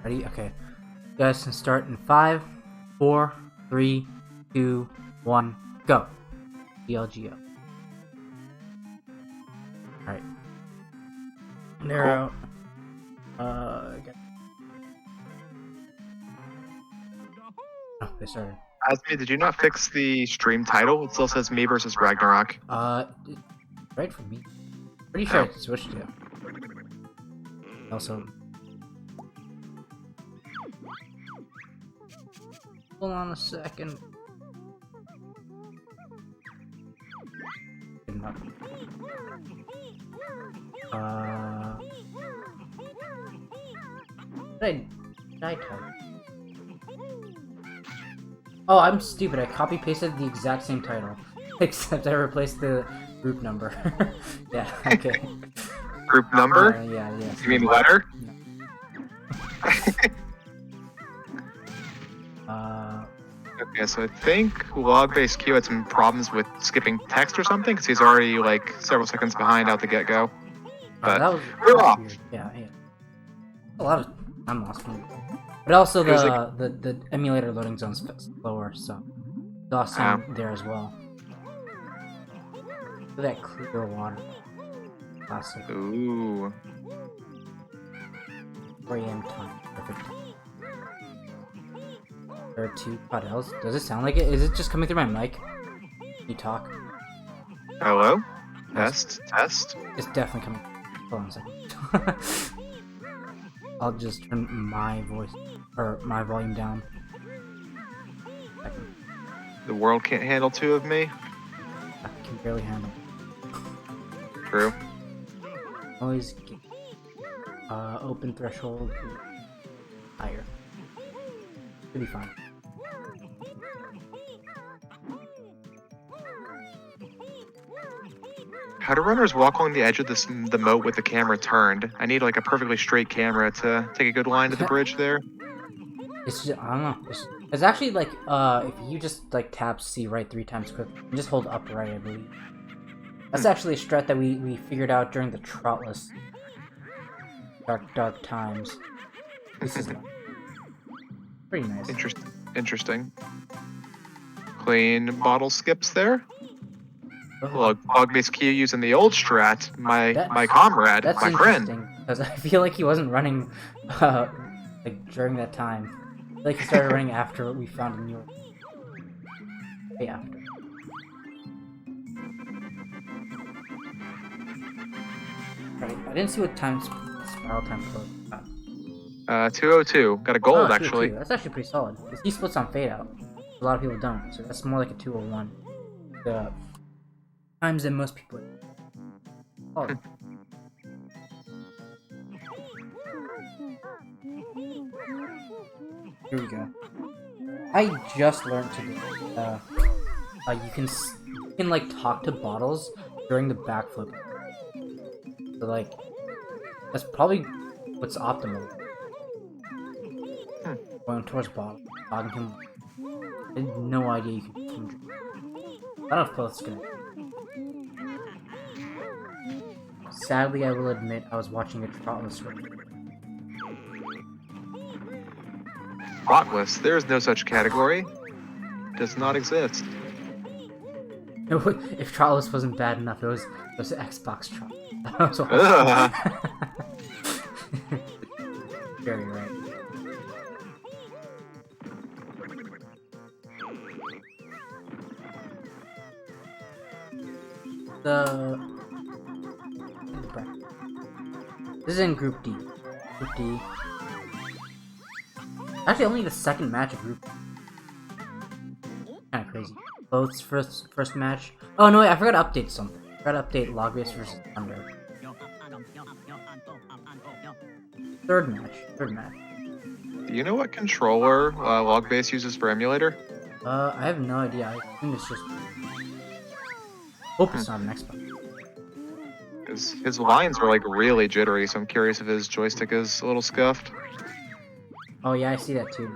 Ready? Okay. You guys can start in 5, 4, 3, 2, 1, go. DLGO. Alright. They're out. Oh, they started. Asmi, did you not fix the stream title? It still says me versus Ragnarok. Right for me. Pretty sure I switched it. Also, hold on a second. Did I type? Oh, I'm stupid. I copy pasted the exact same title, except I replaced the group number. Yeah. Okay. Group number? Yeah. You mean letter? Okay, so I think LogBaseQ had some problems with skipping text or something, because he's already like several seconds behind out the get-go. But that was we're off. weird. Yeah. A lot of time lost. But also the emulator loading zone's slower, so lost some there as well. Look at that clear water. Classic. Ooh. 4 AM time. Perfect. There are 2 Podels. Does it sound like it? Is it just coming through my mic? Can you talk? Hello? Test? It's definitely coming. Hold on a second. I'll just turn my voice or my volume down. The world can't handle 2 of me? I can barely handle. True. Always get open threshold higher. Should be fine. How do runners walk along the edge of the moat with the camera turned? I need like a perfectly straight camera to take a good line to the bridge there. It's just, I don't know. It's actually like if you just like tap C right 3 times quick, and just hold up right, I believe. That's actually a strat that we figured out during the Trottless dark times. This is pretty nice. Interesting. Clean bottle skips there. LogBaseQ using the old strat. My comrade, that's my friend. Because I feel like he wasn't running like during that time. I feel like he started running after we found a new. Way after. Right, I didn't see what time spiral time code. 202. Got a gold, actually. That's actually pretty solid. He splits on fade out. A lot of people don't, so that's more like a 201. The times that most people. Oh. Here we go. I just learned to do. You can like talk to bottles during the backflip. So like, that's probably what's optimal. Going towards bottle, talking to him. I had no idea you could. I don't know if pLoathe's gonna. Sadly, I will admit I was watching a Trottless raid. Trottless? There is no such category. Does not exist. If Trottless wasn't bad enough, it was Xbox Trot. That was awesome. Very right. This is in Group D. Group D. Actually, only the second match of Group D. Kinda crazy. pLoathe's first match. Oh no, wait, I forgot to update something. I forgot to update LogBase versus Thunder. Third match. Do you know what controller LogBase uses for emulator? I have no idea. I think it's just. Hope it's not an Xbox. His lines were like really jittery, so I'm curious if his joystick is a little scuffed. Oh yeah, I see that too.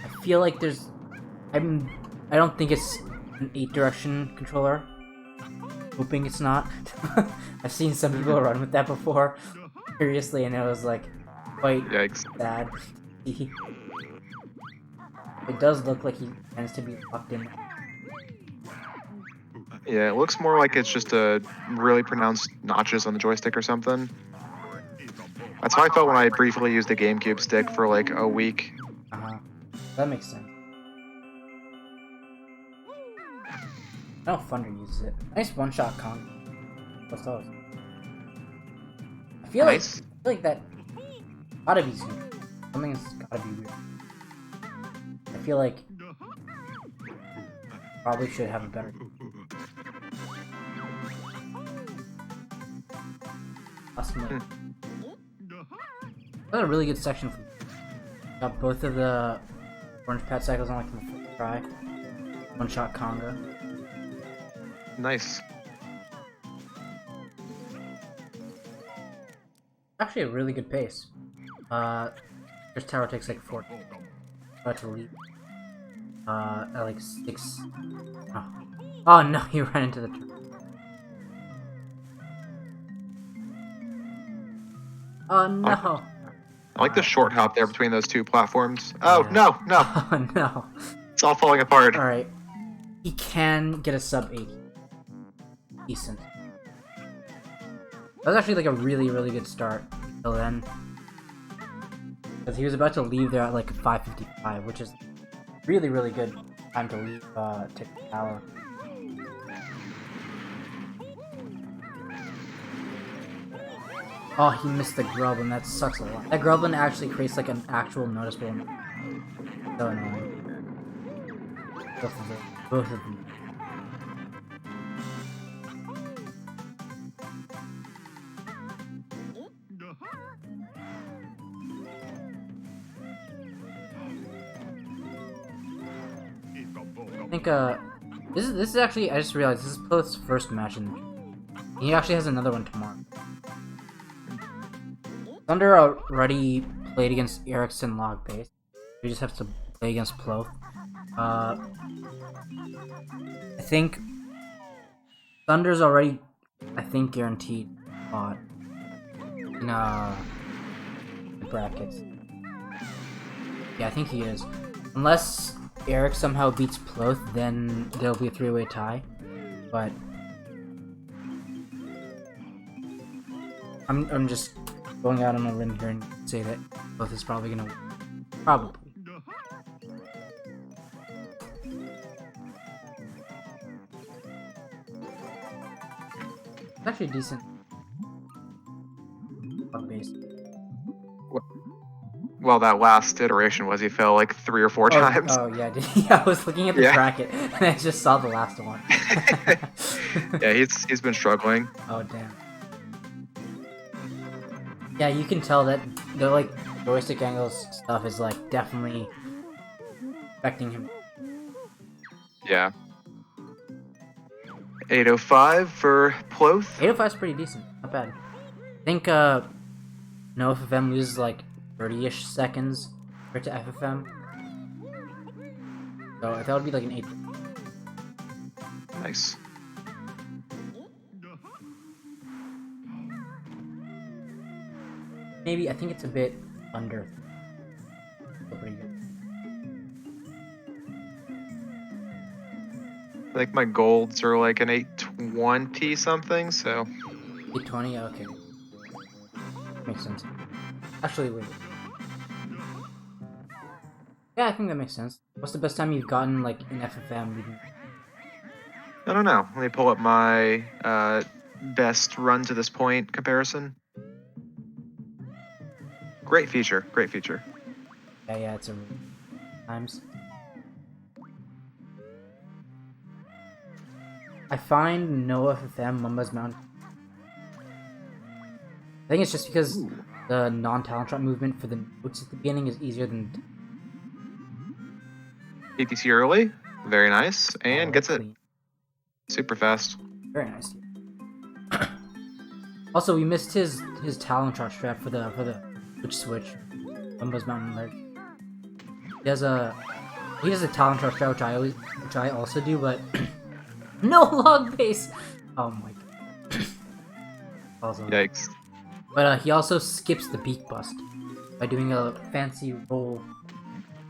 I feel like there's. I don't think it's an 8-direction controller. Hoping it's not. I've seen some people run with that before. seriously, and it was like quite Yikes. sad. It does look like he tends to be locked in. Yeah, it looks more like it's just a really pronounced notches on the joystick or something. That's how I felt when I briefly used the GameCube stick for like a week. That makes sense. No, Thunder uses it. Nice one-shot con. What's those? I feel like that gotta be something's gotta be weird. I feel like probably should have a better. Awesome. That's a really good section. Got both of the orange pet cycles on like the first try. One-shot conga. Nice. Actually, a really good pace. First tower takes like 4. About to leap. At like 6. Oh no, he ran into the turn. Oh no. I like the short hop there between those two platforms. Oh, Yeah. no. Oh no. It's all falling apart. Alright. He can get a sub 80. Decent. That was actually like a really, really good start until then. Because he was about to leave there at like 5:55, which is really, really good time to leave to the tower. Oh, he missed the Grublin. That sucks a lot. That Grublin actually creates like an actual noticeable. So annoying. Both of them. I think this is actually, I just realized this is pLoathe's first match in the he actually has another one tomorrow. Thunder already played against Ericsson LogBase. We just have to play against pLoathe. I think Thunder's already, I think, guaranteed spot in the brackets. Yeah, I think he is. Unless Eric somehow beats pLoathe, then there'll be a 3-way tie. But I'm just going out on a limb here and say that pLoathe is probably gonna win. Probably. It's actually decent. Base. Well, that last iteration was he fell like 3 or 4 times. Oh yeah, yeah, I was looking at the bracket and I just saw the last one. Yeah, he's been struggling. Oh damn. Yeah, you can tell that the like joystick angles stuff is like definitely affecting him. Yeah. 805 for pLoathe. 805 is pretty decent, not bad. I think no FFM loses like 30-ish seconds compared to FFM. So I thought it would be like an 8. Nice. Maybe, I think it's a bit under. Still pretty good. I think my golds are like an 820 something, so. 820, okay. Makes sense. Actually, wait. Yeah, I think that makes sense. What's the best time you've gotten, like, in FFM? I don't know. Let me pull up my best run to this point comparison. Great feature. Great feature. Yeah, it's a times. I find no FFM Mumba's Mountain. I think it's just because the non-talent shot movement for the notes at the beginning is easier than. ETC early. Very nice. And gets it clean. super fast. Very nice. Also, we missed his talent shot strat for the switch. Mumba's Mountain Ledge. He has a talent shot strat which I also do, but no log base. Oh my god. Also, Yikes. But he also skips the beak bust by doing a fancy roll,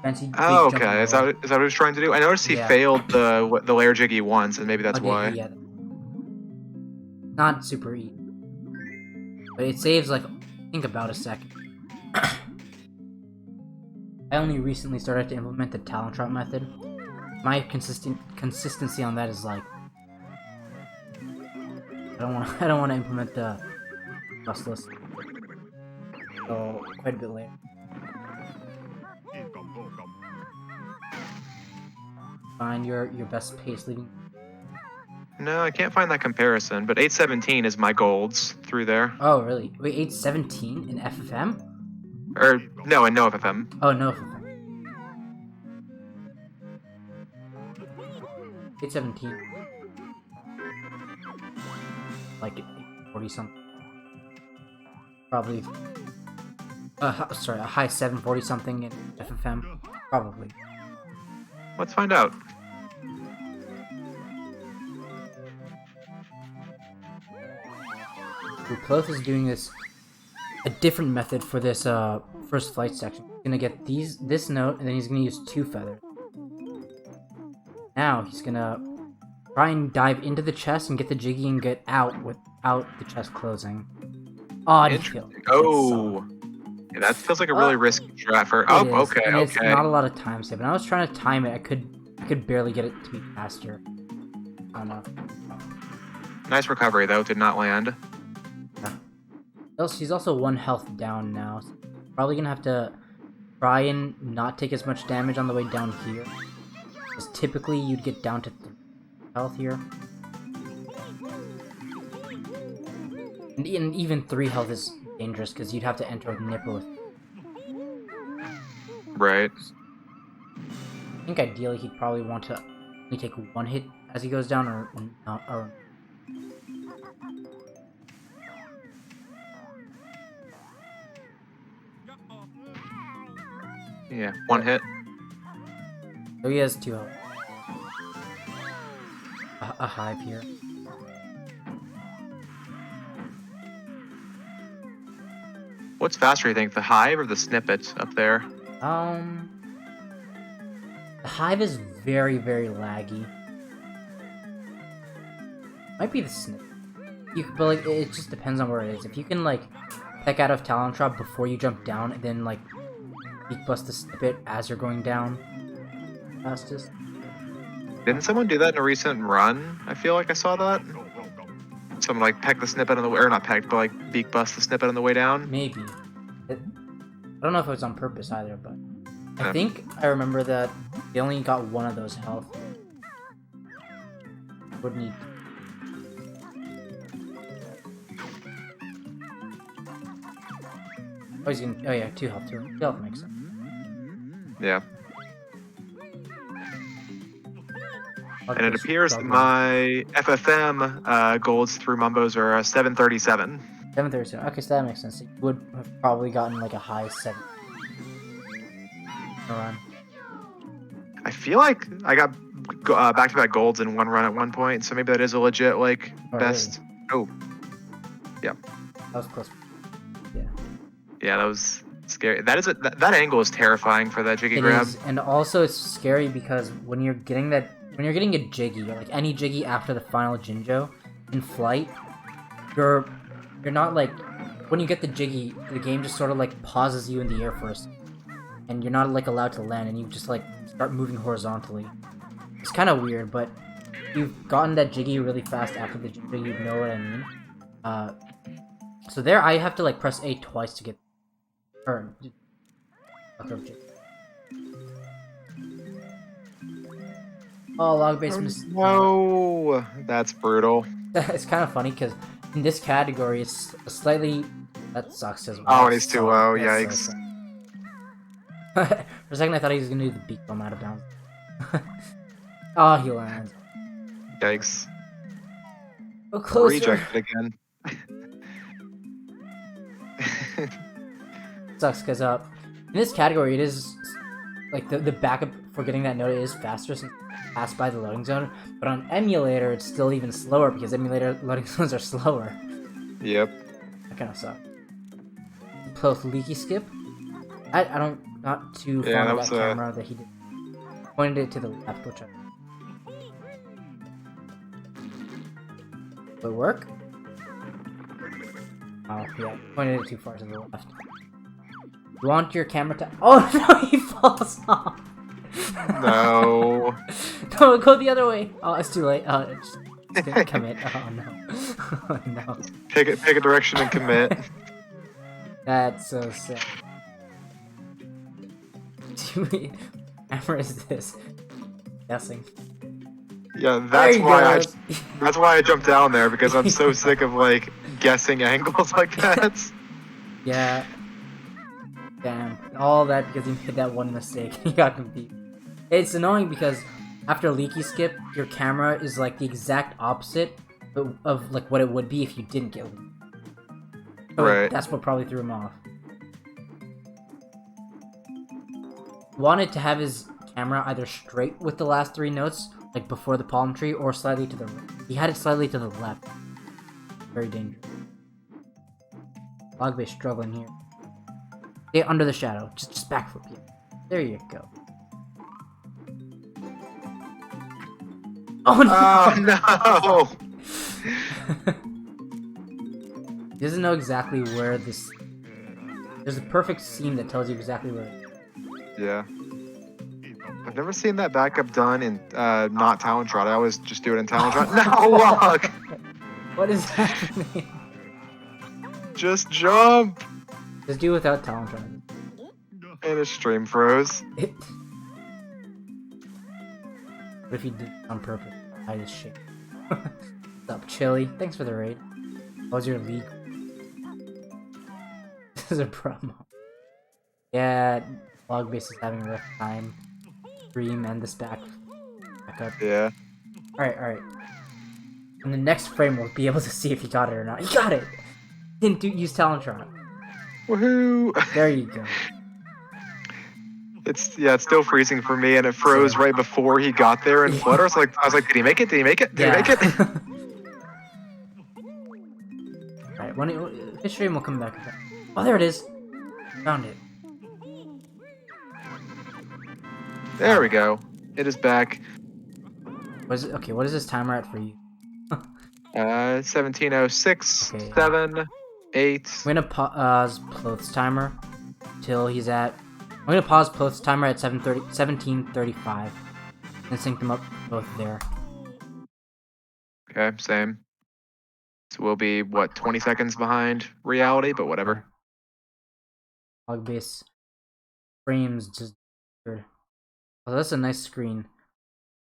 fancy big Oh, jumping okay. Is roll. that what he's trying to do? I noticed he Yeah. failed the layer jiggy once, and maybe that's Okay, why. yeah. Not super easy. But it saves, like, I think about a second. I only recently started to implement the talent drop method. My consistency on that is like I don't want to implement the bus list. So quite a bit later. Find your best pace leading. No, I can't find that comparison, but 817 is my golds through there. Oh really? Wait, 817 in FFM? Or no, in no FFM. Oh no FFM. 817. Like 840 something. Probably. Sorry, a high 740 something in FFM. Probably. Let's find out. pLoathe is doing a different method for this first flight section. He's gonna get this note, and then he's gonna use 2 feathers. Now he's gonna try and dive into the chest and get the jiggy and get out without the chest closing. Oh, and he failed. Oh, yeah, that feels like a really risky strat for. Oh, okay, and okay. It's not a lot of time save. When I was trying to time it, I could barely get it to be faster. I don't know. Nice recovery though. Did not land. He's also 1 health down now. So probably gonna have to try and not take as much damage on the way down here. Because typically you'd get down to 3 health here. And even 3 health is dangerous because you'd have to enter with Nipper with. Right. I think ideally he'd probably want to only take 1 hit as he goes down, or Yeah, 1 hit. so he has 2 health. A hive here. What's faster, you think? The hive or the snippet up there? The hive is very, very laggy. Might be the snip. But like, it just depends on where it is. If you can like peck out of talent drop before you jump down, and then like beak bust the snippet as you're going down, fastest. Didn't someone do that in a recent run? I feel like I saw that. Someone like peck the snippet on the way, or not peck, but like beak bust the snippet on the way down. Maybe. I don't know if it was on purpose either, but I Yeah. think I remember that they only got 1 of those health. Would need. Oh, he's gonna. Oh yeah, 2 health. 2 health makes sense. Yeah. I'll And it just appears double. that my FFM golds through Mumbos are 737. 737. Okay, so that makes sense. You would have probably gotten like a high 7. Run. I feel like I got back-to-back golds in 1 run at one point, so maybe that is a legit like Oh, best. Oh, That was close. Yeah. yeah, that was scary. That is that angle is terrifying for that jiggy It grab. is, and also it's scary because when you're getting a jiggy, or like any jiggy after the final Jinjo in flight, you're not like, when you get the jiggy, the game just sort of like pauses you in the air first, and you're not like allowed to land, and you just like start moving horizontally. It's kind of weird, but you've gotten that jiggy really fast after the Jinjo, you know what I mean. So there I have to like press A twice to get, or oh, LogBaseQ. No, that's brutal. It's kind of funny because in this category, it's slightly. That sucks as well. Oh, and he's too low. That's Yikes. For a second, I thought he was gonna do the beak bomb out of bounds. Oh, he lands. Yikes. Go closer. Rejected again. Sucks because in this category, it is like the backup for getting that note is faster since it's passed by the loading zone. But on emulator, it's still even slower because emulator loading zones are slower. Yep. That kind of sucks. pLoathe leaky skip. I don't not too Yeah, fond that of was, that camera that he did. Pointed it to the left, which I... Will it work? Oh yeah, pointed it too far to the left. You want your camera to... Oh no, he falls off! No. No, go the other way! Oh, it's too late. It's gonna commit. Oh no. Oh no. Pick a direction and commit. That's so sad. What camera is this? Guessing. Yeah, There you go. that's why I jumped down there, because I'm so sick of like guessing angles like that. Yeah. Damn. All that because he made that one mistake. He got confused. It's annoying because after leaky skip, your camera is like the exact opposite of like what it would be if you didn't get leaky. So Right. that's what probably threw him off. Wanted to have his camera either straight with the last 3 notes, like before the palm tree, or slightly to the right. He had it slightly to the left. Very dangerous. LogBase struggling here. Stay under the shadow. Just backflip here. There you go. Oh no! Oh no! He doesn't know exactly where this... There's a perfect seam that tells you exactly where it is. Yeah. I've never seen that backup done in not talent shot. I always just do it in talent shot. No, log! What is happening? Just jump! Just do it without talent trying. And his stream froze. What if you did it on purpose? I just shake. What's up, Chili? Thanks for the raid. How was your league? This is a promo. Yeah, LogBase is having a rough time. Stream and this back up. Yeah. Alright. In the next frame, we'll be able to see if he got it or not. He got it! Didn't use Talentron. Woohoo! There you go. It's still freezing for me, and it froze right before he got there in Flutter. I was like, did he make it? Did he make it? Did he make it? Alright, his stream will come back. Oh, there it is! Found it. There we go. It is back. Okay, what is this timer at for you? 1706, Okay. 7, 8. I'm gonna pause pLoathe's timer till he's at... I'm gonna pause pLoathe's timer at 17:35 and sync them up both there. Okay, same. So we'll be, what, 20 seconds behind reality, but whatever. LogBase frames just... Oh, that's a nice screen.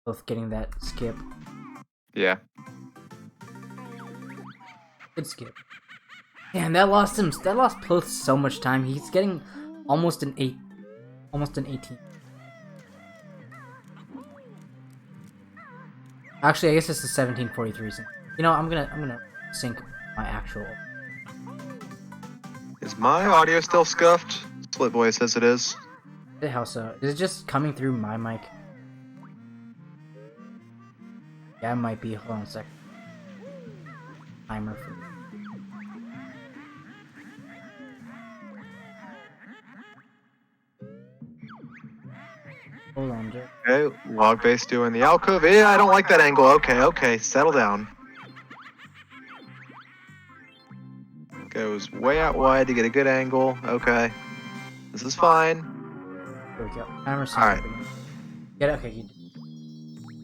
Both getting that skip. Yeah. Good skip. Damn, that lost pLoathe so much time. He's getting almost an 18. Actually, I guess it's the 1743. You know, I'm gonna sync my actual. Is my audio still scuffed? Splitboy says it is. How so? Is it just coming through my mic? Yeah, it might be. Hold on a sec. Timer for... Hold on, Jack. Okay, LogBase doing the alcove. Yeah, I don't like that angle. Okay, settle down. Goes way out wide to get a good angle. Okay. This is fine. There we go. Timer sync. Alright. Get it? Okay, you did.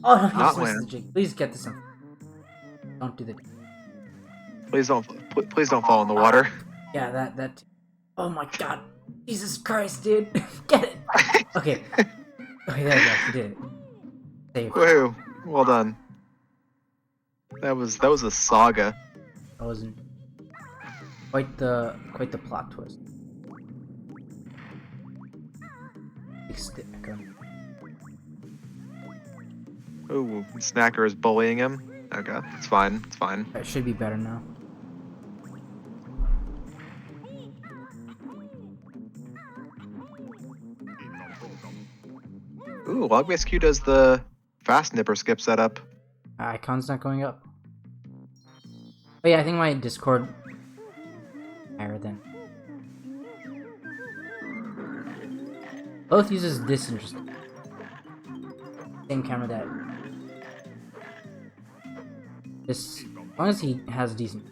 Oh no, he Not just missed the land. jig. Please get this in. Don't do the... Please don't fall in the water. Yeah, that... Oh my god. Jesus Christ, dude. Get it! Okay. Okay, there you go. You did it. Save. Woohoo! Well done. That was a saga. That wasn't... Quite the plot twist. Big stick. Ooh, Snacker is bullying him. Okay, it's fine. It's fine. It should be better now. Ooh, LogBaseQ does the fast nipper skip setup. Icon's not going up. Oh yeah, I think my Discord higher than... Both uses this interesting. Same camera that. This, as long as he has decent.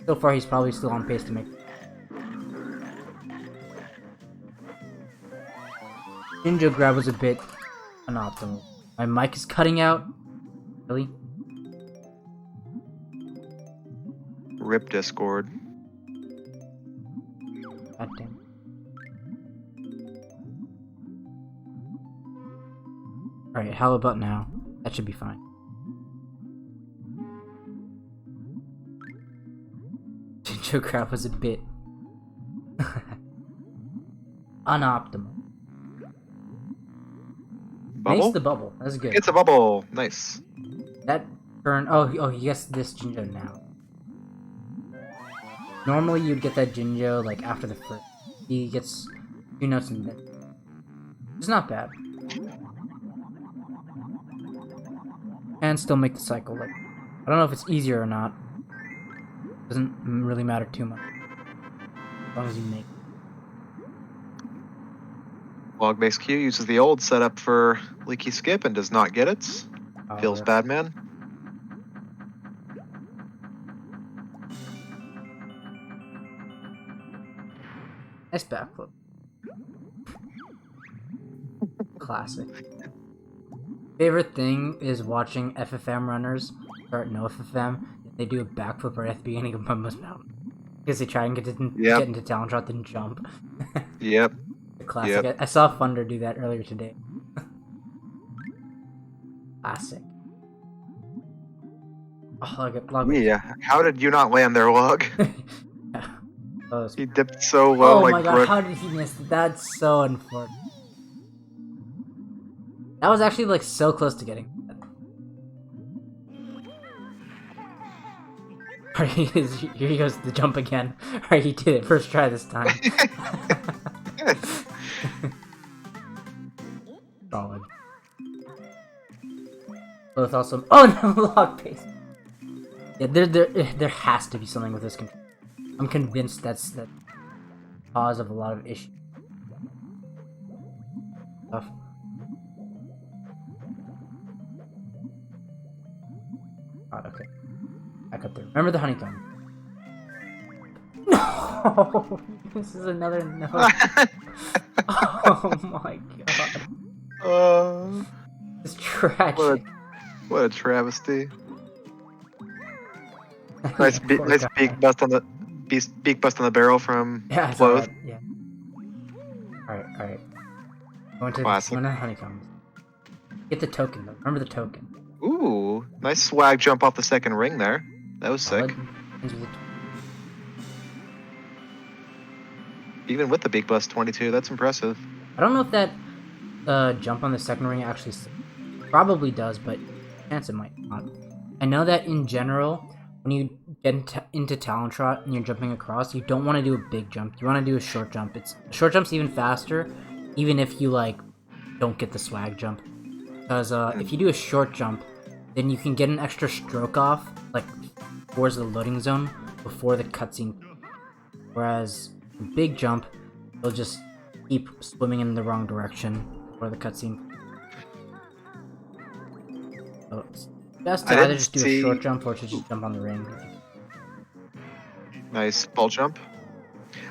So far, he's probably still on pace to make. Ninja grab was a bit unoptimal. My mic is cutting out. Really? Rip Discord. God damn. Alright, how about now? That should be fine. Ninja grab was a bit unoptimal. Bubble? Makes the bubble. That's good. It's a bubble. Nice. That turn. Oh, he gets this Jinjo now. Normally, you'd get that Jinjo like after the first. He gets 2 notes and then. It's not bad. And still make the cycle. Like, I don't know if it's easier or not. Doesn't really matter too much. As long as you make. LogBaseQ uses the old setup for leaky skip and does not get it. Feels Yeah. bad, man. Nice backflip. Classic. Favorite thing is watching FFM runners start no FFM. They do a backflip right at the beginning of Mumbo's Mountain. Because they try and get into Talon Trot, then jump. Yep. The classic. I saw Thunder do that earlier today. Classic. Oh, I got log. Yeah. How did you not land there, Log? Yeah. Oh, He dipped so low, oh like my god, how did he miss? That's so unfortunate. That was actually like so close to getting that. Alright, here he goes to the jump again. Alright, he did it. First try this time. Solid. Both awesome. Oh no, log pace. Yeah, there has to be something with this control. I'm convinced that's the cause of a lot of issues. Stuff. God, okay. Back up there. Remember the honeycomb. No! This is another no. Oh my god. It's tragic. What a travesty. Nice beak bust on the barrel from Yeah, I saw pLoathe. that. Yeah. Alright. Going to Classic. one of the honeycombs. Get the token though. Remember the token. Ooh, nice swag jump off the second ring there. That was sick. Ends with a Even with the beak bust 22, that's impressive. I don't know if that jump on the second ring actually probably does, but chance it might not. I know that in general, when you get into Talon Trot and you're jumping across, you don't want to do a big jump. You want to do a short jump. Short jump's even faster, even if you like don't get the swag jump. Because if you do a short jump, then you can get an extra stroke off, like towards the loading zone before the cutscene. Whereas a big jump, you'll just keep swimming in the wrong direction before the cutscene. So it's best to either just do a short jump or to just jump on the ring. Nice ball jump.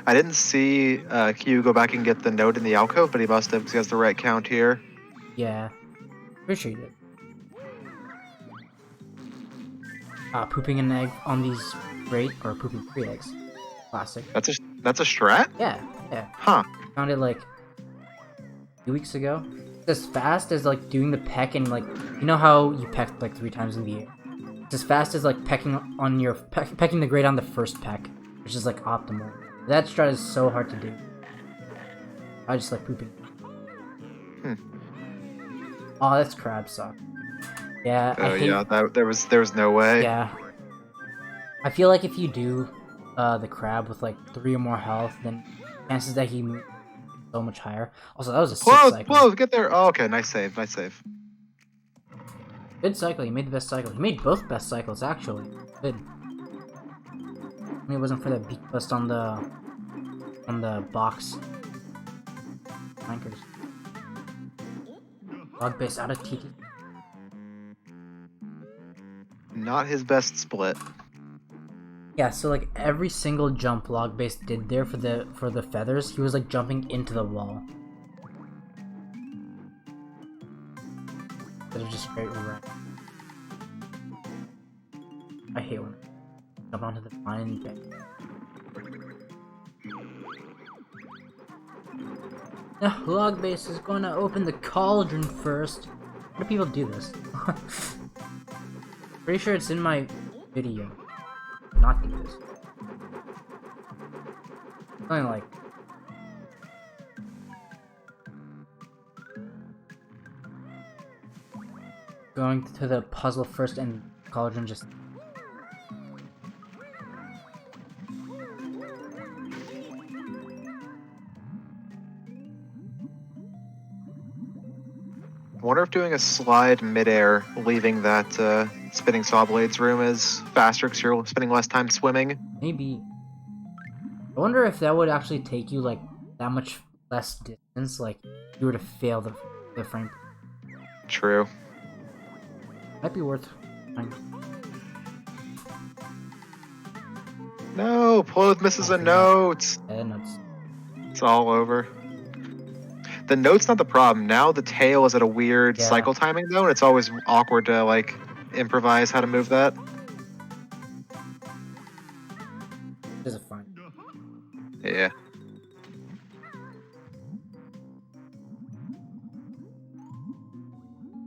I didn't see Q go back and get the note in the alcove, but he must have because he has the right count here. Yeah, pretty sure you did. Pooping an egg on these great, or pooping 3 eggs. Classic. That's a strat? Yeah. Huh. Found it like 2 weeks ago. It's as fast as like doing the peck and like, you know how you peck like 3 times in the air? It's as fast as like pecking on your pecking the grade on the first peck, which is like optimal. That strat is so hard to do. I just like pooping. Oh, that's crab sock. Yeah, I hate... yeah, there was no way. Yeah. I feel like if you do the crab with like 3 or more health, then chances that he moves so much higher. Also, that was a sick cycle. pLoathe, get there. Oh, okay, nice save. Good cycle. He made the best cycle. He made both best cycles actually. Good. I mean, it wasn't for that beak bust on the box. flankers. LogBase out of TT. Not his best split. Yeah, so like every single jump LogBase did there for the feathers, he was like jumping into the wall. Instead of just straight right. I hate when I jump onto the vine bed. Now, LogBase is going to open the cauldron first. How do people do this? Pretty sure it's in my video. Not do this. Something like going to the puzzle first and cauldron just. I wonder if doing a slide midair, leaving that spinning saw blades room is faster because you're spending less time swimming. Maybe. I wonder if that would actually take you like that much less distance, like if you were to fail the frame. True. Might be worth trying. No, pLoathe misses a note. Yeah, nuts. It's all over. The note's not the problem. Now the tail is at a weird cycle timing though, and it's always awkward to like improvise how to move that. This is fine. Yeah.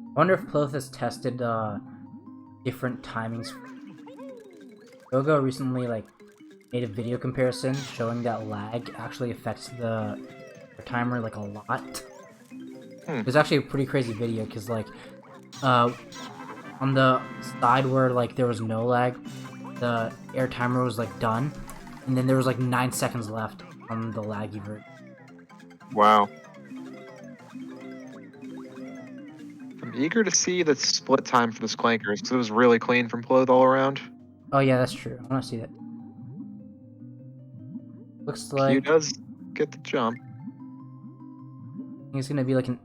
I wonder if pLoathe has tested different timings. Gogo recently like made a video comparison showing that lag actually affects the timer like a lot. It was actually a pretty crazy video because like on the side where like there was no lag, the air timer was like done, and then there was like 9 seconds left on the laggy version. Wow. I'm eager to see the split time for this clankers because it was really clean from pLoathe all around. Oh yeah, that's true. I want to see that. Looks like Q does get the jump. I think it's gonna be like an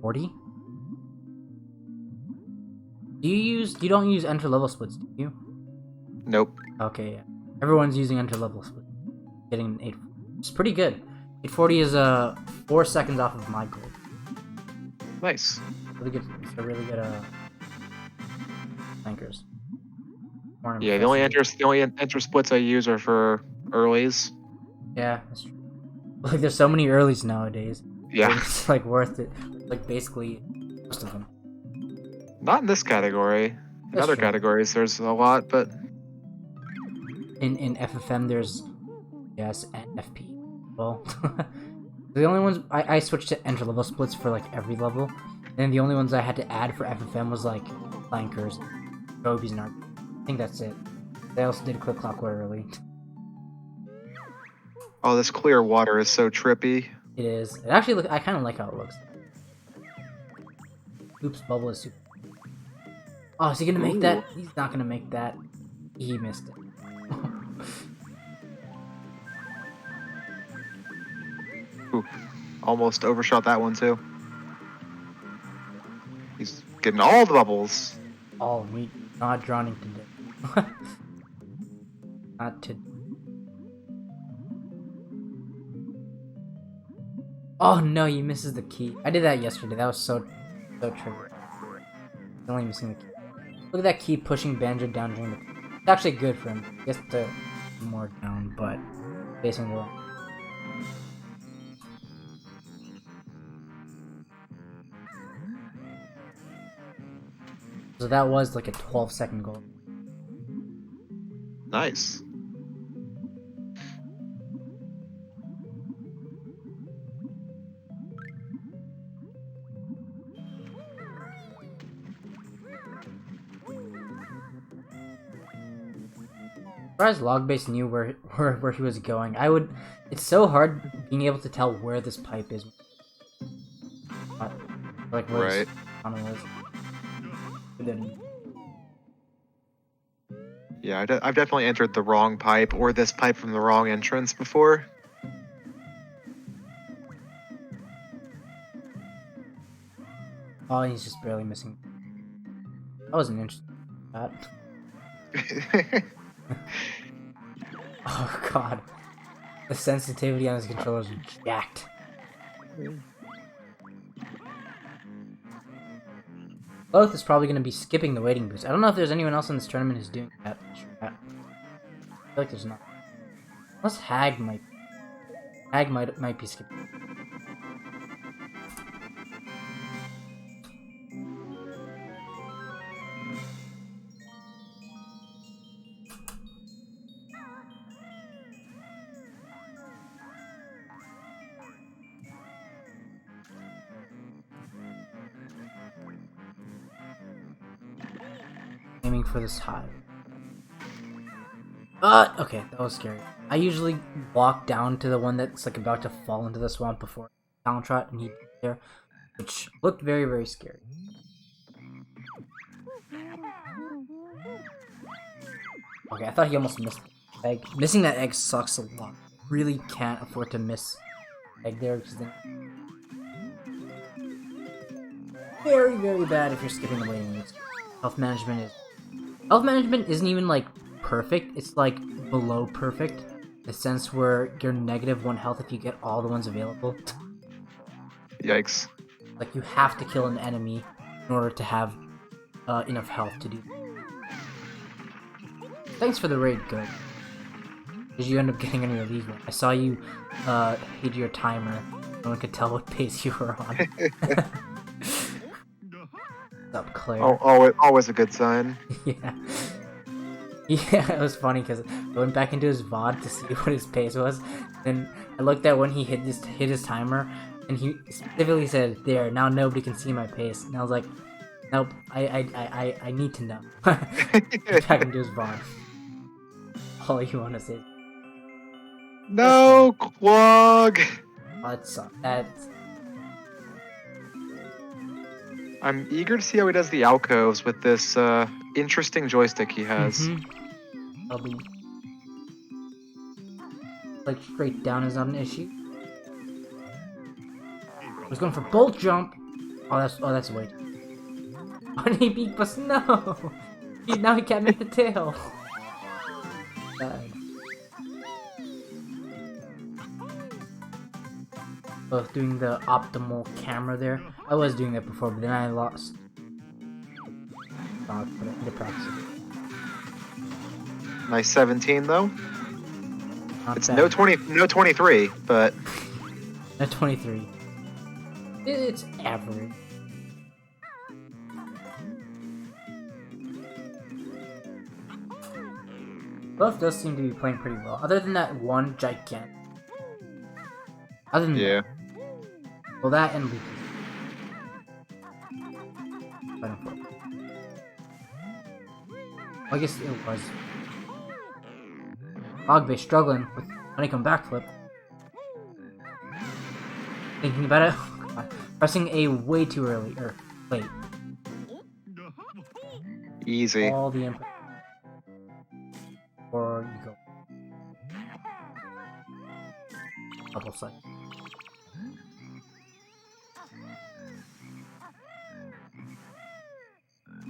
40. You don't use enter level splits, do you? Nope. Okay, yeah. Everyone's using enter level split. Getting an 8. It's pretty good. 840 is 4 seconds off of my goal. Nice. Really good. It's a really good flankers. Yeah, the only enter splits I use are for earlies. Yeah, that's true. Like there's so many earlies nowadays. Yeah. It's like worth it. Like basically most of them. Not in this category. In That's other true. categories there's a lot, but In FFM there's yes and FP. Well, the only ones I switched to enter level splits for like every level, and the only ones I had to add for FFM was like flankers, gobies, and I think that's it. They also did click clock way early. oh, this clear water is so trippy. It is. It actually I kind of like how it looks. Oops, bubble is super. Oh, is he gonna make that? He's not gonna make that. He missed it. Ooh, almost overshot that one too. He's getting all the bubbles. Oh, me not drowning today. Not to. Oh no, he misses the key. I did that yesterday. That was so tricky. He's only missing the key. Look at that key pushing Banjo down during the. It's actually good for him. He gets to more down, but facing the. So that was like a 12-second goal. Nice. Surprised LogBase knew where he was going. It's so hard being able to tell where this pipe is. Like where Right. this tunnel is. Yeah, I've definitely entered the wrong pipe or this pipe from the wrong entrance before. Oh, he's just barely missing. That wasn't interesting. That. Oh god. The sensitivity on his controllers is jacked. pLoathe is probably going to be skipping the waiting boost. I don't know if there's anyone else in this tournament who's doing that. I feel like there's not. Unless Hag might be skipping. Aiming for this high. Okay, that was scary. I usually walk down to the one that's like about to fall into the swamp before Talon Trot, and he'd be there, which looked very, very scary. Okay, I thought he almost missed the egg. Missing that egg sucks a lot. Really can't afford to miss egg there, because then very, very bad if you're skipping the waiting list. Health management isn't even like perfect. It's like below perfect. The sense where you're -1 health if you get all the ones available. Yikes. Like you have to kill an enemy in order to have enough health to do that. Thanks for the raid, good. Did you end up getting any league? I saw you hit your timer. No one could tell what pace you were on. What's up, Claire? Oh, always a good sign. Yeah. Yeah, it was funny because I went back into his VOD to see what his pace was, and I looked at when he hit his timer, and he specifically said, "There, now nobody can see my pace." And I was like, "Nope, I need to know." Get back into his VOD. All you want to say. No, Quag! That's... I'm eager to see how he does the alcoves with this interesting joystick he has. I'll be... Like, straight down is not an issue. I was going for bolt jump! Oh, that's a wait. Honey beak bus, no! Now he can't make the tail! Bad. Both doing the optimal camera there. I was doing that before, but then I lost. Put it into practice. Nice 17 though. Not It's bad. no 23, but No 23. It's average. Both does seem to be playing pretty well, other than that one gigantic. Other than yeah. that, well, that and Leaky. But unfortunately. Well, I guess it was. LogBase struggling with honeycomb backflip. Thinking about it, pressing A way too early, or late. Easy. All the input. Or you go. Double seconds.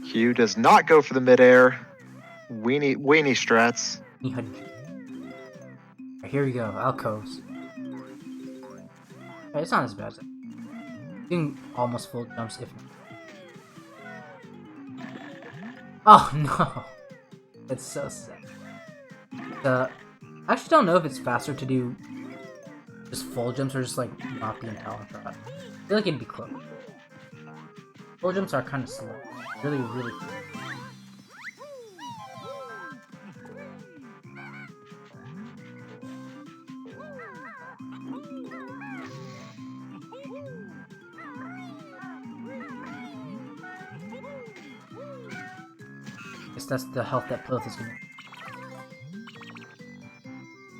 Q does not go for the midair. Weenie strats. Right, here we go, alcoves. Right, it's not as bad as that. Doing almost full jumps if not. Oh no! That's so sad. I actually don't know if it's faster to do just full jumps or just like not the Talon Trot. I feel like it'd be close. Full jumps are kind of slow. Really, really slow. Guess that's the health that pLoathe is gonna.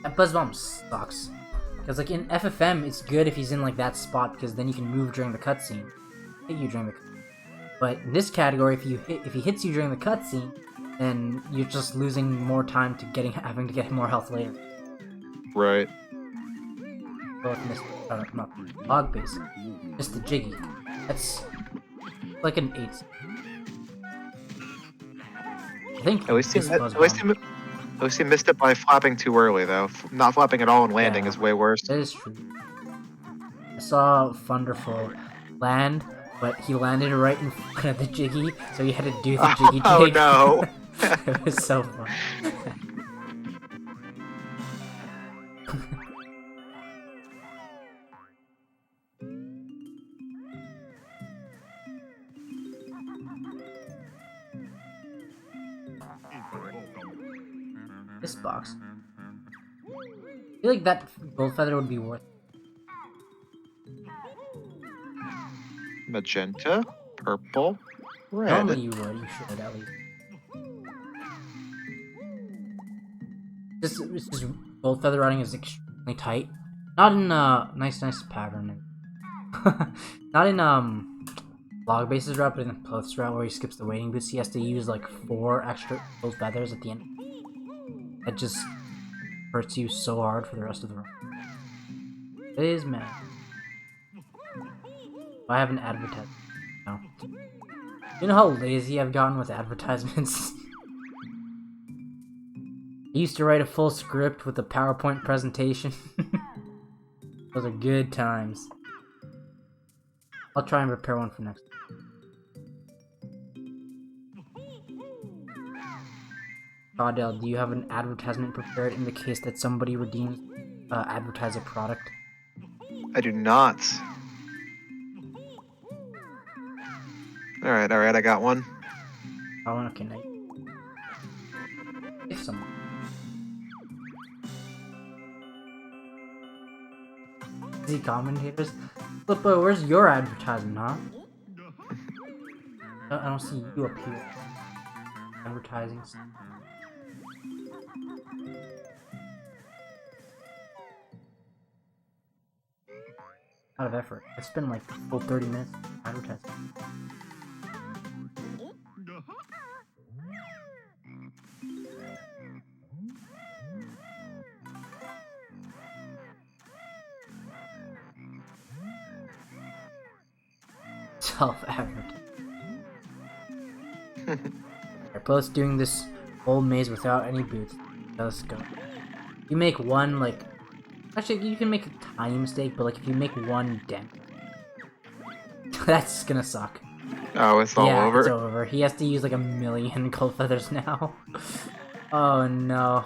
That buzz bomb sucks. Because like in FFM, it's good if he's in like that spot because then you can move during the cutscene. Hit you during the. But in this category, if he hits you during the cutscene, then you're just losing more time to having to get more health later. Right. Both missed, not LogBaseQ. Missed the Jiggy. That's Like an 8. I think At least this at buzz least bomb. at least he missed it by flapping too early, though. Not flapping at all and landing Yeah. is way worse. That is true. I saw Thunderful land, but he landed right in front of the Jiggy, so he had to do the Jiggy Oh jig. no! It was so fun. This box. I feel like that gold feather would be worth it. Magenta, purple, red. Normally you would, you should at least. This just gold feather routing is extremely tight. Not in nice pattern. Not in LogBase's route, but in the pLoathe's route where he skips the waiting boots, he has to use like 4 extra gold feathers at the end. That just hurts you so hard for the rest of the run. It is mad. I have an advertisement now. You know how lazy I've gotten with advertisements? I used to write a full script with a PowerPoint presentation. Those are good times. I'll try and prepare one for next time. Caudell, do you have an advertisement prepared in the case that somebody redeems advertise a product? I do not. Alright, I got one. Oh, okay, nice. If someone. Easy commentators? Flippo, where's your advertisement, huh? I don't see you up here. Advertising. Out of effort. I spent like a full 30 minutes advertising. Self-advertising. We're both doing this old maze without any boots. Let's go. You make one, like... Actually, you can make a tiny mistake, but like if you make one dent... that's gonna suck. Oh, it's all yeah, over? It's over. He has to use like 1,000,000 gold feathers now. Oh no.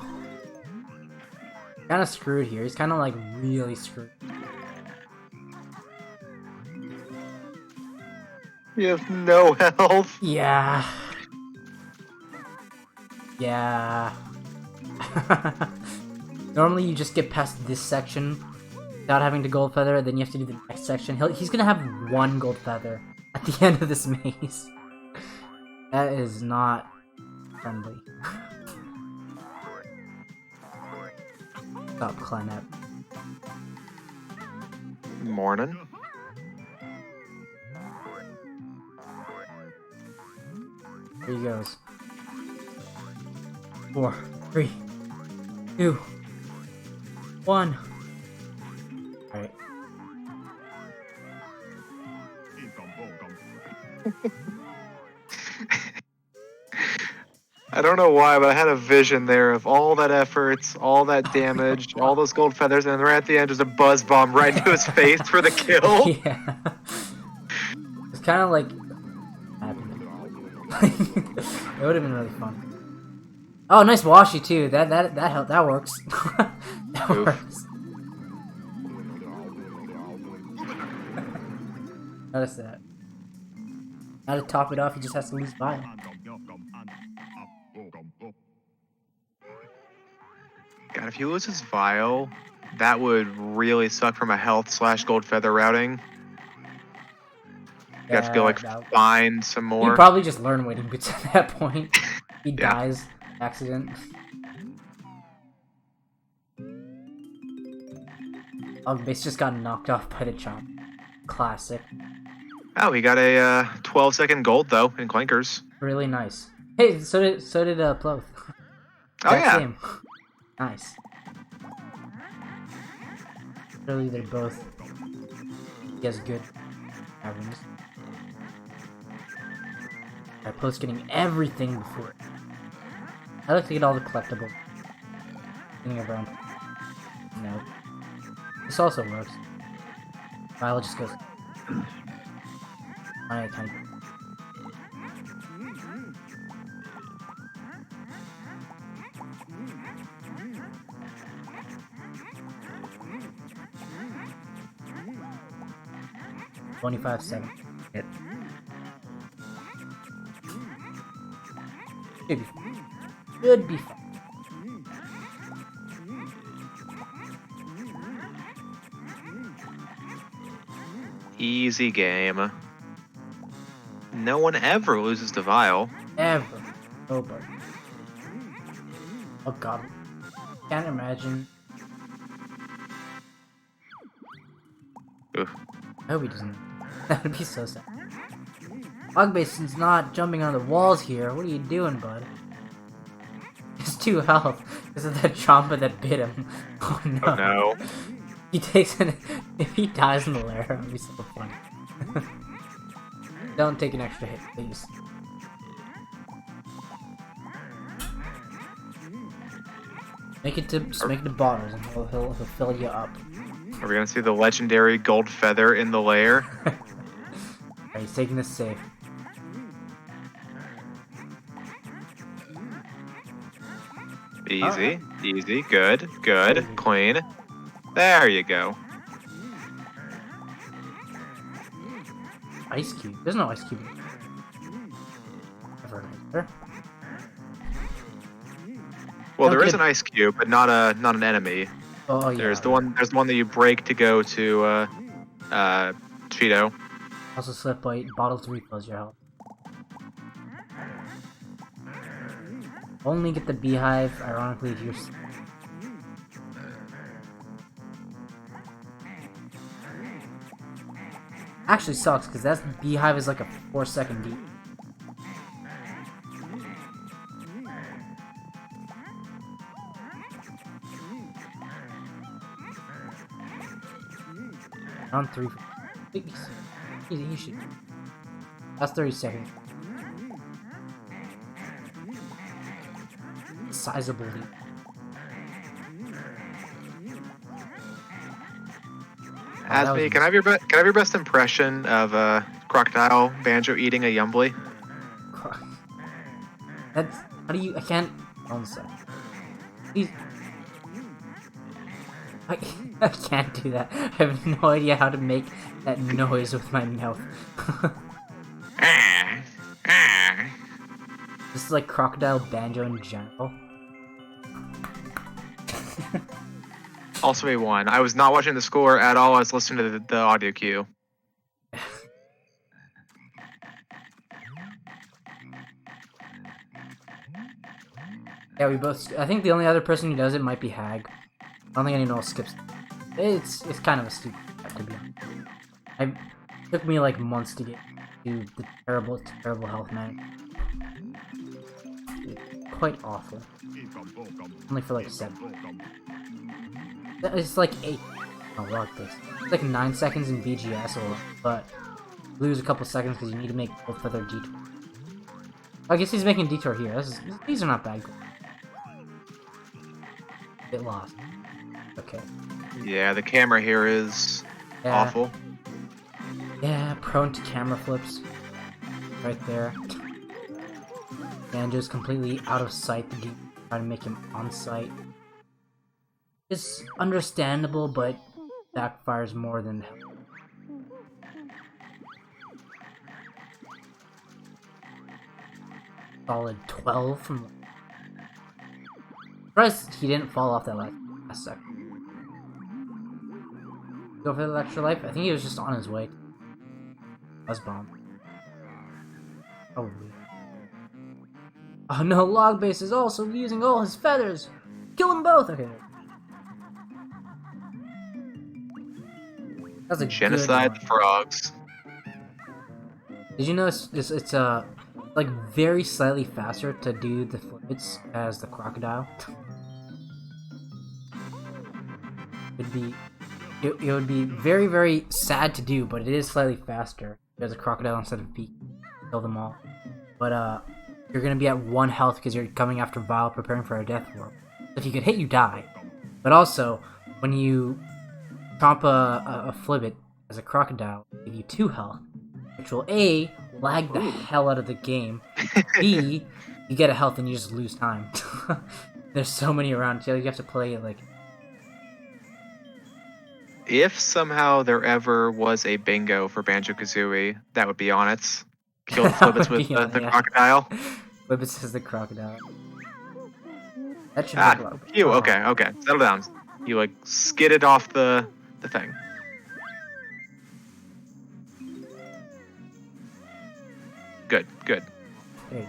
Kinda screwed here. He's kinda like really screwed. You have no health. Yeah. Yeah. Normally you just get past this section without having to gold feather, then you have to do the next section. He's gonna have 1 gold feather at the end of this maze. That is not friendly. Stop, climb up. Morning. Here he goes. 4, 3, 2, 1. Alright. I don't know why, but I had a vision there of all that effort, all that damage, all those gold feathers, and right at the end there's a buzz bomb right into his face for the kill. Yeah. It's kind of like... it would have been really fun. Oh, nice washi too. That works. That Oof. works. Notice that. Now to top it off, he just has to lose by. God, if he loses Vial, that would really suck from a health / gold feather routing. You have to go like find some more. He'd probably just learn waiting boots at that point. He Yeah. dies. Accident. LogBase just got knocked off by the chomp. Classic. Oh, he got a 12-second gold though in clankers. Really nice. Hey, so did pLoathe. Oh yeah. Same. Nice. Really, they're both. He has good avenues. pLoathe getting everything before. I like to get all the collectibles. Getting around. No. This also works. Violet just goes. I kind of. $25 seconds. Hit. Should be fine. Should be fine. Easy game. No one ever loses to Vile. Ever. Nobody. Oh god. Can't imagine. Oof. I hope he doesn't. That would be so sad. LogBase's not jumping on the walls here. What are you doing, bud? It's 2 health because of that Champa that bit him. Oh no. Oh no. He takes an. If he dies in the lair, it'll be so funny. Don't take an extra hit, please. Make it to bottles, and he'll fill you up. Are we gonna see the legendary gold feather in the lair? Alright, he's taking this safe. Easy, easy, good, clean. There you go. Ice cube. There's no ice cube. Ever there. Well, Don't there is get- an ice cube, but not an enemy. Oh yeah. There's the one that you break to go to Cheeto. Also slip by bottles to refills your health. Only get the beehive, ironically, if you're. Actually sucks, because that beehive is like a 4-second beat. On 3. He should. That's 30 seconds. Sizable lead. Asmi, can I have your best impression of Crocodile Banjo eating a Yumbly? That's how do you? I can't. One sec. Please. I can't do that. I have no idea how to make that noise with my mouth. This is like Crocodile Banjo in general. Also A1. I was not watching the score at all. I was listening to the audio cue. Yeah, we both. I think the only other person who does it might be Hag. I don't think anyone else skips. It's kind of a stupid fact, to be honest. It took me like months to get to the terrible health man. Quite awful. Only for like 7. It's like 8. Oh, look this. It's like 9 seconds in BGS, but lose a couple seconds because you need to make both feather detour. I guess he's making detour here. These are not bad. Get lost. Okay. Yeah, the camera here is awful. Yeah, prone to camera flips. Right there. Banjo's completely out of sight. The dude trying to make him on sight. It's understandable, but backfires more than help. Solid 12 from. Surprised he didn't fall off that last second. Go for the extra life? I think he was just on his way. Buzz bomb. Probably. Oh no, LogBase is also using all his feathers! Kill them both! Okay. That's a Genocide the frogs. Did you notice it's like very slightly faster to do the flips as the crocodile? It would be very, very sad to do, but it is slightly faster. There's a crocodile instead of beak. Kill them all. but you're gonna be at 1 health because you're coming after Vile, preparing for a death warp. If you get hit, you die. But also, when you chomp a Flibbit as a crocodile, it'll give you 2 health, which will A, lag the hell out of the game, B, you get a health and you just lose time. There's so many around, so you have to play it like... If somehow there ever was a bingo for Banjo-Kazooie, that would be on it. Kill the Flibbits with the crocodile. Flibbits is the crocodile. That should Ah, be a lot. you, okay. Settle down. You, like, skidded off the thing. Good. Hey.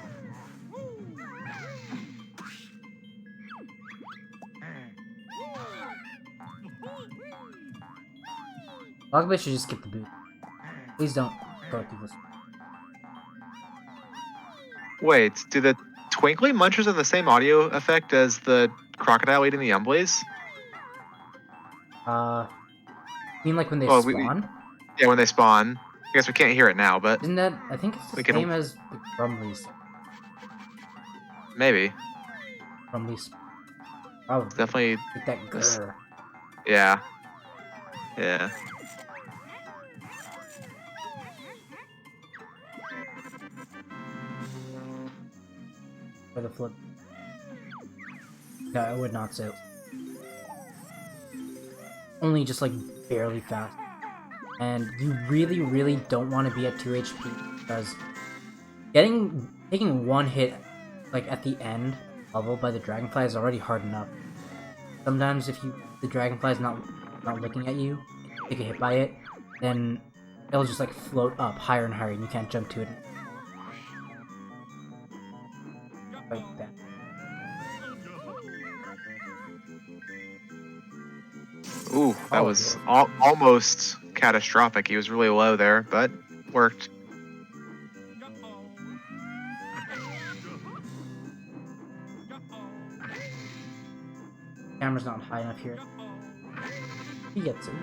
LogBase should just skip the boot. Please don't go through this. Wait, do the twinkly munchers have the same audio effect as the crocodile eating the Umblaze? You mean like when they spawn? Yeah, when they spawn. I guess we can't hear it now, but... Isn't that... I think it's the same as the Grumblies. Maybe. Grumblies. Probably. Definitely... Like that grrr. Yeah. For the flip. No, I would not say. Only just like barely fast. And you really don't want to be at 2 HP because taking 1 hit like at the end level by the dragonfly is already hard enough. Sometimes if the dragonfly is not looking at you, take a hit by it, then it'll just like float up higher and higher and you can't jump to it. Like that. Ooh, that was almost catastrophic. He was really low there, but worked. Camera's not high enough here. He gets it.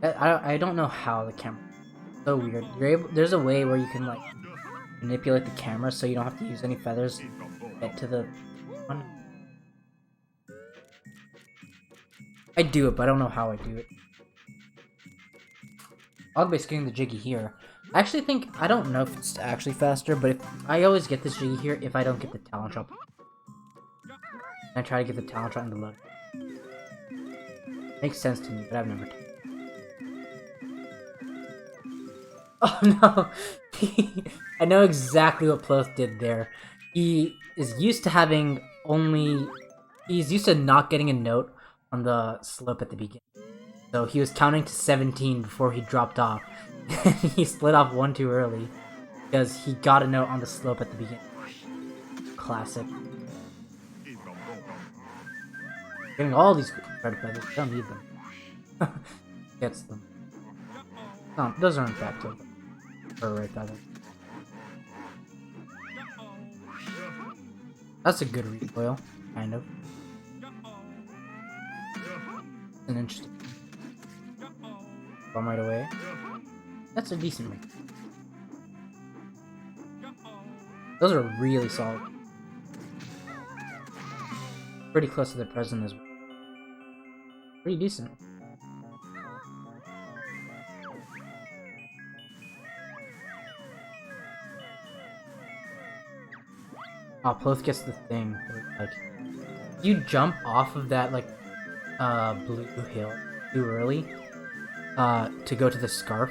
I don't know how the camera. So weird. There's a way where you can like manipulate the camera so you don't have to use any feathers to get to the one. I do it, but I don't know how I do it. LogBaseQ getting the Jiggy here. I actually think, I don't know if it's actually faster, but I always get this Jiggy here if I don't get the talent drop. I try to get the talent drop in the load. Makes sense to me, but I've never done it. Oh no! I know exactly what pLoathe did there. He is used to having he's used to not getting a note on the slope at the beginning. So he was counting to 17 before he dropped off. He split off 1 too early because he got a note on the slope at the beginning. Classic. Getting all these red feathers, don't need them. Gets them. No, those aren't bad too. Or red feather. That's a good recoil, kind of. An interesting. Bomb right away. That's a decent one. Those are really solid. Pretty close to the present as well. Pretty decent. Oh, pLoathe gets the thing. Like, you jump off of that, like, blue hill too early, to go to the scarf,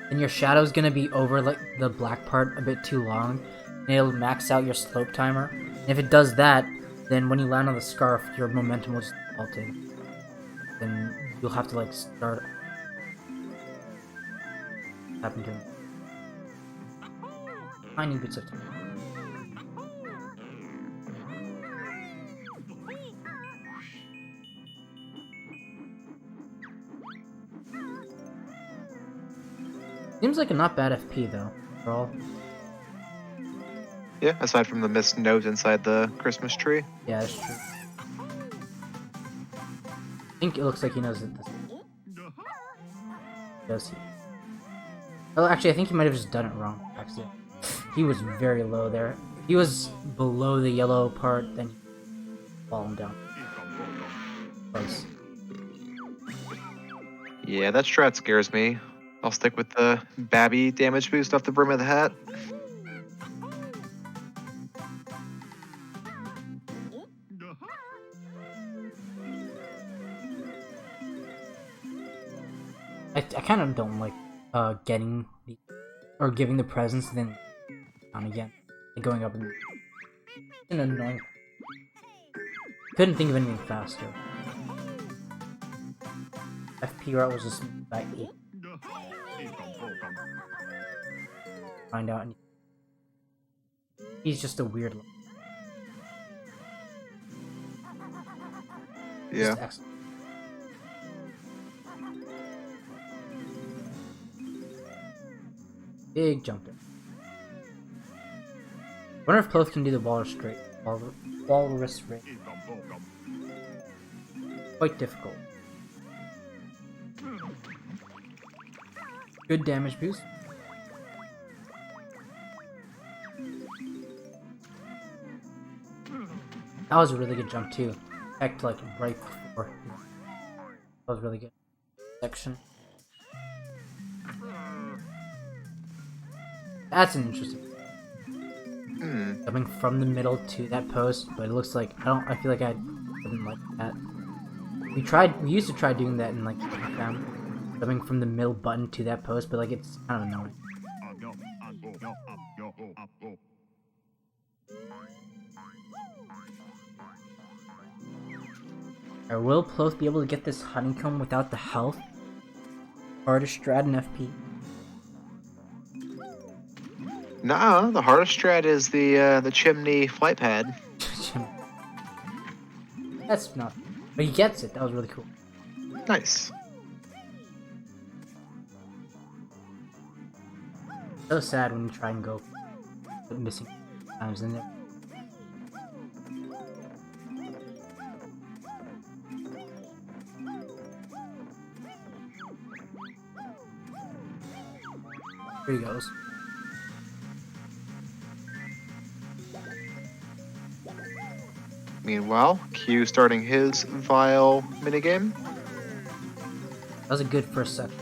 and your shadow's gonna be over, like, the black part a bit too long, and it'll max out your slope timer. And if it does that, then when you land on the scarf, your momentum will just alter. Then you'll have to, like, start... Happen to him. Tiny bits of time. Seems like a not bad FP though, overall. Yeah, aside from the missed note inside the Christmas tree. Yeah, that's true. I think it looks like he knows that this does he. Well, actually, I think he might have just done it wrong. Actually, he was very low there. If he was below the yellow part, then he'd fallen down. Close. Yeah, that strat scares me. I'll stick with the Babby damage boost off the brim of the hat. I kind of don't like getting the or giving the presents and then down again and going up and an annoying. Couldn't think of anything faster. FP route was just by 8. Find out. And he's just a weird. Yeah. Excellent. Big jump there. Wonder if pLoathe can do the walrus straight. Walrus straight. Quite difficult. Good damage boost. That was a really good jump too. Heck, like right before. That was really good. Section. That's an interesting. Coming from the middle to that post, but it looks like I feel like I didn't like that. We used to try doing that in like FFM, coming from the middle button to that post, but like it's kind of annoying. Or will pLoathe be able to get this honeycomb without the health? Hardest strat in FP. Nah, the hardest strat is the chimney flight pad. That's not. But he gets it. That was really cool. Nice. So sad when you try and go missing times in there. Here he goes. Meanwhile, Q starting his vile minigame. That was a good first section.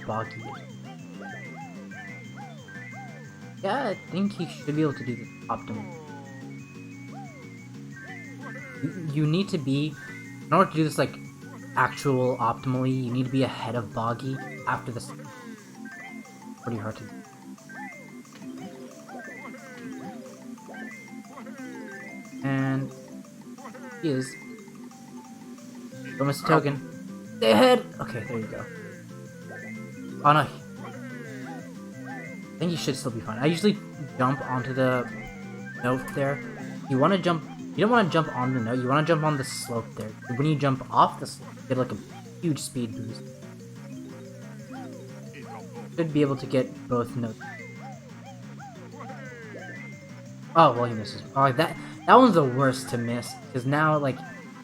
Boggy. Yeah, I think he should be able to do this optimally. You need to be, in order to do this like actual optimally, you need to be ahead of Boggy after this. Pretty hard to do. And he is. Almost a token. Stay ahead! Okay, there you go. Oh no. I think you should still be fine. I usually jump onto the note there. You want to jump. You don't want to jump on the note. You want to jump on the slope there. When you jump off the slope, you get like a huge speed boost. Should be able to get both notes. Oh well, he misses. Oh, that one's the worst to miss because now like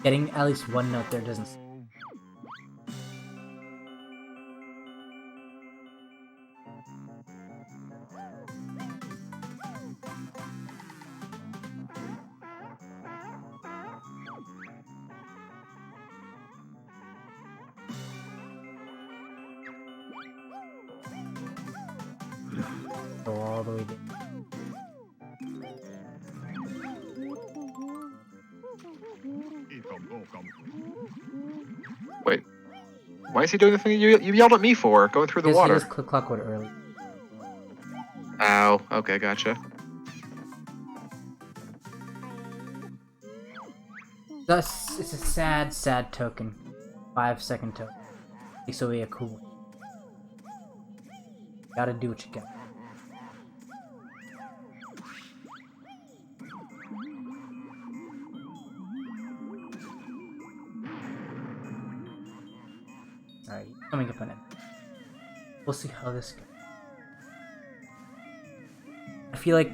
getting at least one note there doesn't. Go all the way down. Wait, why is he doing the thing you yelled at me for? Going through the water. He was click clockwood early. Ow. Okay, gotcha. Thus, it's a sad token. 5-second token. Takes away a cool one. Gotta do what you got. Alright, coming up on it. We'll see how this goes. I feel like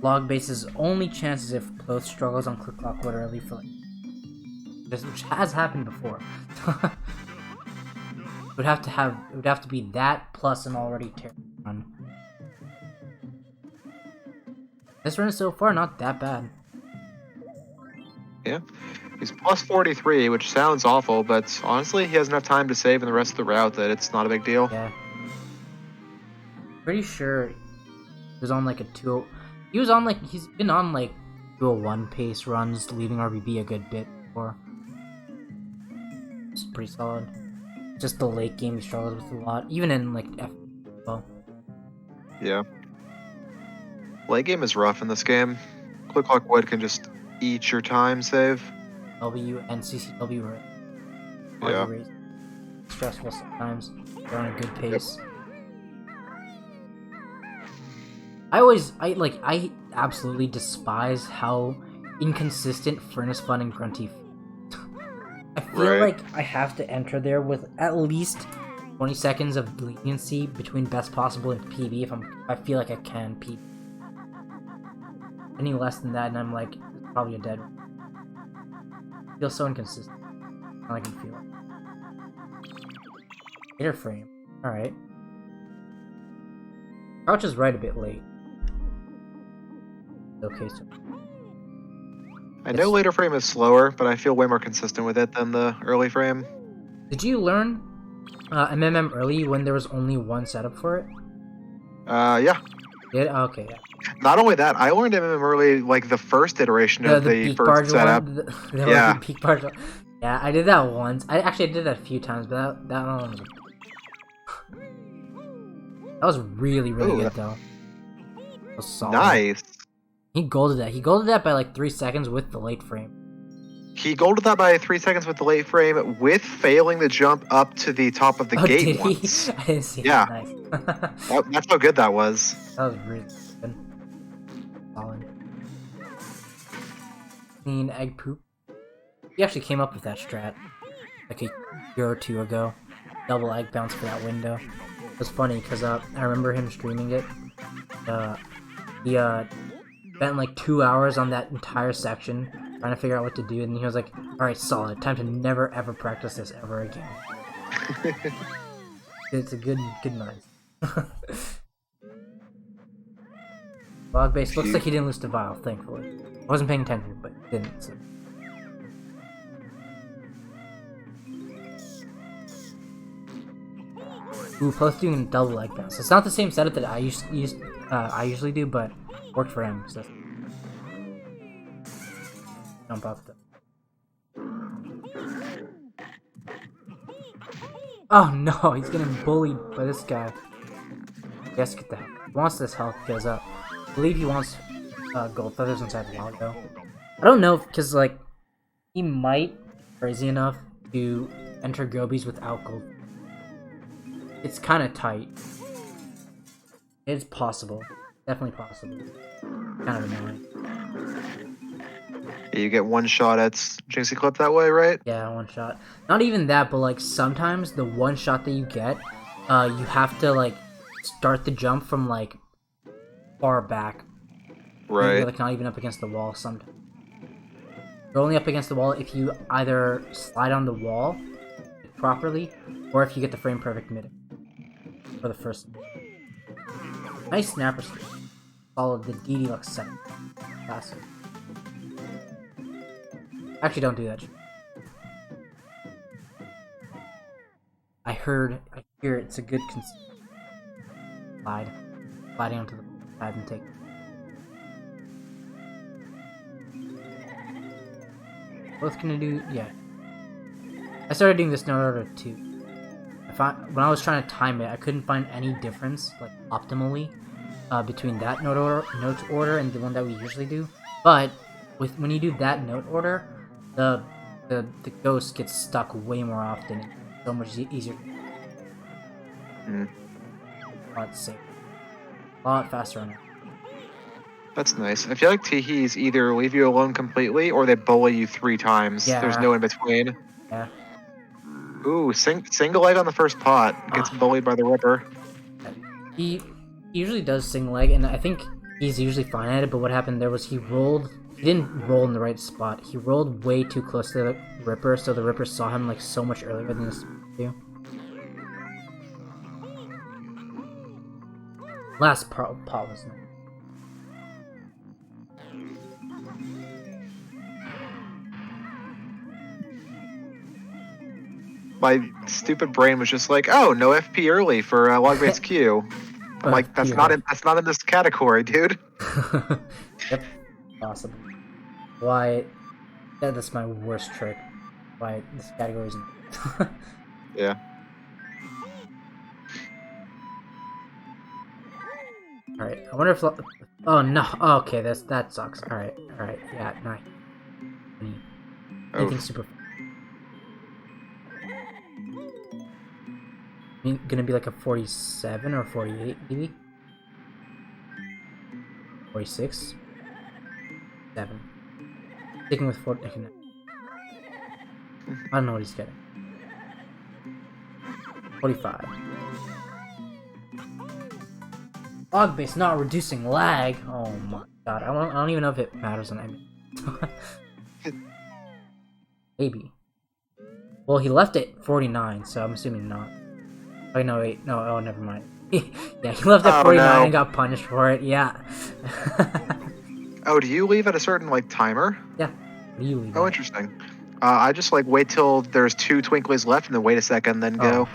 LogBase's only chance is if pLoathe struggles on click clockwood early for like which has happened before. It would have to be that plus an already terrible run. This run so far not that bad. Yeah. He's plus 43, which sounds awful, but honestly, he has enough time to save in the rest of the route that it's not a big deal. Yeah. Pretty sure he was on like a 2. He was on like he's been on like 201 pace runs, leaving RBB a good bit before. It's pretty solid. Just the late game he struggles with a lot, even in like FFM as well. Yeah. Late game is rough in this game. Quick Clock Wood can just eat your time save. W and CCW are Yeah. really stressful sometimes. They're on a good pace. Yep. I absolutely despise how inconsistent Furnace Fun and Grunty. I feel like I have to enter there with at least 20 seconds of leniency between best possible and PB if I feel like I can PB. Any less than that and I'm like, it's probably a dead. It feels so inconsistent. I can feel it. Later frame. Alright. Crouch is right a bit late. Okay, so I know later frame is slower, but I feel way more consistent with it than the early frame. Did you learn MMM early when there was only one setup for it? Yeah. Did? Okay, yeah. Not only that, I learned MMM early, like the first iteration of the first setup. Yeah. Peak barge one. Yeah, I did that once. I did that a few times, but that one was... That was really good, though. That was solid. Nice. He golded that. He golded that by like 3 seconds with the late frame. He golded that by 3 seconds with the late frame, with failing the jump up to the top of the gate did once. He? I didn't see yeah. that. Nice. That's how good that was. That was really good. Solid. Clean egg poop. He actually came up with that strat like a year or two ago. Double egg bounce for that window. It was funny because I remember him streaming it. He spent like 2 hours on that entire section trying to figure out what to do, and he was like, "Alright, solid. Time to never ever practice this ever again." It's a good night. LogBase looks like he didn't lose to Vile, thankfully. I wasn't paying attention, but he didn't. So. Ooh, pLoathe doing a double leg bounce. It's not the same setup that I usually do, but worked for him. So jump up though. Oh no, he's getting bullied by this guy. He has to get the help. He wants this health goes up. I believe he wants gold feathers inside the log though. I don't know, because like he might be crazy enough to enter Gobies without gold. It's kind of tight. It's possible. Definitely possible. Kind of annoying. You get one shot at Jinxie Clip that way, right? Yeah, one shot. Not even that, but like sometimes the one shot that you get, you have to like start the jump from like far back. Right. You're like not even up against the wall sometimes. You're only up against the wall if you either slide on the wall properly, or if you get the frame perfect mid for the first. Nice snapper. Solid. The DD looks second. Classic. Actually, don't do that. I hear it's a good sliding onto the pad and take. Both gonna do, yeah. I started doing this note order too. When I was trying to time it, I couldn't find any difference, like optimally, between that note order and the one that we usually do. But when you do that note order, the ghost gets stuck way more often. It's so much easier. A lot safer. A lot faster on it. That's nice. I feel like Teehees either leave you alone completely or they bully you 3 times. Yeah. There's no in between. Yeah. Ooh, single leg on the first pot. Gets bullied by the Ripper. He usually does single leg, and I think he's usually fine at it, but what happened there was he rolled he didn't roll in the right spot. He rolled way too close to the Ripper, so the Ripper saw him like so much earlier than this do. Last pot was nice. My stupid brain was just like, oh, no FP early for LogBaseQ. I'm like, that's not in this category, dude. Yep, possible. Why? Yeah, that's my worst trick. Why this category isn't. Yeah. All right. I wonder if. Oh no. Oh, okay, that sucks. All right. Yeah, nice. Anything super. Gonna be like a 47 or 48, maybe. 46. 7. Sticking with 40. I don't know what he's getting. 45. LogBase not reducing lag. Oh my god! I don't even know if it matters on any. Maybe. Well, he left it 49, so I'm assuming not. Oh no, wait, no. Oh, never mind. Yeah, he left at 49 and got punished for it. Yeah. Oh, do you leave at a certain like timer? Yeah. What do you leave? Oh, interesting. I just like wait till there's 2 twinklies left and then wait a second, then go.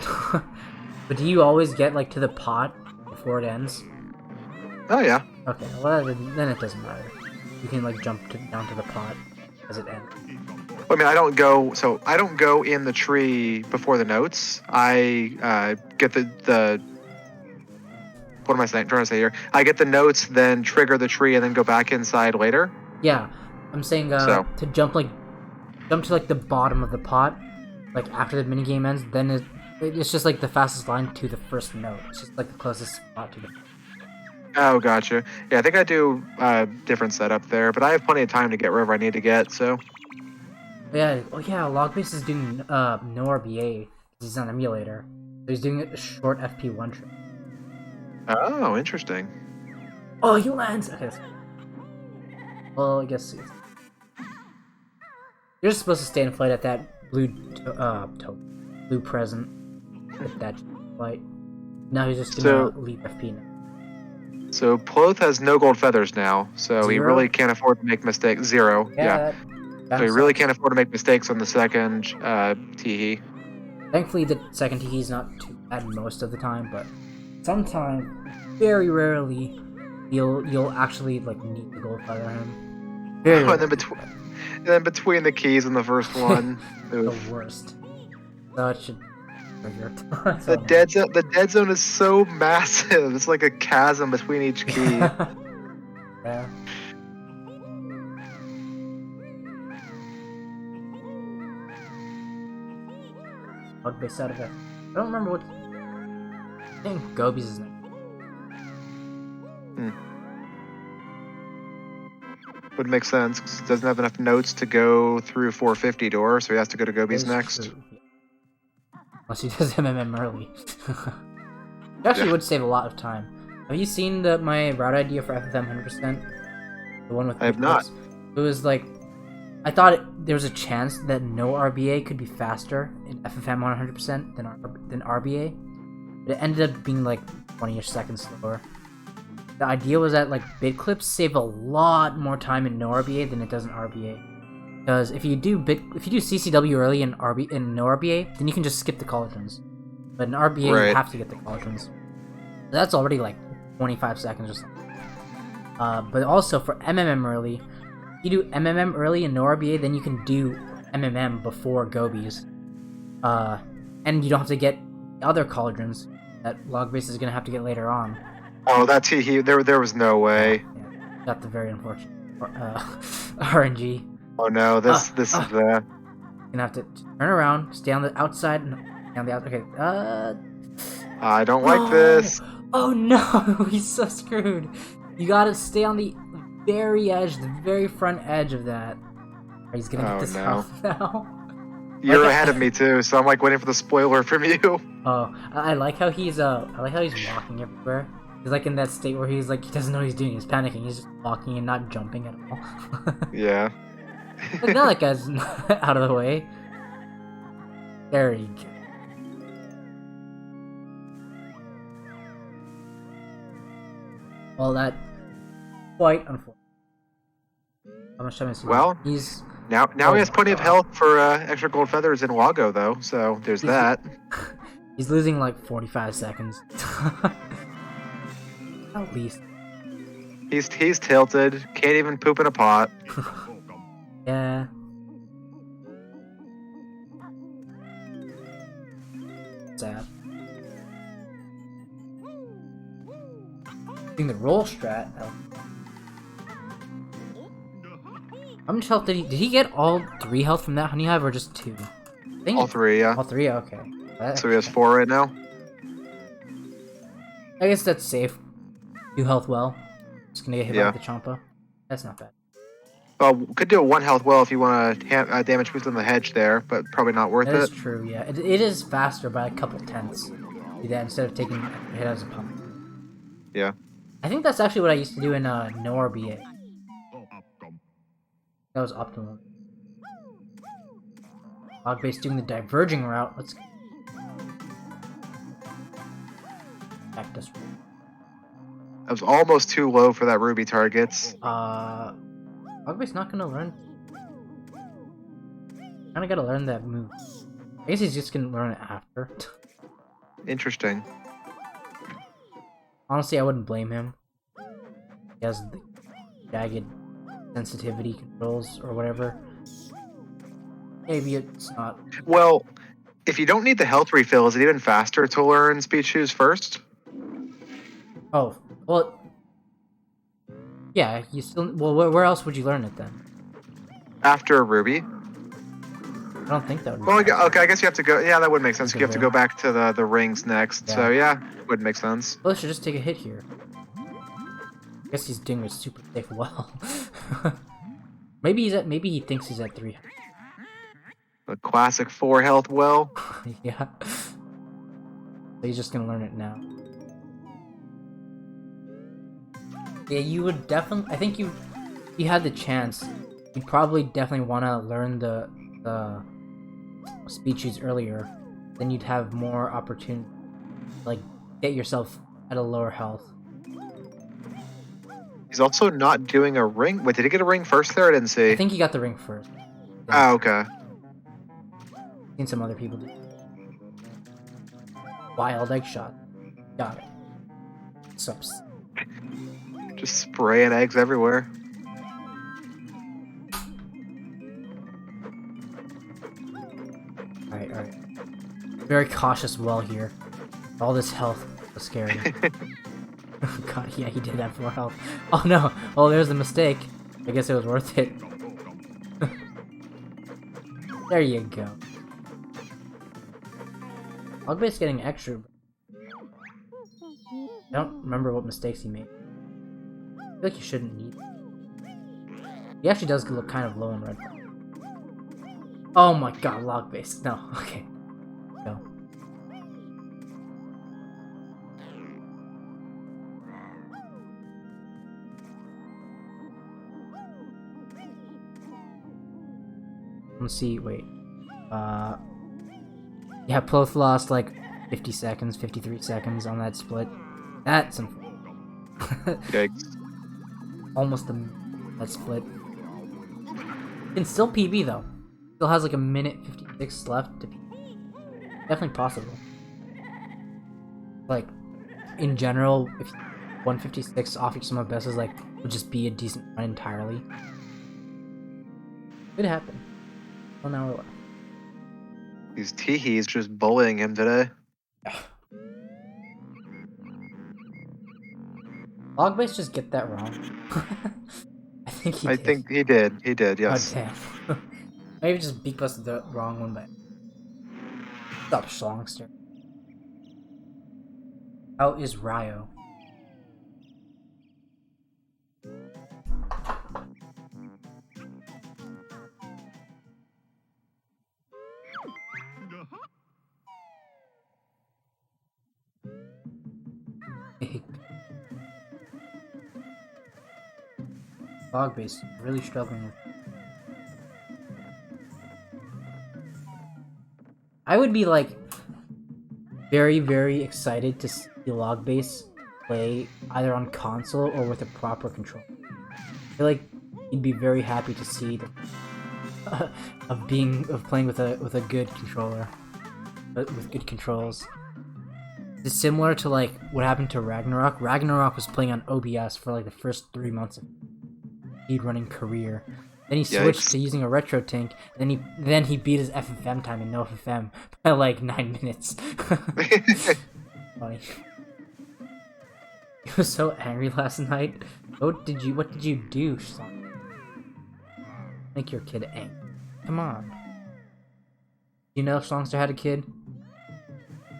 But do you always get like to the pot before it ends? Oh yeah. Okay, well then it doesn't matter. You can like jump down to the pot as it ends. I mean, I don't go in the tree before the notes. I get the what am I trying to say here? I get the notes, then trigger the tree, and then go back inside later. Yeah, I'm saying to jump to like the bottom of the pot, like after the minigame ends. Then it's just like the fastest line to the first note. It's just like the closest spot to the. Oh, gotcha. Yeah, I think I do different setup there, but I have plenty of time to get wherever I need to get. So. Yeah, oh yeah, LogBase is doing no RBA. He's on emulator. So he's doing a short FP1 trick. Oh, interesting. Oh, he lands! Okay, well, I guess you're just supposed to stay in flight at that blue present. At that flight. Now he's just gonna leave FP now. So pLoathe has no gold feathers now, so 0? he really can't afford to make mistakes. 0, yeah. So he really can't afford to make mistakes on the second Teehee. Thankfully, the second Teehee is not too bad most of the time, but sometimes, very rarely, you'll actually like need the gold feather him. And then between the keys in the first one, the worst. So it should trigger. The dead zone is so massive. It's like a chasm between each key. Yeah. LogBase out of it. I don't remember what. I think Gobi's his name. Would make sense because he doesn't have enough notes to go through 450 door, so he has to go to Gobi's next. True. Unless he does MMM early. It actually would save a lot of time. Have you seen my route idea for FFM 100%? The one with. I have not. It was like. I thought there was a chance that no RBA could be faster in FFM 100% than RBA, but it ended up being like 20-ish seconds slower. The idea was that like bit clips save a lot more time in no RBA than it does in RBA, because if you do CCW early in no RBA, then you can just skip the cauldrons, but in RBA you have to get the cauldrons. That's already like 25 seconds or something. But also for MMM early. If you do MMM early in no RBA, then you can do MMM before Gobies. And you don't have to get other cauldrons that LogBase is going to have to get later on. Oh, that Teehee, there was no way. Yeah, got the very unfortunate RNG. Oh no, this is the... You're going to have to turn around, stay on the outside, and on the outside. Okay, I don't like this. Oh no, he's so screwed. You gotta stay on the very edge, the very front edge of that. He's gonna get this health now. You're ahead of me too, so I'm like waiting for the spoiler from you. Oh, I like how he's walking everywhere. He's like in that state where he's like he doesn't know what he's doing. He's panicking. He's just walking and not jumping at all. Yeah. Like now that guy's out of the way. There you go. Well, that quite unfortunate. How much time is he? Well, he's now Oh he has my plenty of God. health for extra gold feathers in Wago though, so there's He's- that. he's losing like 45 seconds. At least. He's tilted. Can't even poop in a pot. Yeah. Sad. Doing the roll strat. Oh. How much health did he get all 3 health from that honey hive or just 2? I think All 3, yeah. all 3, okay. So he has 4 right now. I guess that's safe. 2 health well. Just gonna get hit Yeah. by the Champa. That's not bad. Well, could do a 1 health well if you want to damage boost on the hedge there, but probably not worth That is it. true, yeah. It is faster by a couple tenths. Do that instead of taking a hit as a pump. Yeah. I think that's actually what I used to do in no RBA. That was optimal. LogBase doing the diverging route. Let's back this. That was almost too low for that ruby targets. LogBase not gonna learn. Kinda gotta learn that move. I guess he's just gonna learn it after. Interesting. Honestly, I wouldn't blame him. He has the jagged sensitivity controls or whatever. Maybe it's not. Well, if you don't need the health refill, is it even faster to learn speed shoes first? Oh, well. Yeah, you still. Well, where else would you learn it then? After ruby? I don't think that would be. Well, faster. okay, I guess you have to go. Yeah, that would make sense. That's a You have to good go back to the rings next. Yeah. So yeah, would make sense. Well, should just take a hit here. I guess he's doing it super safe well. Maybe he thinks he's at 3. A classic 4 health well. Yeah. So he's just gonna learn it now. Yeah, you would definitely. I think if you had the chance, you'd probably definitely want to learn the speed shoes earlier. Then you'd have more opportunity, like get yourself at a lower health. He's also not doing a ring. Wait, did he get a ring first there? I didn't see. I think he got the ring first. Oh, okay. Seen some other people do. Wild egg shot. Got it. Subs. Just spraying eggs everywhere. Alright. Very cautious well here. All this health was scary. God, yeah, he did have 4 health. Oh no! Oh, there's the mistake. I guess it was worth it. There you go. LogBase's getting extra. I don't remember what mistakes he made. I feel like you shouldn't need. He actually does look kind of low in red. Oh my god, LogBase. No, okay. Go. Let's see, wait. Yeah, pLoathe lost like 50 seconds, 53 seconds on that split. That's unfortunate. Yikes. Almost that split. Can still PB though. Still has like a minute 56 left to PB. Definitely possible. Like, in general, if 156 off each sum of best is like, would just be a decent run entirely. Could happen. 1 hour left. These teehees just bullying him today. LogBase just get that wrong. I think he I did. think he did. He did, yes. Oh, damn. Maybe just beat busted the wrong one, but stop Schlongster. How is Ryo? LogBase, really struggling with. I would be like very, very excited to see LogBase play either on console or with a proper controller. I feel like you'd be very happy to see the of playing with a good controller, but with good controls. It's similar to like what happened to Ragnarok. Ragnarok was playing on OBS for like the first 3 months of speed running career. Then he switched Yikes. to using a retro tank. Then he beat his FFM time in no FFM by like 9 minutes. Funny. He was so angry last night. What did you do, son? Make your kid angry. Come on. You know Songster had a kid?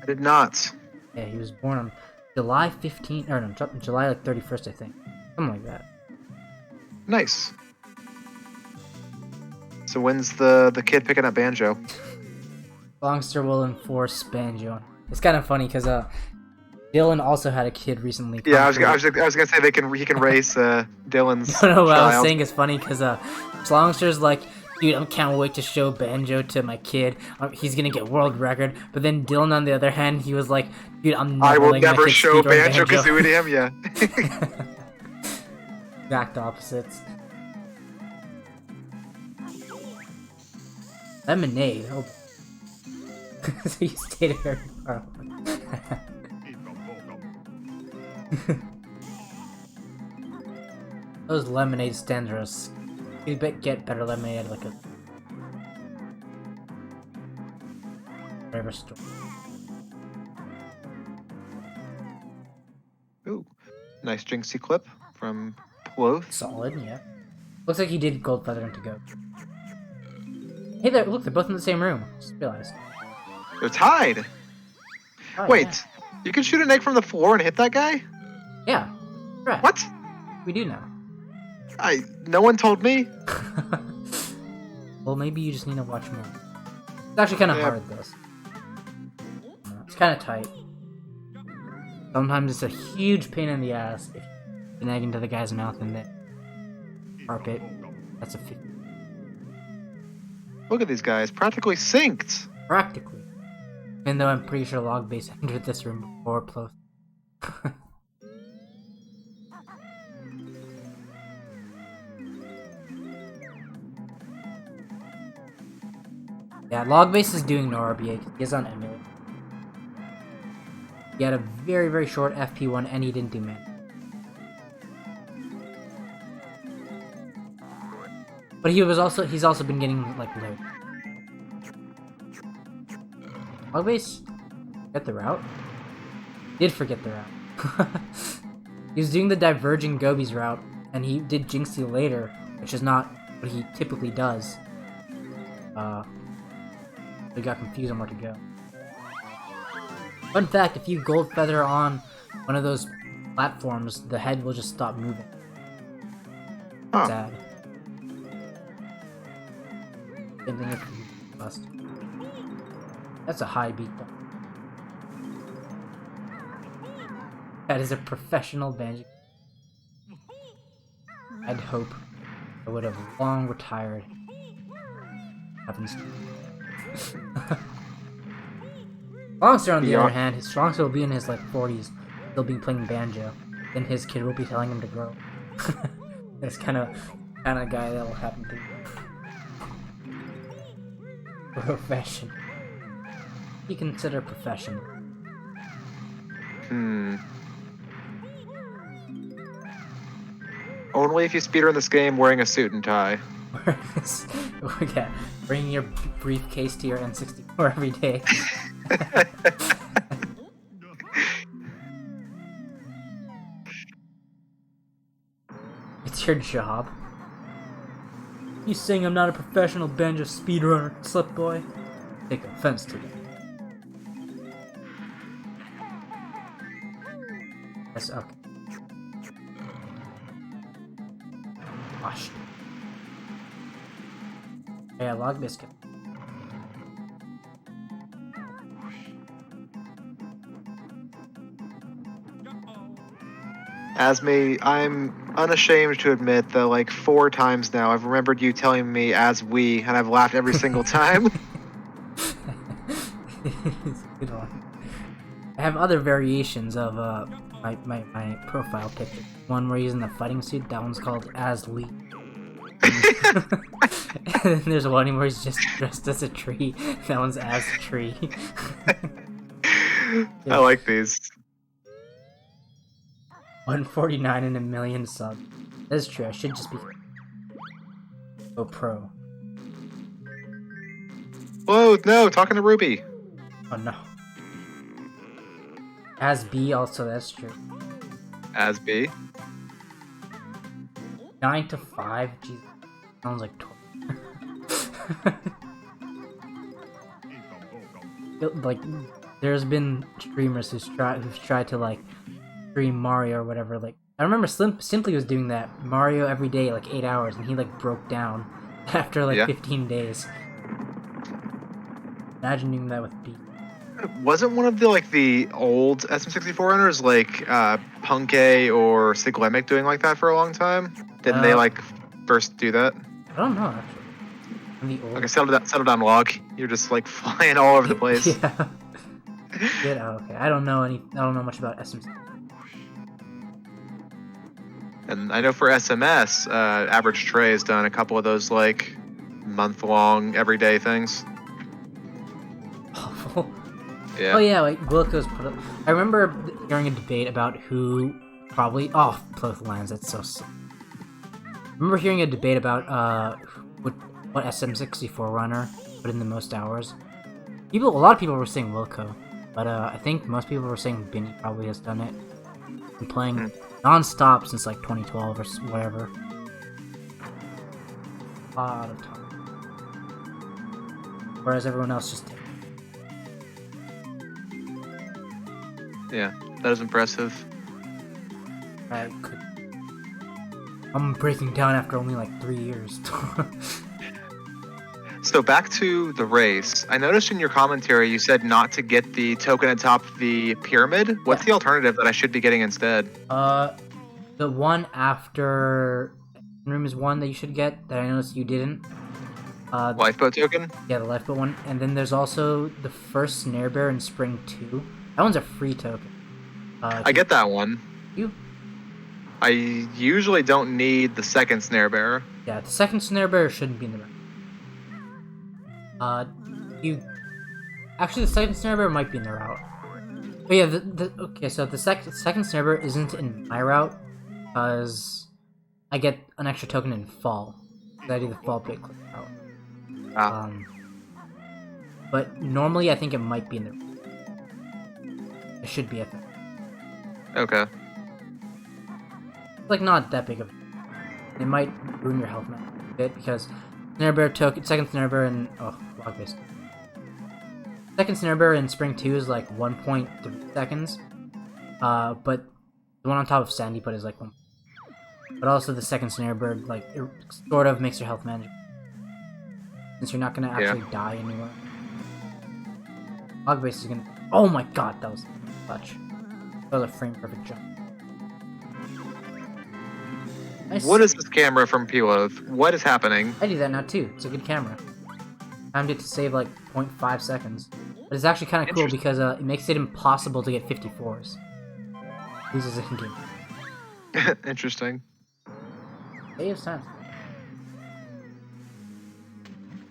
I did not. Yeah, he was born on July 15th, or no, July like 31st, I think. Something like that. Nice. So when's the kid picking up Banjo? Songster will enforce Banjo. It's kind of funny because Dylan also had a kid recently. Yeah, I was gonna say he can race Dylan's No, what I was child. saying is funny because Songster's like, dude, I can't wait to show Banjo to my kid. He's gonna get world record. But then Dylan, on the other hand, he was like, dude, I will letting my never kid show speedrun Banjo-Kazooie to him. Yeah. Exact opposites. Lemonade. Oh. So you stayed very far. Those lemonade stands are. You get better lemonade at like a whatever store. Ooh, nice Jinxie clip from pLoathe. Solid, yeah. Looks like he did gold feather him to go. Hey there! Look, they're both in the same room. Just realized. They're tied. Oh, Wait, you can shoot an egg from the floor and hit that guy? Yeah. Right. What? We do now. No one told me. Well, maybe you just need to watch more. It's actually kind of hard, though. It's kind of tight. Sometimes it's a huge pain in the ass if you put an egg into the guy's mouth and then carpet. That's a 50. Look at these guys, practically synced. Practically. Even though I'm pretty sure LogBase entered this room before pLoathe. Yeah, LogBase is doing no RBA because he is on emulator. He had a very, very short FP1 and he didn't do man. But he's also been getting like low. LogBase, forget the route? Did forget the route. He was doing the diverging Gobies route and he did Jinxie later, which is not what he typically does. We got confused on where to go. Fun fact, if you gold feather on one of those platforms, the head will just stop moving. Huh. Sad. Same thing if you bust. That's a high beat though. That is a professional Banjo. I'd hope I would have long retired. Happens. Songster, on the other hand, his Songster will be in his like 40s. He'll be playing banjo. Then his kid will be telling him to grow. That's kind of guy that'll happen to. Profession. You consider professional. Only if you speedrun this game wearing a suit and tie. Yeah, bringing your briefcase to your N64 every day. It's your job. You saying I'm not a professional banjo speedrunner, slip boy? Take offense to that. That's okay. Gosh. Yeah, LogBaseQ. As me, I'm unashamed to admit that like 4 times now I've remembered you telling me as we, and I've laughed every single time. It's a good one. I have other variations of my profile picture. One where he's in the fighting suit. That one's called As Lee. And then there's one where he's just dressed as a tree. That one's As Tree. I like these. 149 and a million subs. That's true. I should just be go pro. Whoa, no, talking to Ruby. Oh no. As B also, that's true. As B. 9 to 5? Jesus. Sounds like 12. Like, there's been streamers who've tried to, like, stream Mario or whatever. Like, I remember Simply was doing that. Mario every day, like, 8 hours, and he, like, broke down after, like, 15 days. Imagine doing that with B. Wasn't one of the like the old SM64 runners like Punkay or Siglemic doing like that for a long time? Didn't they like first do that? I don't know actually. I'm the old. Okay, settle down, Log. You're just like flying all over the place. Yeah. Good. Oh, okay. I don't know much about SM. And I know for SMS, Average Trey has done a couple of those like month-long everyday things. Awful. Yeah. Oh yeah, like Wilco's put up. I remember hearing a debate about who probably. Oh, pLoathe lands. That's so. I remember hearing a debate about what SM64 runner put in the most hours. A lot of people were saying Wilco, but I think most people were saying Binny probably has done it. Been playing non-stop since like 2012 or whatever. A lot of time. Whereas everyone else just. Yeah, that is impressive. I'm breaking down after only like 3 years. So back to the race. I noticed in your commentary you said not to get the token atop the pyramid. What's the alternative that I should be getting instead? The one after room is one that you should get that I noticed you didn't. Lifeboat token? Yeah, the lifeboat one. And then there's also the first snare bear in Spring 2. That one's a free token. I get that one. You? I usually don't need the second snare bearer. Yeah, the second snare bearer shouldn't be in the round. Actually, the second snare bearer might be in the route. But yeah, okay, so the second snare bearer isn't in my route, because I get an extra token in fall. Because I do the fall bit click route. But normally I think it might be in the route. It should be, I think. Okay. It's like not that big of a... It might ruin your health map a bit, because snare bear token, second snare bear in... Oh, LogBaseQ. Second snare bear in Spring 2 is like 1.3 seconds. But the one on top of Sandy Put is like 1. But also the second snare bear, like, it sort of makes your health manageable. Since you're not gonna actually die anywhere. LogBase is gonna... Oh my god, that was clutch. That was a frame perfect jump. Nice. What is this camera from pLoathe? What is happening? I do that now too. It's a good camera. Timed it to save like 0.5 seconds. But it's actually kind of cool because it makes it impossible to get 54s. Loses it in game. Interesting. Saves time.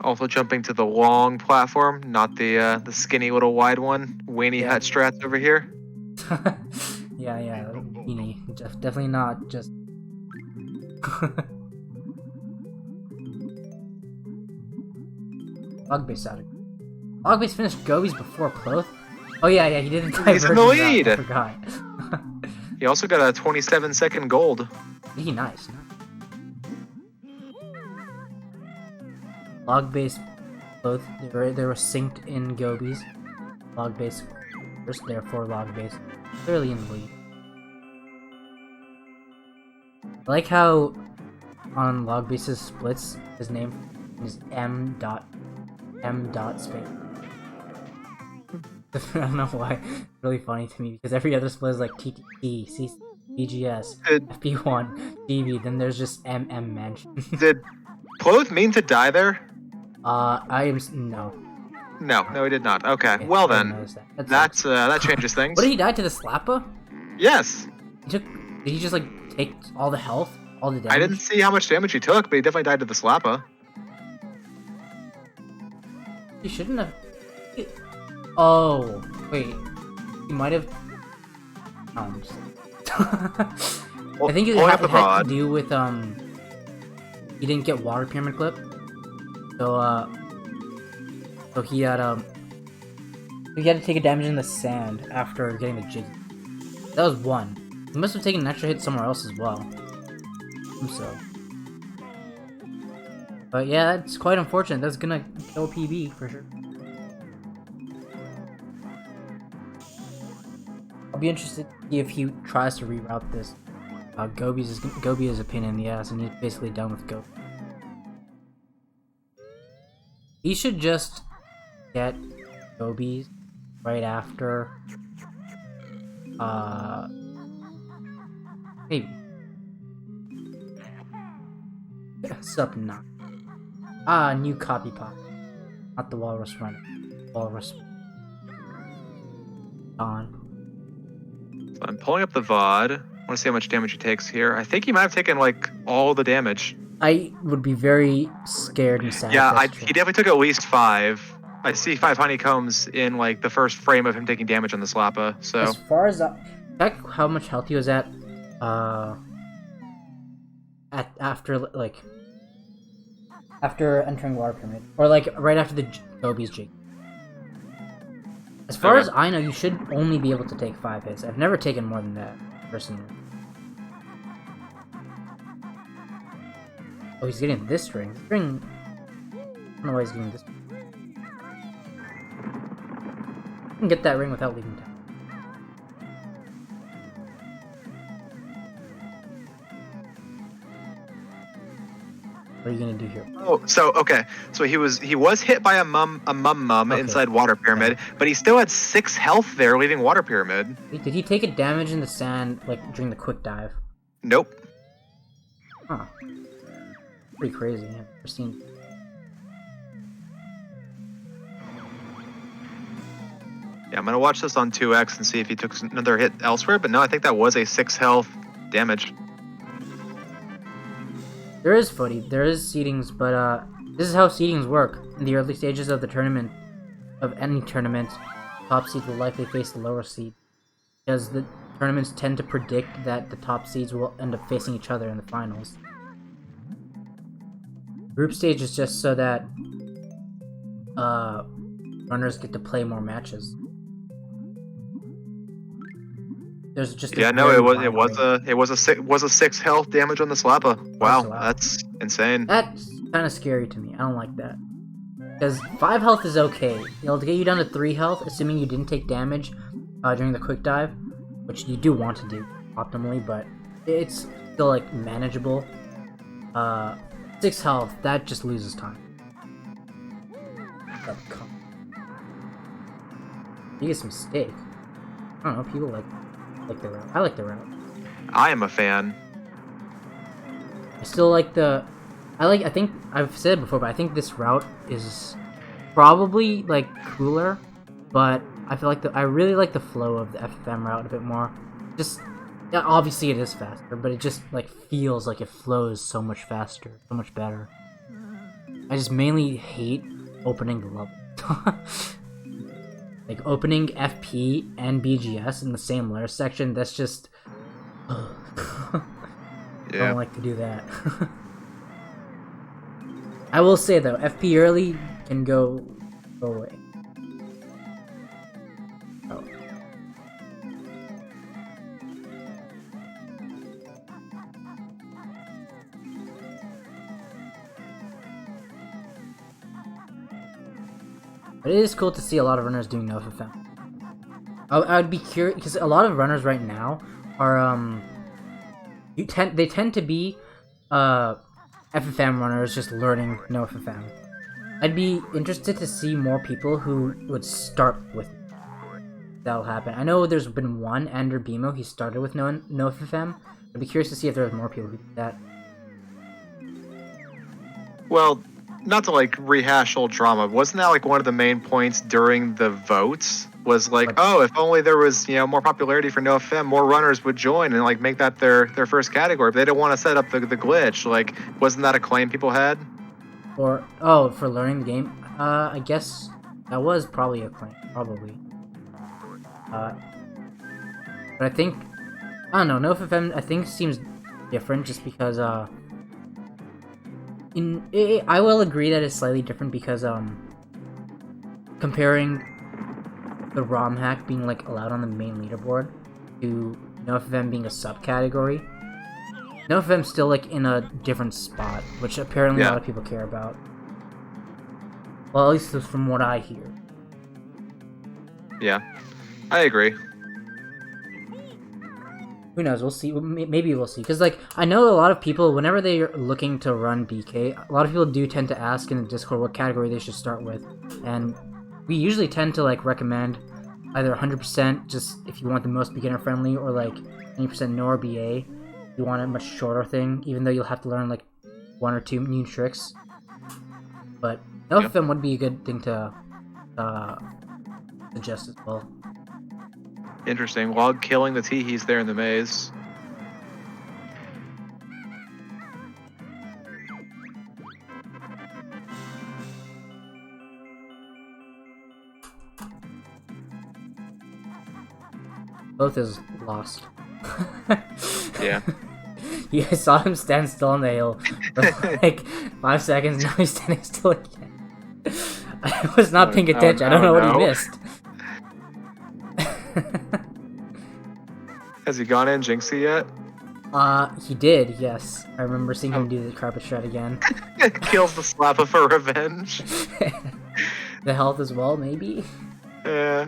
Also jumping to the long platform, not the skinny little wide one. Weenie Hut strats over here. yeah, weenie. Definitely not just... LogBase out of... LogBase finished Gobies before pLoathe? Oh yeah, he didn't die. He's in the lead! I forgot. He also got a 27-second gold. Nice. LogBase pLoathe, they were synced in Gobies. LogBase first, therefore LogBase clearly in the lead. I like how on LogBase's splits, his name is M. Space. I don't know why. It's really funny to me because every other split is like TTT, BGS, Did, FP1, DB, then there's just MM Mansion. did pLoathe mean to die there? No. No, he did not. Okay, Yeah, well I didn't then, notice that. that changes things. What did he die to the Slappa? Yes. Did he just like take all the health, all the damage? I didn't see how much damage he took, but he definitely died to the Slappa. He shouldn't have. Oh wait, he might have. Oh, I'm just... I think it had to do with he didn't get water pyramid clip, so he had to take a damage in the sand after getting the jig. That was one. He must have taken an extra hit somewhere else as well. So, but yeah, that's quite unfortunate. That's gonna kill PB for sure. I'll be interested to see if he tries to reroute this. Gobi is a pain in the ass, and he's basically done with Gobi. He should just get Gobi right after. Maybe. Sup, not. New copy pot. Not the walrus running. Walrus. On. So I'm pulling up the VOD. I want to see how much damage he takes here. I think he might have taken like all the damage. I would be very scared and sad. Yeah, he definitely took at least 5. I see 5 honeycombs in like the first frame of him taking damage on the Slappa. So as far as check how much health he was at after entering water pyramid, or like right after the Gobi's jig. As far as I know, you should only be able to take 5 hits. I've never taken more than that personally. Oh, he's getting this ring. I don't know why he's getting this ring. You can get that ring without leaving town. What are you gonna do here? Oh, so he was hit by a mum inside water pyramid, but he still had 6 health there, leaving water pyramid. Wait, did he take a damage in the sand like during the quick dive? Nope. Huh. Pretty crazy. I've never seen. Yeah, I'm gonna watch this on 2x and see if he took another hit elsewhere. But no, I think that was a 6 health damage. There is footy, there is seedings, but this is how seedings work. In the early stages of the tournament, of any tournament, top seeds will likely face the lower seed, because the tournaments tend to predict that the top seeds will end up facing each other in the finals. Group stage is just so that runners get to play more matches. There's just it was a 6 health damage on the Slappa. Wow, that's insane. That's kind of scary to me. I don't like that. Because 5 health is okay. To get you down to 3 health, assuming you didn't take damage during the quick dive, which you do want to do optimally, but it's still like manageable. 6 health, that just loses time. Biggest mistake. I don't know, people like the route. I like the route. I am a fan. I still like I think I've said it before, but I think this route is probably like cooler, but I feel like I really like the flow of the FFM route a bit more. Just, yeah, obviously it is faster, but it just like feels like it flows so much faster, so much better. I just mainly hate opening the level. Like opening FP and BGS in the same layer section, that's just I don't like to do that. I will say though, FP early can go away. Oh. But it is cool to see a lot of runners doing no FFM. I would be curious, because a lot of runners right now are they tend to be FFM runners just learning no FFM. I'd be interested to see more people who would start with that'll happen. I know there's been one, Ender Bimo, he started with no FFM. I'd be curious to see if there's more people who do that. Well, not to like rehash old drama, wasn't that like one of the main points during the votes? Was like, oh, if only there was, you know, more popularity for NoFM, more runners would join and like make that their first category. But they didn't want to set up the glitch. Like, wasn't that a claim people had? Or for learning the game, I guess that was probably a claim, probably. But I think, I don't know, NoFM I think seems different just because I will agree that it's slightly different because comparing the ROM hack being like allowed on the main leaderboard to NoFM being a subcategory, NoFM's still like in a different spot, which apparently a lot of people care about. Well, at least from what I hear. Yeah, I agree. Who knows? We'll see. Maybe we'll see. Because, like, I know a lot of people, whenever they're looking to run BK, a lot of people do tend to ask in the Discord what category they should start with. And we usually tend to, like, recommend either 100% just if you want the most beginner-friendly, or, like, 90% no RBA if you want a much shorter thing, even though you'll have to learn, like, 1 or 2 new tricks. But NoFM would be a good thing to suggest as well. Interesting. While killing the teehees there in the maze. Both is lost. Yeah. Yeah, I saw him stand still on the hill for like 5 seconds, now he's standing still again. I was not paying attention, I don't know what he missed. Has he gone in Jinxie yet? He did, yes. I remember seeing him do the carpet shred again. Kills the slap for revenge. The health as well, maybe? Yeah.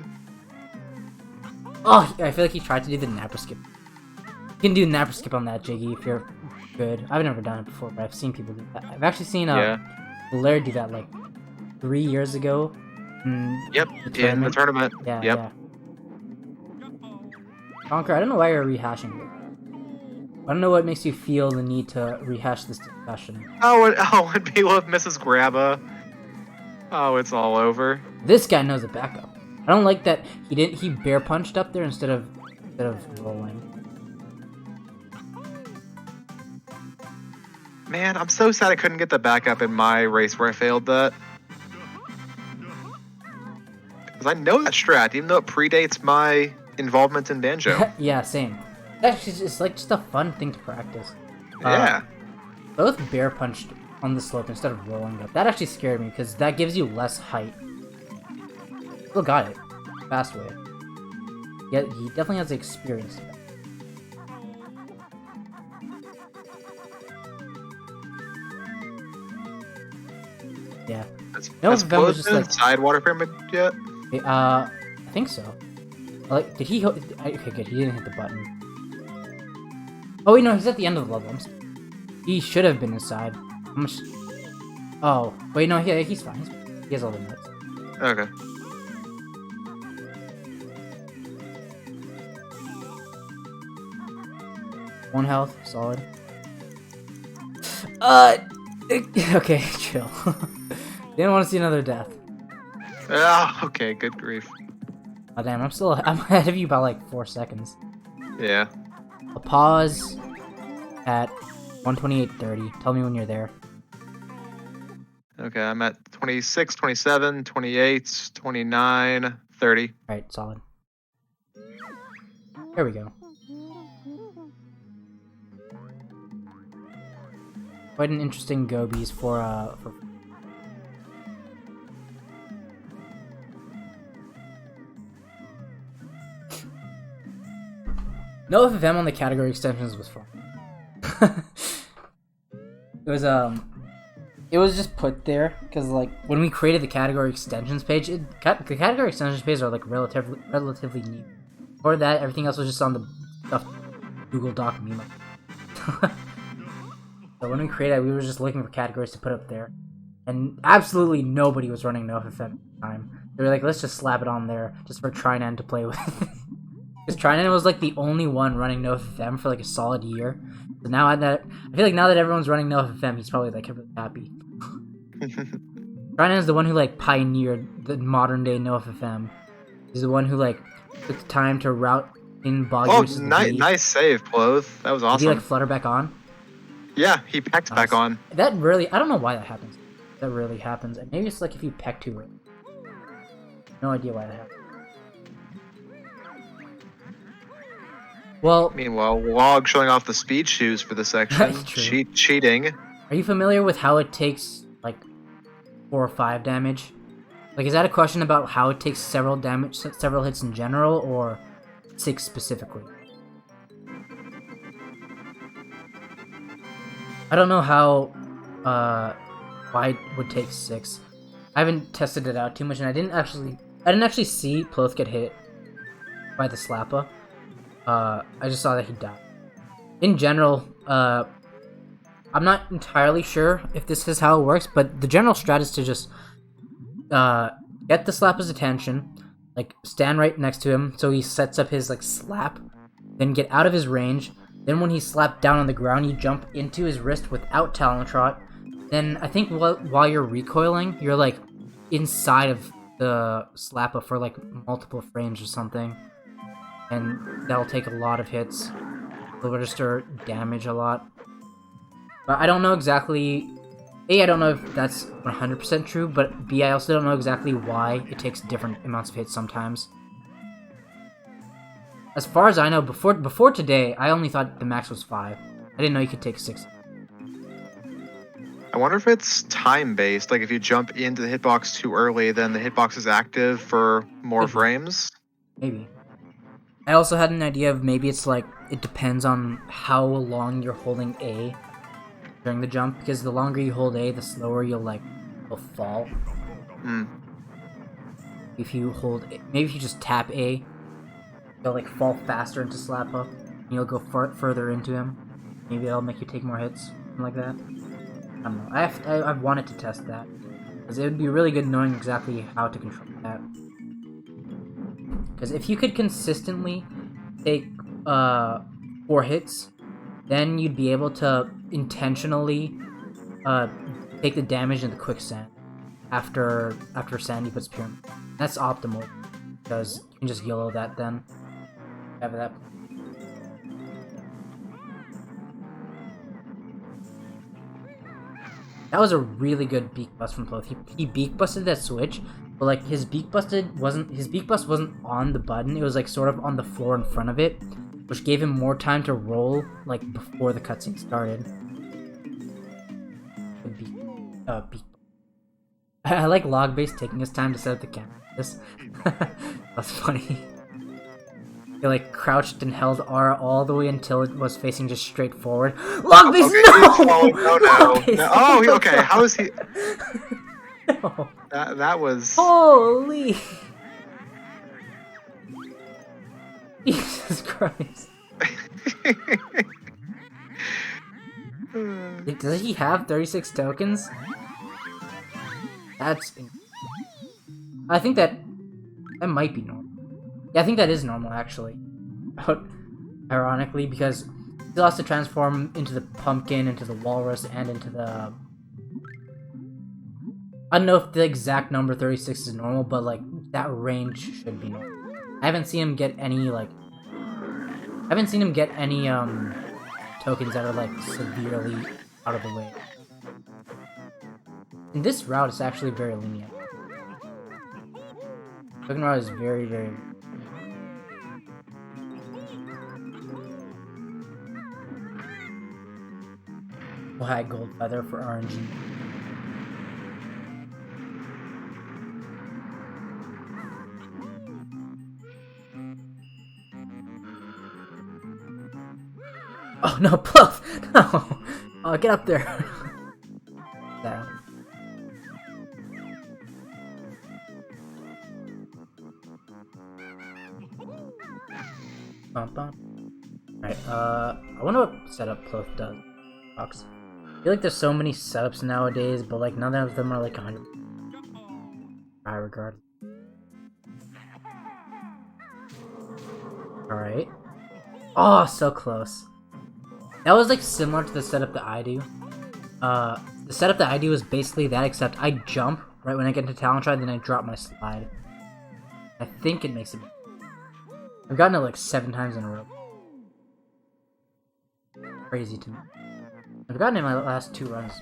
Oh, I feel like he tried to do the napper skip. You can do napper skip on that, Jiggy, if you're good. I've never done it before, but I've seen people do that. I've actually seen Blair do that like 3 years ago. Yep, in the tournament. Yeah, yep. Yeah. Conquer, I don't know why you're rehashing it. I don't know what makes you feel the need to rehash this discussion. Oh, and pLoathe misses Grabba. Oh, it's all over. This guy knows the backup. I don't like that he bear punched up there instead of rolling. Man, I'm so sad I couldn't get the backup in my race where I failed that. Because I know that strat, even though it predates my involvement in Banjo. Yeah, same. Actually, it's like just a fun thing to practice. Yeah. Both bear punched on the slope instead of rolling up. That actually scared me because that gives you less height. Still got it. Fast way. Yeah, he definitely has the experience. Yeah. Has pLoathe just like Sidewater Pyramid yet? I think so. Like, did he? Okay, good. He didn't hit the button. Oh wait, no, he's at the end of the level. He should have been inside. How much? Oh wait, no, he's fine. He has all the notes. Okay. One health, solid. Okay, chill. Didn't want to see another death. Ah, okay, good grief. Oh damn, I'm ahead of you by like 4 seconds. Yeah. I'll pause at 128.30. Tell me when you're there. Okay, I'm at 26, 27, 28, 29, 30. Alright, solid. There we go. Quite an interesting gobies for No FFM on the category extensions was fun. It was just put there because like when we created the category extensions page, the category extensions page are like relatively new. Before that, everything else was just on the stuff Google Doc meme. So when we created it, we were just looking for categories to put up there, and absolutely nobody was running no FFM at the time. They were like, let's just slap it on there just for Trinan to play with. Because Trinan was like the only one running no FFM for like a solid year. So now I feel like now that everyone's running no FFM, he's probably like really happy. Trinan is the one who like pioneered the modern day no FFM. He's the one who like took the time to route in Boggy. Oh, nice save, pLoathe. That was awesome. Did he like flutter back on? Yeah, he pecked back on. That really, I don't know why that happens. That really happens. And maybe it's like if you peck too early. No idea why that happens. Well, meanwhile, Log showing off the speed shoes for the section. Cheating. Are you familiar with how it takes like 4 or 5 damage? Like, is that a question about how it takes several hits in general, or 6 specifically? I don't know how why it would take 6. I haven't tested it out too much, and I didn't actually see pLoathe get hit by the Slappa. I just saw that he died. In general, I'm not entirely sure if this is how it works, but the general strat is to just get the Slappa's attention, like stand right next to him so he sets up his like slap, then get out of his range. Then when he's slapped down on the ground, you jump into his wrist without Talon Trot. Then I think while you're recoiling, you're like inside of the Slappa for like multiple frames or something. And that'll take a lot of hits. It'll register damage a lot. But I don't know exactly... A, I don't know if that's 100% true, but B, I also don't know exactly why it takes different amounts of hits sometimes. As far as I know, before today, I only thought the max was 5. I didn't know you could take 6. I wonder if it's time-based. Like, if you jump into the hitbox too early, then the hitbox is active for more frames? Maybe. I also had an idea of maybe it's like, it depends on how long you're holding A during the jump, because the longer you hold A, the slower you'll fall. If you hold A, maybe if you just tap A, you'll like fall faster into Slappa, and you'll go further into him. Maybe that'll make you take more hits, something like that. I don't know. I've wanted to test that, because it would be really good knowing exactly how to control that. Because if you could consistently take 4 hits, then you'd be able to intentionally take the damage in the quicksand after Sandy puts Pyramid. That's optimal, because you can just YOLO that then. Have that. That was a really good beak bust from pLoathe. He beak busted that switch, but like his beak bust wasn't on the button. It was like sort of on the floor in front of it, which gave him more time to roll like before the cutscene started. Beak. I like LogBase taking his time to set up the camera. That's funny. He like crouched and held R all the way until it was facing just straight forward. LogBase, okay, no! No. Oh, okay. How is he? No. That was. Holy! Jesus Christ! Does he have 36 tokens? That's. I think that might be normal. Yeah, I think that is normal, actually. Ironically, because he still has to transform into the pumpkin, into the walrus, and into the... I don't know if the exact number 36 is normal, but, like, that range should be normal. I haven't seen him get any, like... I haven't seen him get any, tokens that are, like, severely out of the way. And this route is actually very lenient. Token route is very, very lenient. High gold feather for RNG. Oh no, pLoathe! No! Oh, get up there! Down. Alright, I wonder what setup pLoathe does. Box. I feel like there's so many setups nowadays, but like none of them are like 100. I regard. Alright. Oh, so close. That was like similar to the setup that I do. The setup that I do is basically that, except I jump right when I get into Talon Shot, then I drop my slide. I think it makes it. I've gotten it like 7 times in a row. Crazy to me. I've gotten it in my last 2 runs.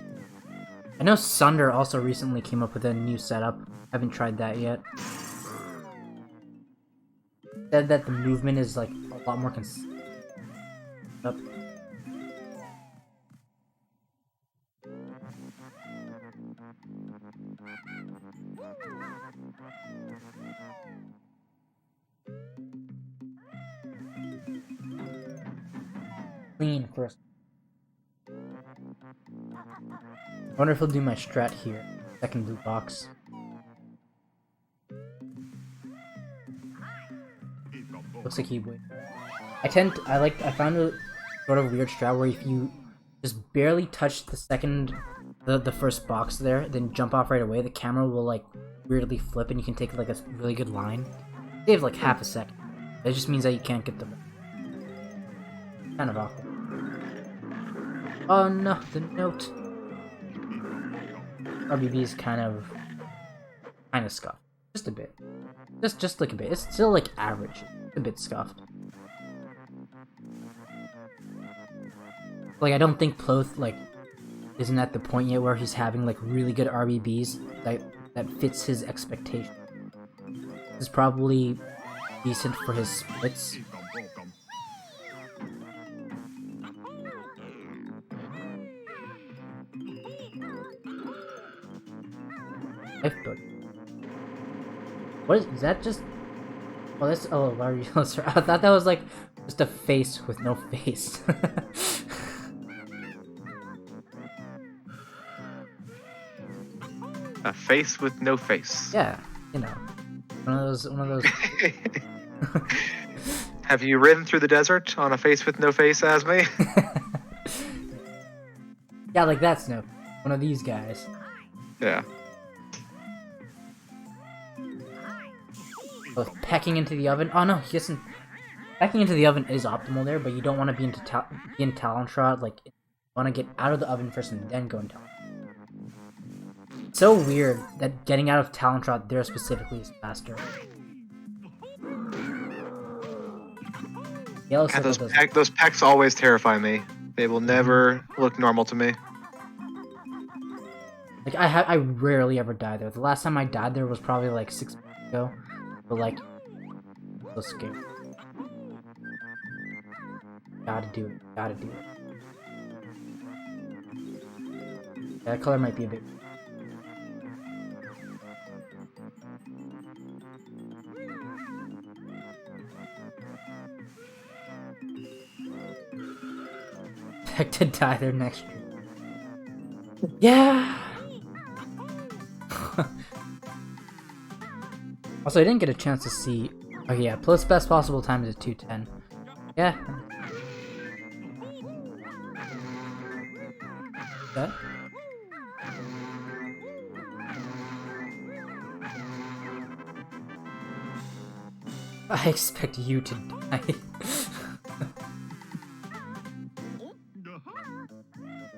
I know Sunder also recently came up with a new setup. I haven't tried that yet. Said that the movement is like a lot more consistent. Up. Clean first. I wonder if he'll do my strat here. Second blue box. Looks like he would. I found a sort of weird strat where if you just barely touch the first box there, then jump off right away, the camera will like weirdly flip and you can take like a really good line. Save like half a second. That just means that you can't get the. Kind of awkward. Oh no, the note. RBB is kind of scuffed. Just a bit. Just like a bit. It's still like average. A bit scuffed. Like I don't think pLoathe like isn't at the point yet where he's having like really good RBBs that fits his expectation. This is probably decent for his splits. Lifeboat. What is that? Just oh, that's why are you? I thought that was like just a face with no face. A face with no face. Yeah, you know, one of those. Have you ridden through the desert on a face with no face, Asme? Yeah, like that Snow. One of these guys. Yeah. Both pecking into the oven. Oh no, he isn't. Pecking into the oven is optimal there, but you don't want to be in Talon Shot. Like, you want to get out of the oven first and then go in Talon. It's so weird that getting out of Talon Shot there specifically is faster. Yellow God, those does pecs always terrify me. They will never look normal to me. Like I rarely ever die there. The last time I died there was probably like 6 months ago. But like, so scary. Gotta do it. Gotta do it. Yeah, that color might be a bit. Expect to die there next year. Yeah. Also, I didn't get a chance to see. Oh yeah, pLoathe's best possible time is at 2:10. Yeah. That? I expect you to die.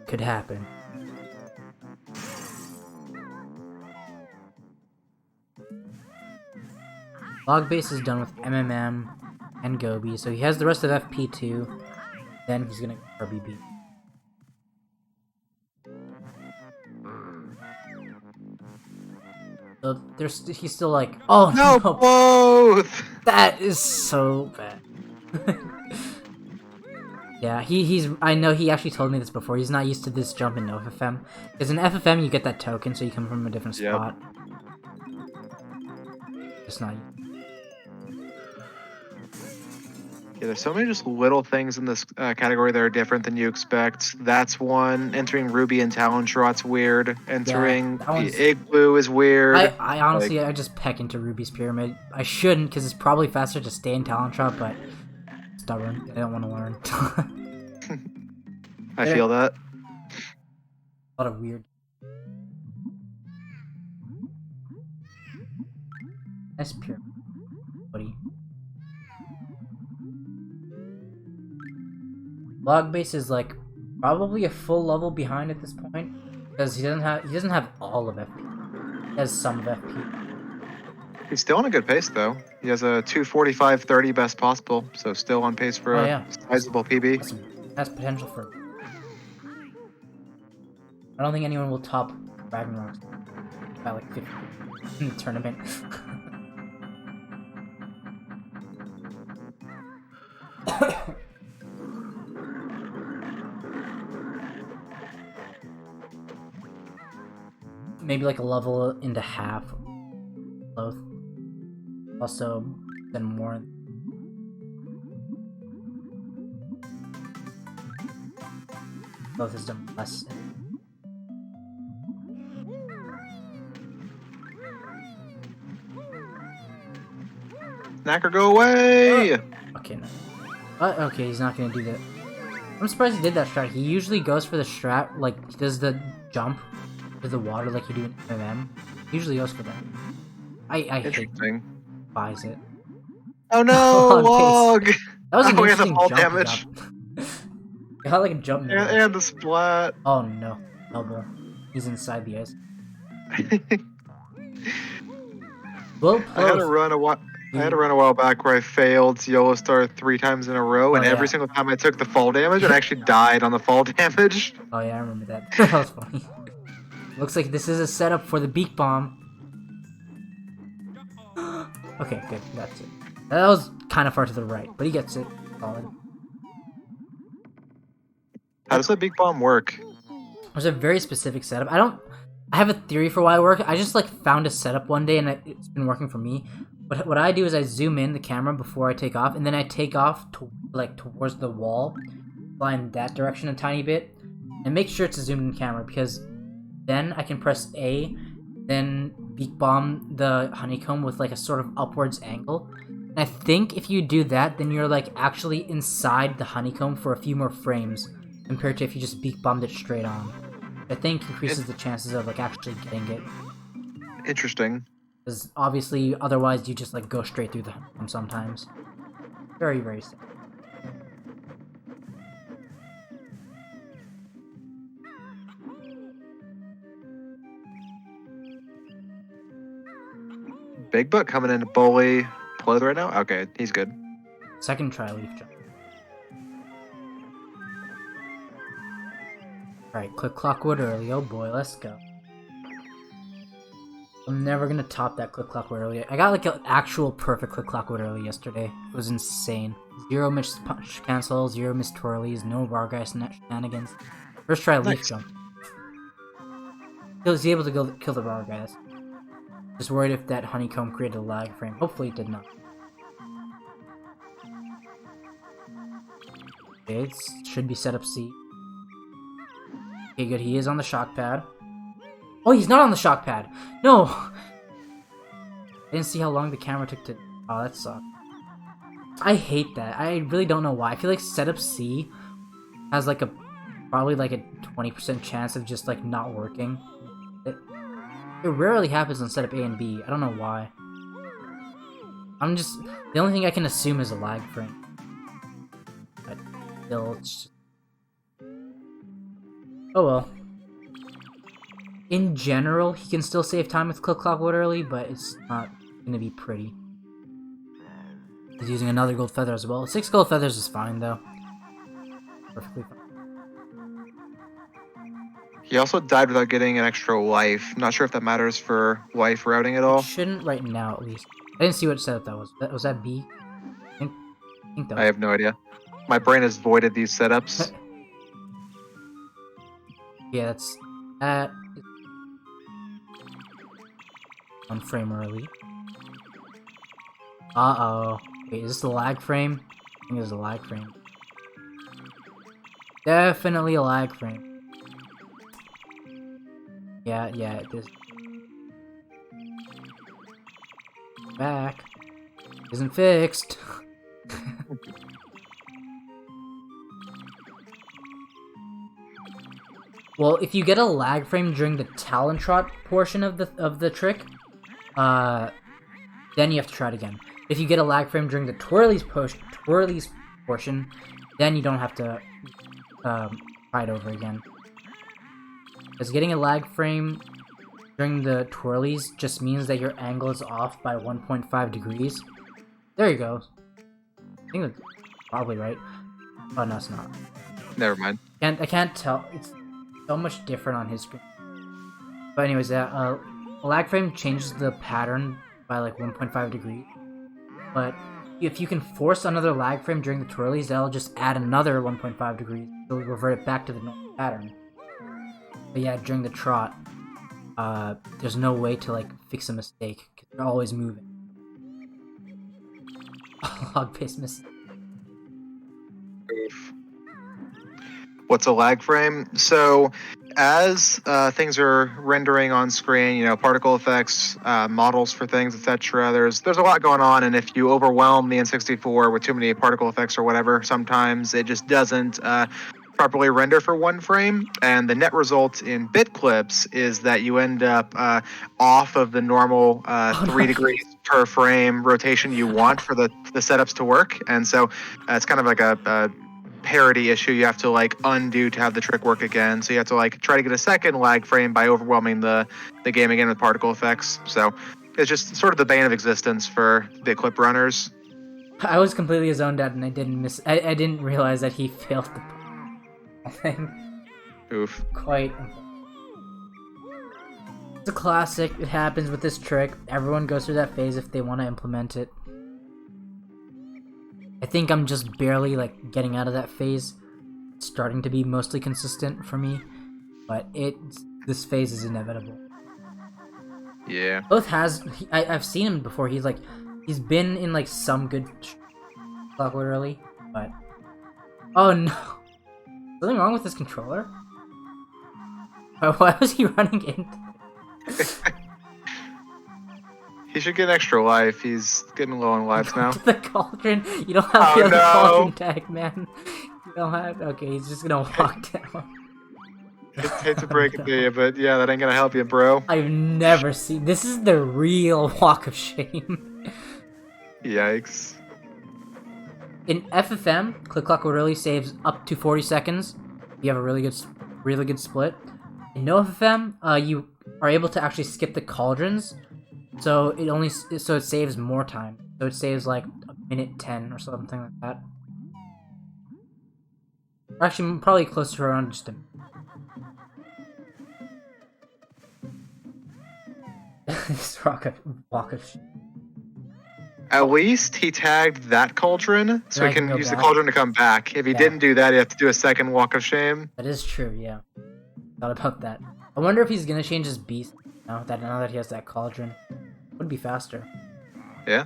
Could happen. LogBase is done with MMM and Gobi, so he has the rest of FP2. Then he's gonna RBB. So he's still like, oh No, no, both. that is so bad. Yeah, I know he actually told me this before. He's not used to this jump in FFM. Because in FFM you get that token, so you come from a different spot. It's not. Yeah, there's so many just little things in this category that are different than you expect. That's one. Entering Ruby and Talon Shot's weird. Entering the Igloo is weird. I honestly, I just peck into Ruby's Pyramid. I shouldn't, because it's probably faster to stay in Talon Shot, but stubborn. I don't want to learn. I feel that. A lot of weird. Nice pyramid, buddy. LogBase is like probably a full level behind at this point because he doesn't have all of FP. He has some of FP. He's still on a good pace though. He has a 2:45.30 best possible, so still on pace for a sizable PB. Has potential for. I don't think anyone will top Ragnarok by like 50 in the tournament. Maybe like a level into half. Both. Also, then more. Both is done less. Knacker, go away! Okay, no. Okay, he's not gonna do that. I'm surprised he did that strat. He usually goes for the strat, like, he does the jump to the water like you do in FFM. He usually goes for that. I hate buys it. Oh no, Log! That was an interesting fall jump damage. He got like a jump and the splat. Oh no, elbow. He's inside the ice. Well, I had to run a while back where I failed YOLO Star 3 times in a row, and every single time I took the fall damage, and I actually died on the fall damage. Oh yeah, I remember that. That was funny. Looks like this is a setup for the beak bomb. Okay, good. That's it. That was kind of far to the right, but he gets it. Solid. How does that beak bomb work? There's a very specific setup. I have a theory for why it works. I just like found a setup one day and it's been working for me. But what I do is I zoom in the camera before I take off, and then I take off towards the wall, fly in that direction a tiny bit, and make sure it's a zoomed in camera, because then I can press A, then beak bomb the honeycomb with like a sort of upwards angle. And I think if you do that, then you're like actually inside the honeycomb for a few more frames compared to if you just beak bombed it straight on. I think increases the chances of like actually getting it. Interesting. Because obviously, otherwise you just like go straight through the honeycomb sometimes. Very, very simple. Big Butt coming in to bully pLoathe right now? Okay, he's good. Second try leaf jump. Alright, click clockwood early. Oh boy, let's go. I'm never gonna top that click clockwood early. I got like an actual perfect click clockwood early yesterday. It was insane. 0 missed punch cancel, 0 missed twirlies, no bar guy shenanigans. First try leaf jump. He was able to kill the bar guys. Just worried if that honeycomb created a lag frame. Hopefully it did not. Okay, it should be set up C. Okay, good. He is on the shock pad. Oh, he's not on the shock pad! No! I didn't see how long the camera took to... Oh, that sucked. I hate that. I really don't know why. I feel like setup C has like probably like a 20% chance of just like not working. It rarely happens on setup A and B. I don't know why. The only thing I can assume is a lag frame. But still, it's just... Oh well. In general, he can still save time with click clockwood early, but it's not gonna be pretty. He's using another gold feather as well. 6 gold feathers is fine though. Perfectly fine. He also died without getting an extra life. Not sure if that matters for life routing at all. It shouldn't right now, at least. I didn't see what setup that was. Was that B? I think that was. I have no idea. My brain has voided these setups. Yeah, that's... That... One frame early. Uh-oh. Wait, is this the lag frame? I think it's a lag frame. Definitely a lag frame. Yeah, it is. Back. Isn't fixed. Well, if you get a lag frame during the Talon Trot portion of the trick, then you have to try it again. If you get a lag frame during the Twirlies portion, then you don't have to try it over again. Because getting a lag frame during the twirlies just means that your angle is off by 1.5 degrees. There you go. I think that's probably right. Oh no, it's not. Never mind. I can't tell. It's so much different on his screen. But anyways, a lag frame changes the pattern by like 1.5 degrees. But if you can force another lag frame during the twirlies, that'll just add another 1.5 degrees. It'll revert it back to the normal pattern. But yeah, during the trot, there's no way to like fix a mistake because they're always moving. Log-based mistake. Oof. What's a lag frame? So as things are rendering on screen, you know, particle effects, models for things, etc. There's a lot going on, and if you overwhelm the N64 with too many particle effects or whatever, sometimes it just doesn't properly render for one frame, and the net result in bit clips is that you end up off of the normal 3 degrees per frame rotation you want for the setups to work, and so it's kind of like a parity issue. You have to like undo to have the trick work again, so you have to like try to get a second lag frame by overwhelming the game again with particle effects. So it's just sort of the bane of existence for bit clip runners. I was completely zoned out and I didn't realize that he failed the thing. Oof. Quite. It's a classic. It happens with this trick. Everyone goes through that phase if they want to implement it. I think I'm just barely like getting out of that phase. It's starting to be mostly consistent for me, but this phase is inevitable. Yeah. pLoathe has I've seen him before. He's been in like some good Clockwork early, but oh no. Something wrong with this controller? Why was he running in? He should get extra life. He's getting low on lives now. The cauldron? You don't have the other cauldron tag, man. You don't have. Okay, he's just gonna walk down. Hate to break it to you, but yeah, that ain't gonna help you, bro. I've never seen. This is the real walk of shame. Yikes. In FFM, Click Clock really saves up to 40 seconds. You have a really good split. In no FFM, you are able to actually skip the cauldrons, so it saves more time. So it saves like a minute 10 or something like that. Or actually, probably closer to around just a. This walk of shame. At least he tagged that cauldron, so he can use the cauldron to come back. If he didn't do that, he have to do a second walk of shame. That is true, yeah. Thought about that. I wonder if he's gonna change his beast now that he has that cauldron. Would be faster. Yeah.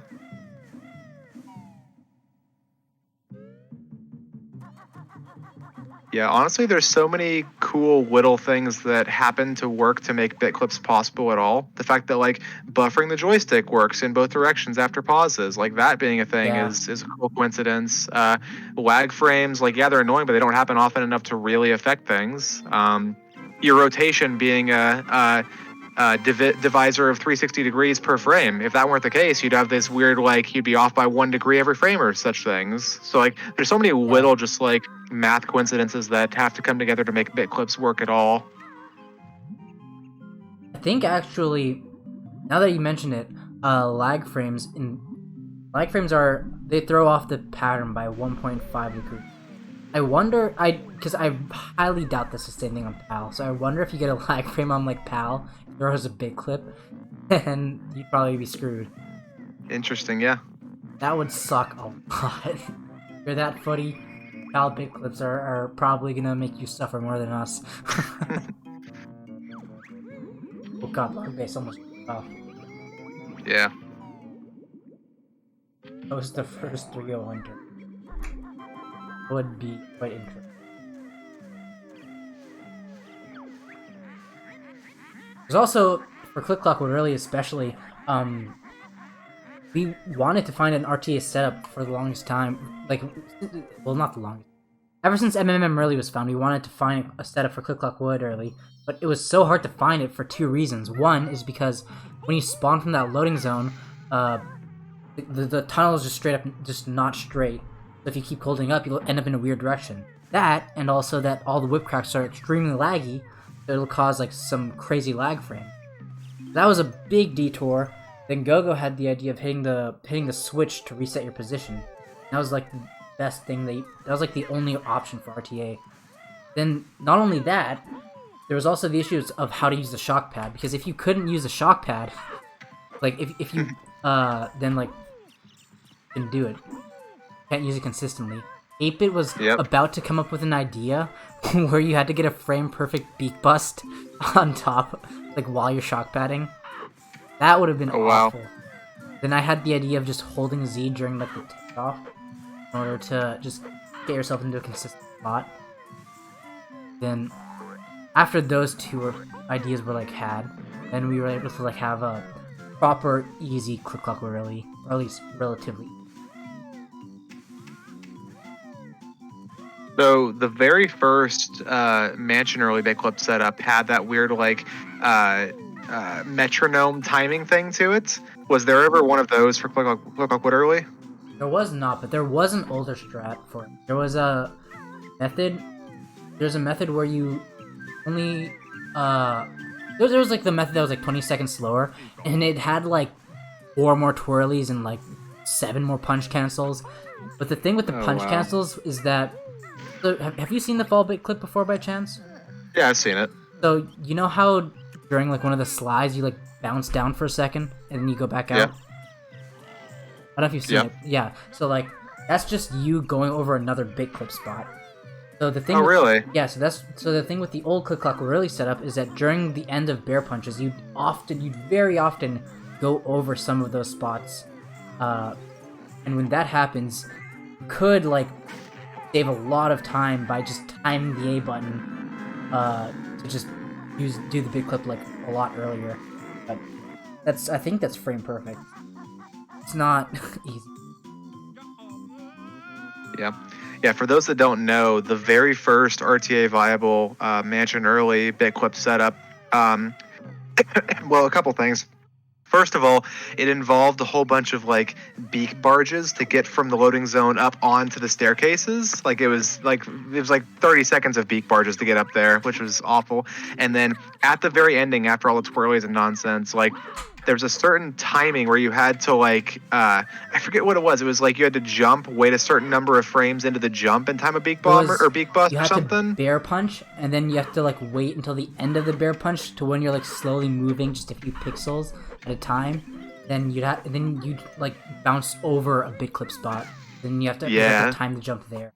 Yeah, honestly, there's so many cool little things that happen to work to make bit clips possible at all. The fact that like buffering the joystick works in both directions after pauses, like that being a thing is a cool coincidence. Lag frames, like yeah, they're annoying, but they don't happen often enough to really affect things. Your rotation being a divisor of 360 degrees per frame. If that weren't the case, you'd have this weird like you'd be off by 1 degree every frame or such things. So like there's so many little just like math coincidences that have to come together to make bit clips work at all. I think actually, now that you mention it, lag frames they throw off the pattern by 1.5 degrees. I wonder, because I highly doubt this is the same thing on PAL, so I wonder if you get a lag frame on like PAL, it throws a bit clip, and you'd probably be screwed. Interesting, yeah. That would suck a lot. You're that footy, PAL bit clips are probably gonna make you suffer more than us. Oh god, LogBase almost off. Yeah. That was the first 301 turn. Would be quite interesting. There's also, for Click Clock really especially, we wanted to find an RTS setup for the longest time. Like, well, not the longest. Ever since MMM early was found, we wanted to find a setup for Click Clock early, but it was so hard to find it for 2 reasons. One is because when you spawn from that loading zone, the tunnel is just straight up, just not straight. So if you keep holding up, you'll end up in a weird direction. that, and also that all the whip cracks are extremely laggy, so it'll cause like some crazy lag frame. That was a big detour. Then Gogo had the idea of hitting the switch to reset your position. That was like the best thing that was like the only option for RTA. Then not only that, there was also the issues of how to use the shock pad, because if you couldn't use the shock pad, like if you then like couldn't do it, can't use it consistently. 8-Bit was about to come up with an idea where you had to get a frame perfect beak bust on top, like while you're shock padding. That would have been awful. Wow. Then I had the idea of just holding Z during like the takeoff in order to just get yourself into a consistent spot. Then after those two ideas were like had, then we were able to like have a proper easy click clock really, or at least relatively. So the very first Mansion early bit clip setup had that weird like metronome timing thing to it. Was there ever one of those for click clock wood early? There was not, but there was an older strat for it. There was a method. There's a method where you only there was like the method that was like 20 seconds slower, and it had like 4 more twirlies and like 7 more punch cancels. But the thing with the punch cancels is that, so have you seen the fall bit clip before by chance? Yeah, I've seen it. So you know how during like one of the slides you like bounce down for a second and then you go back out? Yeah. I don't know if you've seen it. Yeah. So like that's just you going over another bit clip spot. So the thing. Oh really? Yeah. So the thing with the old click clock early setup is that during the end of bear punches, you'd very often go over some of those spots, and when that happens, you could like save a lot of time by just timing the A button to just do the big clip like a lot earlier. But I think that's frame perfect. It's not easy. Yeah, for those that don't know, the very first RTA viable Mansion early bit clip setup, well, a couple things. First of all, it involved a whole bunch of like beak barges to get from the loading zone up onto the staircases. Like it was like 30 seconds of beak barges to get up there, which was awful. And then at the very ending, after all the twirlies and nonsense, like there's a certain timing where you had to like I forget what it was. It was like you had to jump, wait a certain number of frames into the jump, and time a beak bomb or beak bust or something. You have to bear punch, and then you have to like wait until the end of the bear punch to when you're like slowly moving just a few pixels at a time. Then you'd like bounce over a bit clip spot. Then you have to time the jump there.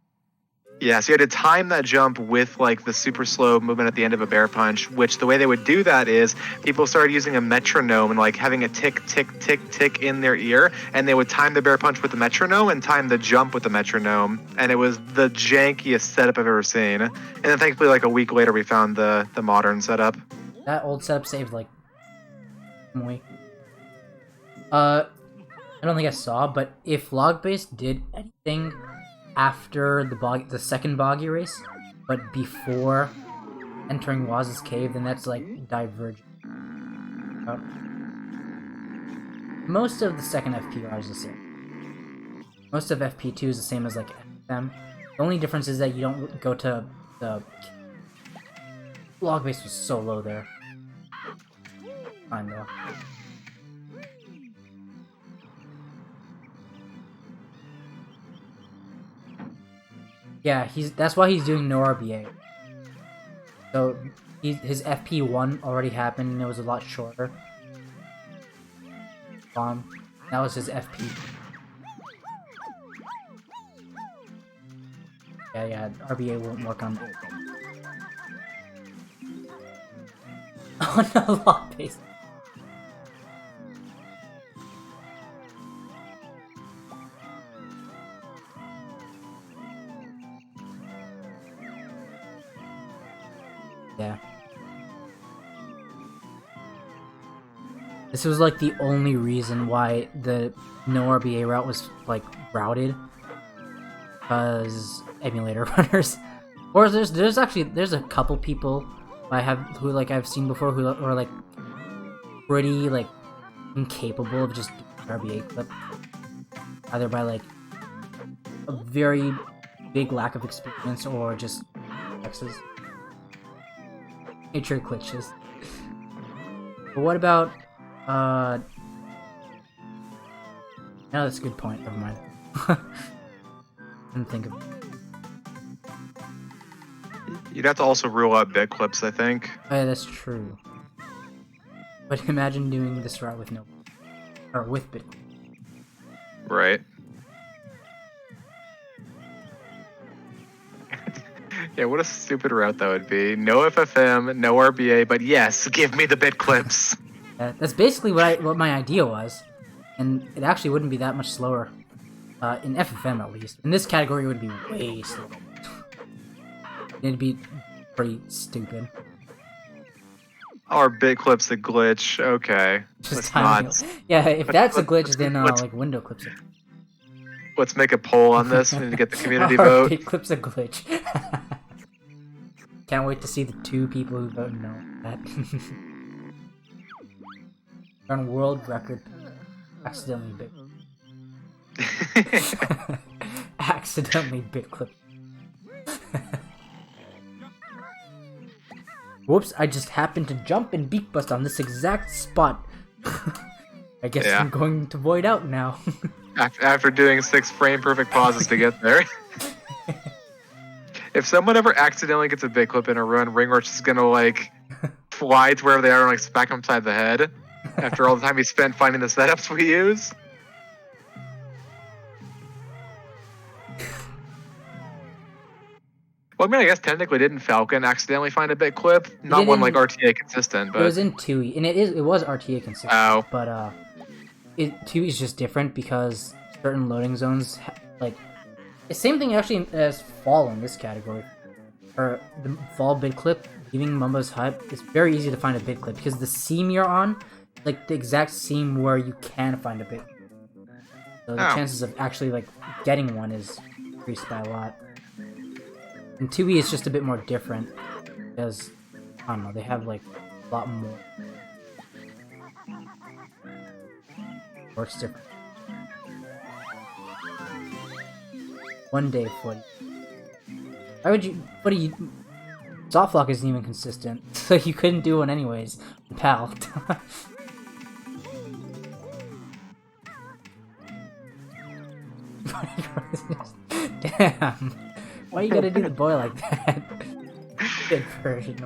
Yeah, so you had to time that jump with like the super slow movement at the end of a bear punch, which the way they would do that is people started using a metronome and like having a tick, tick, tick, tick in their ear, and they would time the bear punch with the metronome and time the jump with the metronome, and it was the jankiest setup I've ever seen. And then thankfully like a week later we found the modern setup. That old setup saved like a week. I don't think I saw, but if LogBase did anything after the second boggy race, but before entering Waz's cave, then that's like Divergent. Most of the second FP is the same. Most of FP2 is the same as like FFM. The only difference is that you don't go to the LogBase was so low there. Fine though. Yeah, that's why he's doing no RBA. So his FP1 already happened and it was a lot shorter. That was his FP. Yeah, RBA won't work on that. Oh no, LogBase. Yeah. This was like the only reason why the no RBA route was like routed, because emulator runners. Or there's a couple people who I've seen before who are like pretty like incapable of just doing RBA clip, either by like a very big lack of experience or just X's. Nature glitches. But what about no, that's a good point. Never mind. Didn't think of it. You'd have to also rule out bit clips, I think. Oh, yeah, that's true. But imagine doing this route with no, or with bit. Right. Yeah, what a stupid route that would be. No FFM, no RBA, but yes, give me the bit clips. That's basically what my idea was, and it actually wouldn't be that much slower. In FFM at least. In this category, it would be way slower. It'd be pretty stupid. Or bit clips a glitch. Okay. Just let's not. Yeah, if that's a glitch, then like window clips it. Let's make a poll on this. We need to get the community Or vote. bit clips a glitch. Can't wait to see the 2 people who vote no. That. On world record, accidentally bit. Accidentally bit clip. Whoops, I just happened to jump and beak bust on this exact spot. I guess I'm going to void out now. After doing 6 frame perfect pauses to get there. If someone ever accidentally gets a bit clip in a run, Ringwatch is gonna like fly to wherever they are and like smack them upside the head. After all the time he spent finding the setups we use. Well, I mean, I guess technically didn't Falcon accidentally find a bit clip? Not one like RTA consistent, but... It was in 2E, and it was RTA consistent, but 2E is just different because certain loading zones, like, the same thing actually as Fall in this category. Or the Fall bit clip, leaving Mumbo's hut, it's very easy to find a bit clip because the seam you're on, like the exact seam where you can find a bit clip. So the chances of actually like getting one is increased by a lot. And 2E is just a bit more different because, I don't know, they have like a lot more. Or it's different. One day footy. Why would you... Footy... Softlock isn't even consistent, so you couldn't do one anyways. Pal. Damn. Why you gotta do the boy like that? Good version.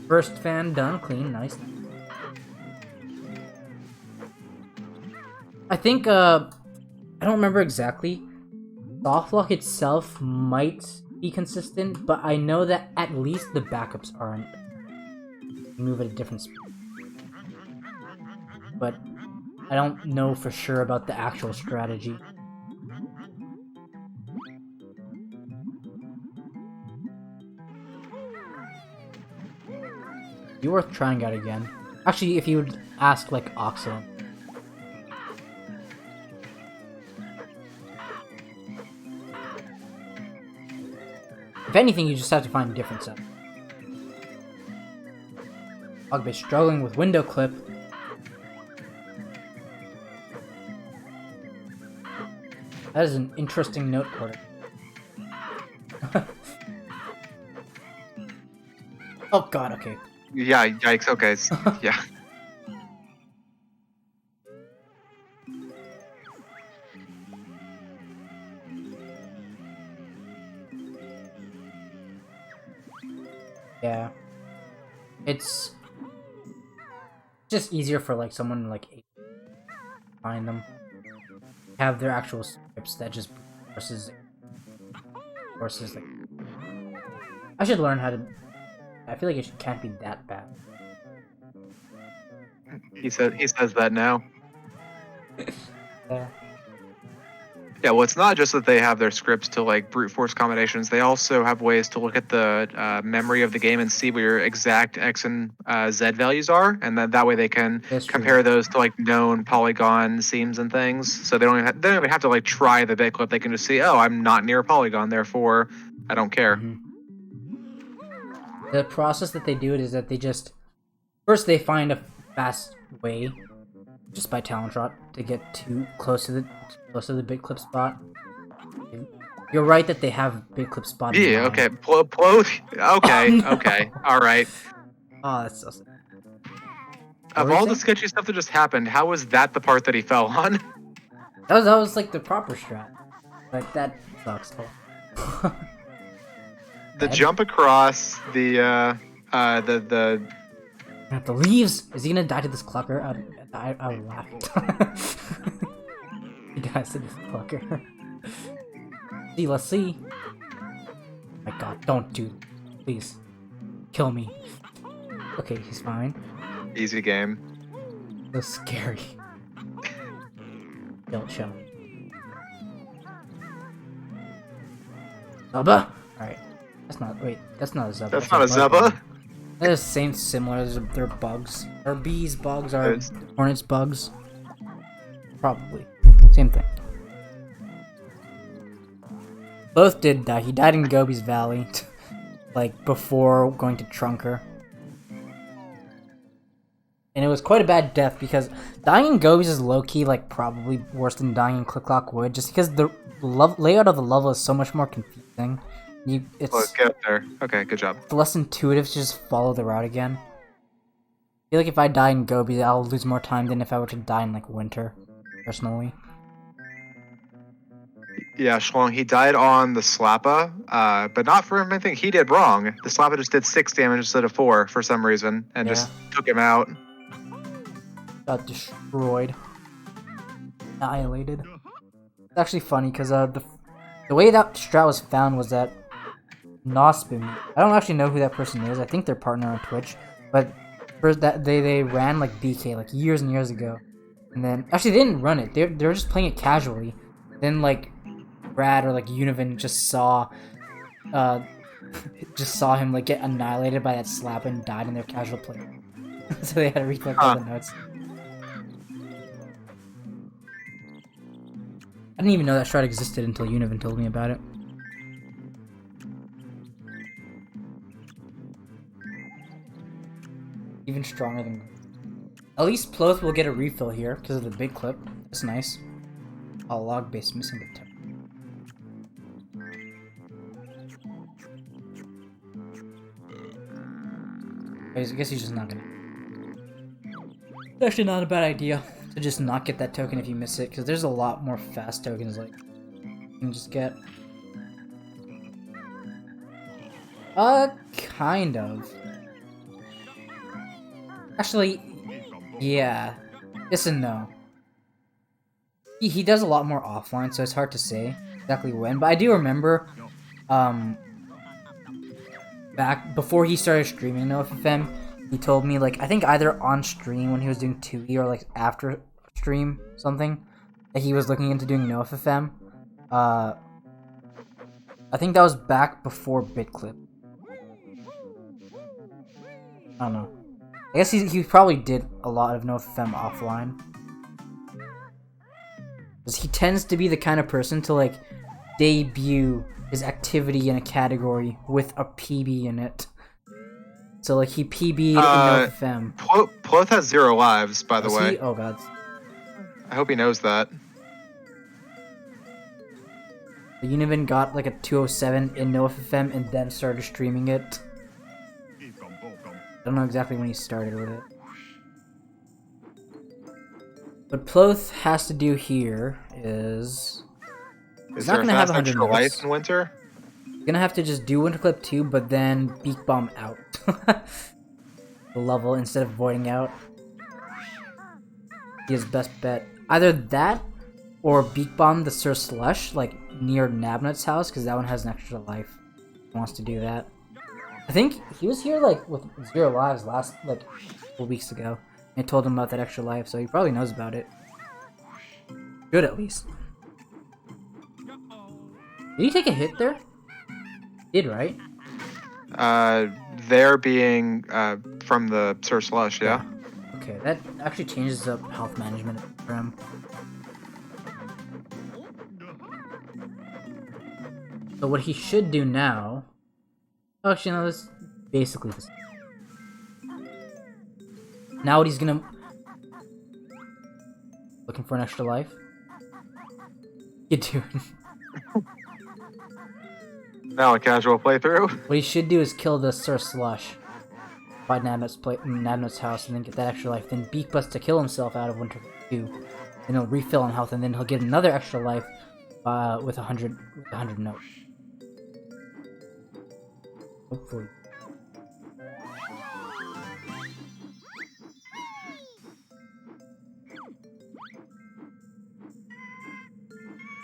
First fan done, clean, nice. I think, I don't remember exactly. Softlock itself might be consistent, but I know that at least the backups aren't. Move at a different speed. But I don't know for sure about the actual strategy. Be worth trying out again. Actually, if you would ask, like, Oxo. If anything, you just have to find a different set. LogBase struggling with window clip. That is an interesting note quarter. Oh god, okay. Yeah, yikes, okay. Yeah. Yeah. It's just easier for like someone like find them. Have their actual scripts that just versus like I should learn how to I feel like it can't be that bad. He says that now. Yeah. Yeah, well, it's not just that they have their scripts to like brute force combinations. They also have ways to look at the memory of the game and see what your exact X and Z values are, and that way they can compare those to like known polygon seams and things. So they don't even have to like try the bit clip. They can just see, oh, I'm not near a polygon, therefore I don't care. Mm-hmm. The process that they do it is that they just first they find a fast way just by talent shot to get too close to the big clip spot. You're right that they have big clip spot. Yeah, okay. pLoathe. Okay, No. okay. Alright. Oh, that's so sad. Of all the sketchy stuff that just happened, how was that the part that he fell on? That was like the proper strat. Like that sucks. Oh. The jump across the The leaves. Is he gonna die to this clucker? I would laugh. He dies to this clucker. See, let's see. Oh my god, don't do it. Please. Kill me. Okay, he's fine. easy game. So scary. Don't show. Zubba? Alright. That's not a Zubba. That's not a Zubba. They're the same similar, they're bugs. Or bees bugs, or hornets bugs. Probably. Same thing. Both did die. He died in Gobi's Valley. Like, before going to Trunker. And it was quite a bad death because dying in Gobi's is low-key, like, probably worse than dying in Click-Clock Wood, just because the layout of the level is so much more confusing. Let's get up there. Okay, good job. It's less intuitive to just follow the route again. I feel like if I die in Gobi, I'll lose more time than if I were to die in, like, Winter, personally. Yeah, Schlong, he died on the Slappa, but not for anything he did wrong. The Slappa just did 6 damage instead of 4 for some reason, and just took him out. Got destroyed. Annihilated. It's actually funny, because the way that strat was found was that Nospim, I don't actually know who that person is, I think they're partner on Twitch, but first that they ran like BK like years and years ago. And then, actually they didn't run it, they were just playing it casually. Then like, Brad or like Univan just saw him like get annihilated by that slap and died in their casual play. So they had to recollect all the notes. I didn't even know that strat existed until Univan told me about it. Even stronger than... At least pLoathe will get a refill here because of the big clip. That's nice. Oh, log base missing the tip. I guess he's just not gonna... It's actually not a bad idea to just not get that token if you miss it, because there's a lot more fast tokens like you can just get. Kind of. Actually, yeah. Yes and no. He does a lot more offline, so it's hard to say exactly when, but I do remember, back before he started streaming no FFM, he told me, like, I think either on stream when he was doing 2E or like after stream something, that he was looking into doing no FFM. I think that was back before BitClip. I don't know. I guess he probably did a lot of no FFM offline. Because he tends to be the kind of person to like debut his activity in a category with a PB in it. So like he PB'd in no FFM. pLoathe has 0 lives, by the way. Oh god. I hope he knows that. The Univan got like a 207 in no FFM and then started streaming it. I don't know exactly when he started with it. What pLoathe has to do here is... Is there a fast extra life in Winter? He's gonna have to just do Winter Clip 2, but then Beak Bomb out. The level instead of voiding out. His best bet. Either that, or Beak Bomb the Sir Slush, like near Nabnut's house, because that one has an extra life. He wants to do that. I think he was here like with 0 lives last, like, a couple weeks ago. I told him about that extra life, so he probably knows about it. Good, at least. Did he take a hit there? He did, right? There being from the Sir Slush, yeah? Okay, that actually changes up health management for him. So what he should do now... Oh, actually, no, this is basically the same. Now what he's gonna... Looking for an extra life? You doing? Now a casual playthrough. What he should do is kill the Sir Slush by Nabnut's house and then get that extra life. Then Beak Bust to kill himself out of Winter 2. And he'll refill on health and then he'll get another extra life with 100 notes. Hopefully.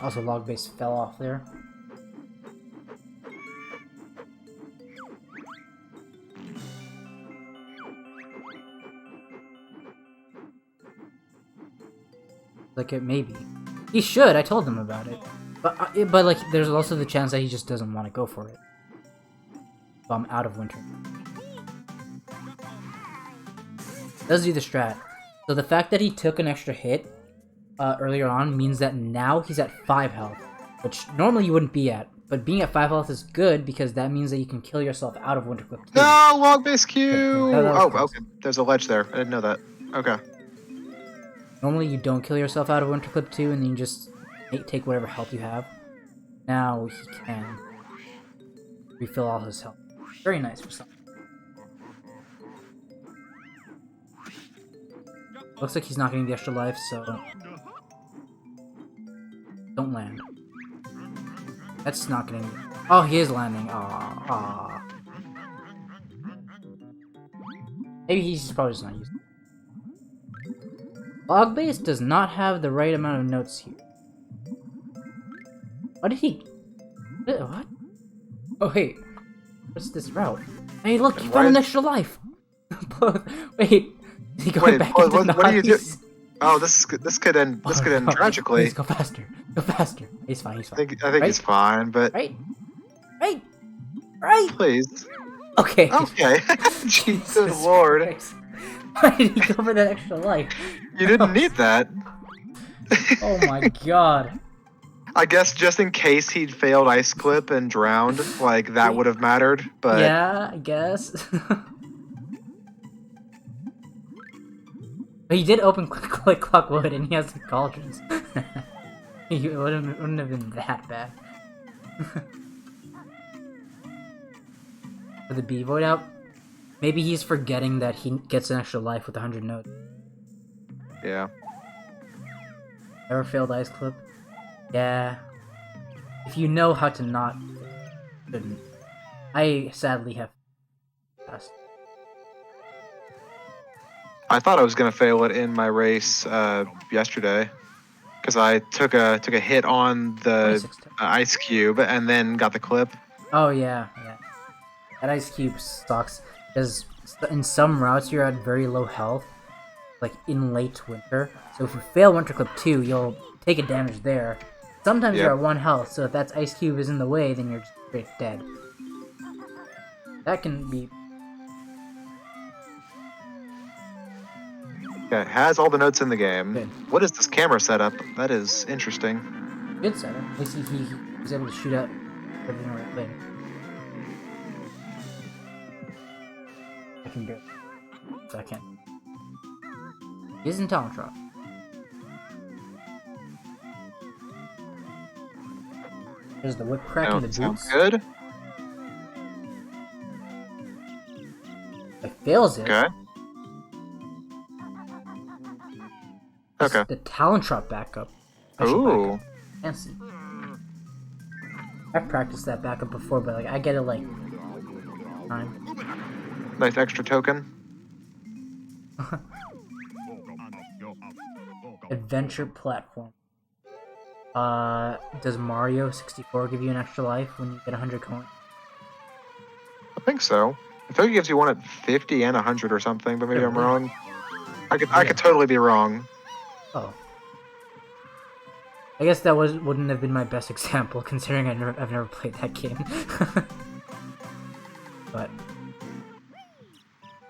Also, LogBase fell off there. Like, it maybe. He should, I told him about it. But like, there's also the chance that he just doesn't want to go for it. So I'm out of winter. Does do the strat. So the fact that he took an extra hit earlier on means that now he's at 5 health, which normally you wouldn't be at. But being at 5 health is good because that means that you can kill yourself out of Winter Clip 2. No, LogBaseQ! Oh, close. okay. There's a ledge there. I didn't know that. Okay. Normally you don't kill yourself out of Winter Clip 2 and then you just take whatever health you have. Now he can refill all his health. Very nice for something. Looks like he's not getting the extra life, so don't land. That's not getting. Oh, he is landing. Aww. Maybe he's probably just not using it. LogBase does not have the right amount of notes here. What did he? What? Oh wait, what's this route? Hey, look, he found an extra life. Wait, is he going back into what are you doing? Naughty's? Oh, this could end. This could end tragically. Please go faster. Go faster. He's fine. He's fine. I think right? he's fine, but Right. please. Okay. Okay. Jesus Lord. Christ. Why did he go for that extra life? You didn't need that. Oh my god. I guess just in case he'd failed Ice Clip and drowned, like that would have mattered. But yeah, I guess. But he did open Click Clock Wood and he has the cauldrons. It wouldn't have been that bad. For the B void out, maybe he's forgetting that he gets an extra life with 100 notes. yeah. Ever failed Ice Clip? Yeah. If you know how to not, shouldn't. I sadly have passed. I thought I was gonna fail it in my race yesterday, because I took a hit on the 26 ice cube and then got the clip. Oh yeah. That ice cube sucks because in some routes you're at very low health, like in late winter. So if you fail Winter Clip 2, you'll take a damage there. Sometimes you're at 1 health, so if that ice cube is in the way, then you're just straight dead. That can be. Yeah, it has all the notes in the game. Good. What is this camera setup? That is interesting. Good setup. At least he was able to shoot up everything the right way. I can do it. So I can't. He is in Talent Drop. There's the whip crack in the Sounds boots. good. If it fails it. Okay. Okay. The Talent Drop backup. Ooh. Fancy. I've practiced that backup before, but like I get it like time. Nice extra token. Adventure platform. Does Mario 64 give you an extra life when you get 100 coins? I think so. I think it gives you one at 50 and 100 or something, but maybe Yeah, I'm really? wrong. I could totally be wrong. Oh. I guess that wouldn't have been my best example, considering I've never played that game. But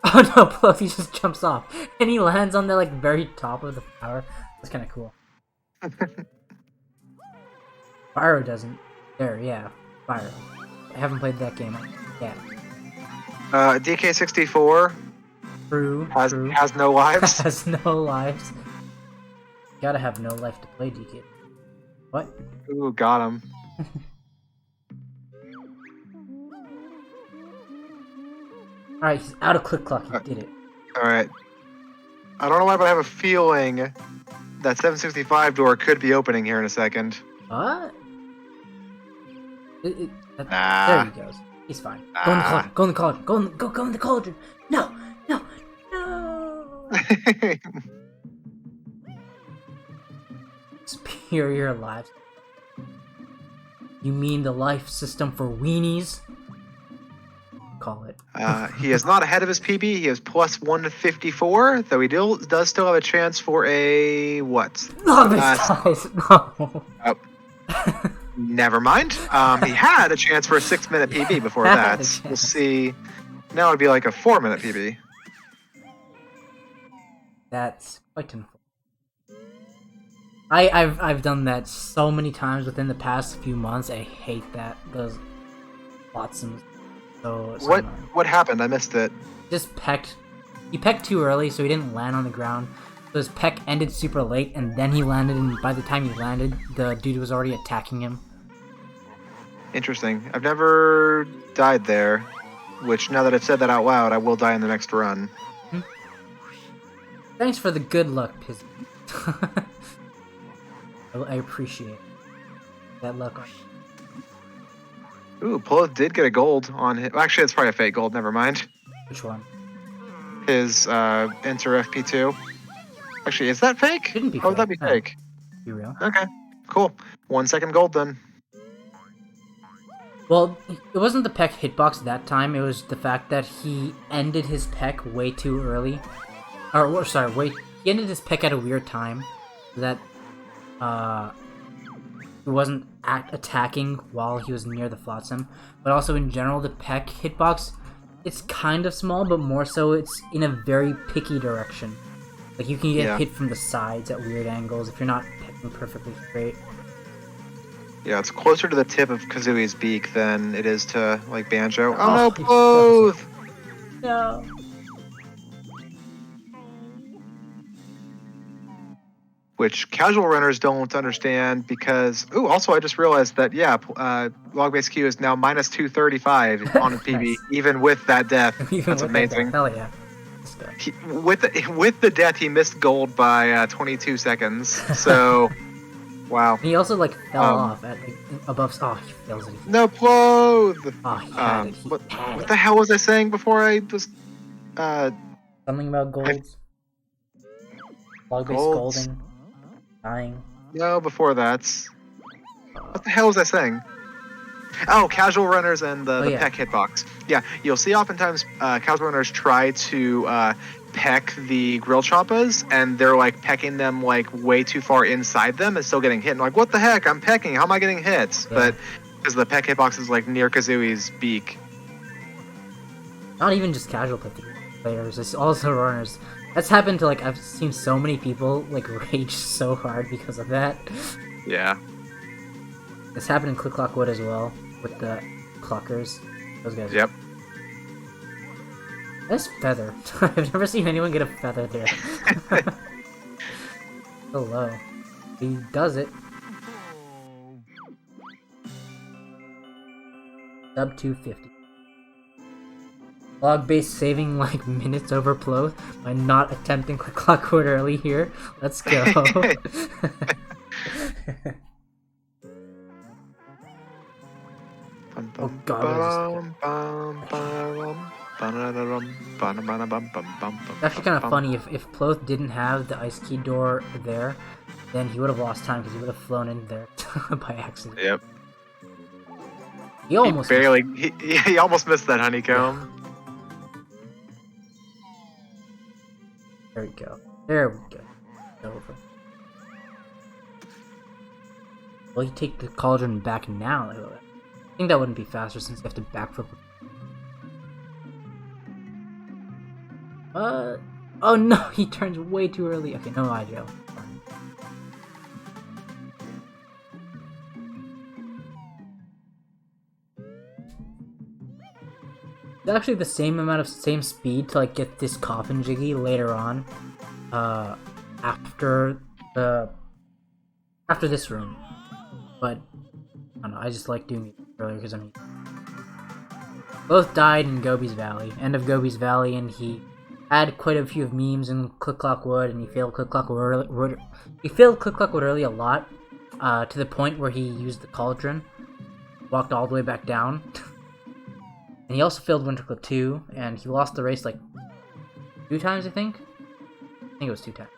oh no, pLoathe, he just jumps off and he lands on the like very top of the tower. That's kind of cool. Pyro doesn't. There, yeah, Pyro. I haven't played that game yet. DK64 True. has no lives. Has no lives. gotta have no life to play, DK. What? Ooh, got him. Alright, he's out of Click Clock. He did it. Alright. I don't know why, but I have a feeling that 765 door could be opening here in a second. What? Nah. There he goes. He's fine. Go in the cauldron. Go in the cauldron. Go in the cauldron. No. Superior lives. You mean the life system for weenies? Call it. He is not ahead of his PB. He is plus 154, though he does still have a chance for a what? No, no. Oh. Never mind. He had a chance for a 6-minute PB before that. We'll see. Now it'd be like a 4-minute PB. That's quite unfortunate. I've done that so many times within the past few months. I hate that. Those Flotsams. So what happened? I missed it. Just pecked. He pecked too early, so he didn't land on the ground. So his peck ended super late, and then he landed, and by the time he landed, the dude was already attacking him. Interesting. I've never died there, which now that I've said that out loud, I will die in the next run. Thanks for the good luck, Pizzy. I appreciate that luck. Ooh, pLoathe did get a gold on his... Actually, it's probably a fake gold. Never mind. Which one? His Enter FP2. Actually, is that fake? Shouldn't be How would fake. that be fake? Be real. Okay, cool. 1 second gold then. Well, it wasn't the peck hitbox that time. It was the fact that he ended his peck way too early. He ended his peck at a weird time. That he wasn't attacking while he was near the Flotsam. But also in general, the peck hitbox, it's kind of small, but more so it's in a very picky direction. Like you can get hit from the sides at weird angles if you're not pecking perfectly straight. Yeah, it's closer to the tip of Kazooie's beak than it is to, like, Banjo. Oh no, pLoathe! No. Which casual runners don't understand because... Ooh, also I just realized that, yeah, LogBaseQ is now minus 235 on a PB, nice. Even with that death. That's amazing. Hell yeah. With the death, he missed gold by 22 seconds, so... Wow. And he also, like, fell off at, like, above... Oh, he fails it. No, pLoathe! Oh, he had it. What the hell was I saying before I was... Something about golds? Log-based golden? Dying? No, before that. What the hell was I saying? Oh, casual runners and the peck hitbox. Yeah, you'll see oftentimes casual runners try to peck the grill chompas, and they're like pecking them like way too far inside them and still getting hit. And like, what the heck? I'm pecking. How am I getting hit? Yeah. But because the peck hitbox is like near Kazooie's beak. Not even just casual players, it's also runners. That's happened to, like, I've seen so many people like rage so hard because of that. Yeah. This happened in Click Clock Wood as well, with the Cluckers. Those guys. Yep. Nice feather. I've never seen anyone get a feather there. So low. He does it. Sub 250. LogBase saving like minutes over pLoathe by not attempting Click Clock Wood early here. Let's go. Oh god, it's actually kind of funny. If pLoathe didn't have the ice key door there, then he would have lost time because he would have flown in there by accident. Yep. He almost he almost missed that honeycomb. Yeah. There we go. There we go. Over. Will you take the cauldron back now? I think that wouldn't be faster since you have to backflip. Oh no, he turns way too early. Okay, no IGL. It's actually the same speed to like get this coffin jiggy later on. After after this room, but I don't know. I just like doing it earlier because both died in Gobi's Valley, end of Gobi's Valley, and he had quite a few of memes in Click Clock Wood, and he failed Click Clock Wood. He failed Click Clock Wood early a lot, to the point where he used the cauldron, walked all the way back down, and he also failed Winterclip 2, and he lost the race like 2 times, I think it was 2 times.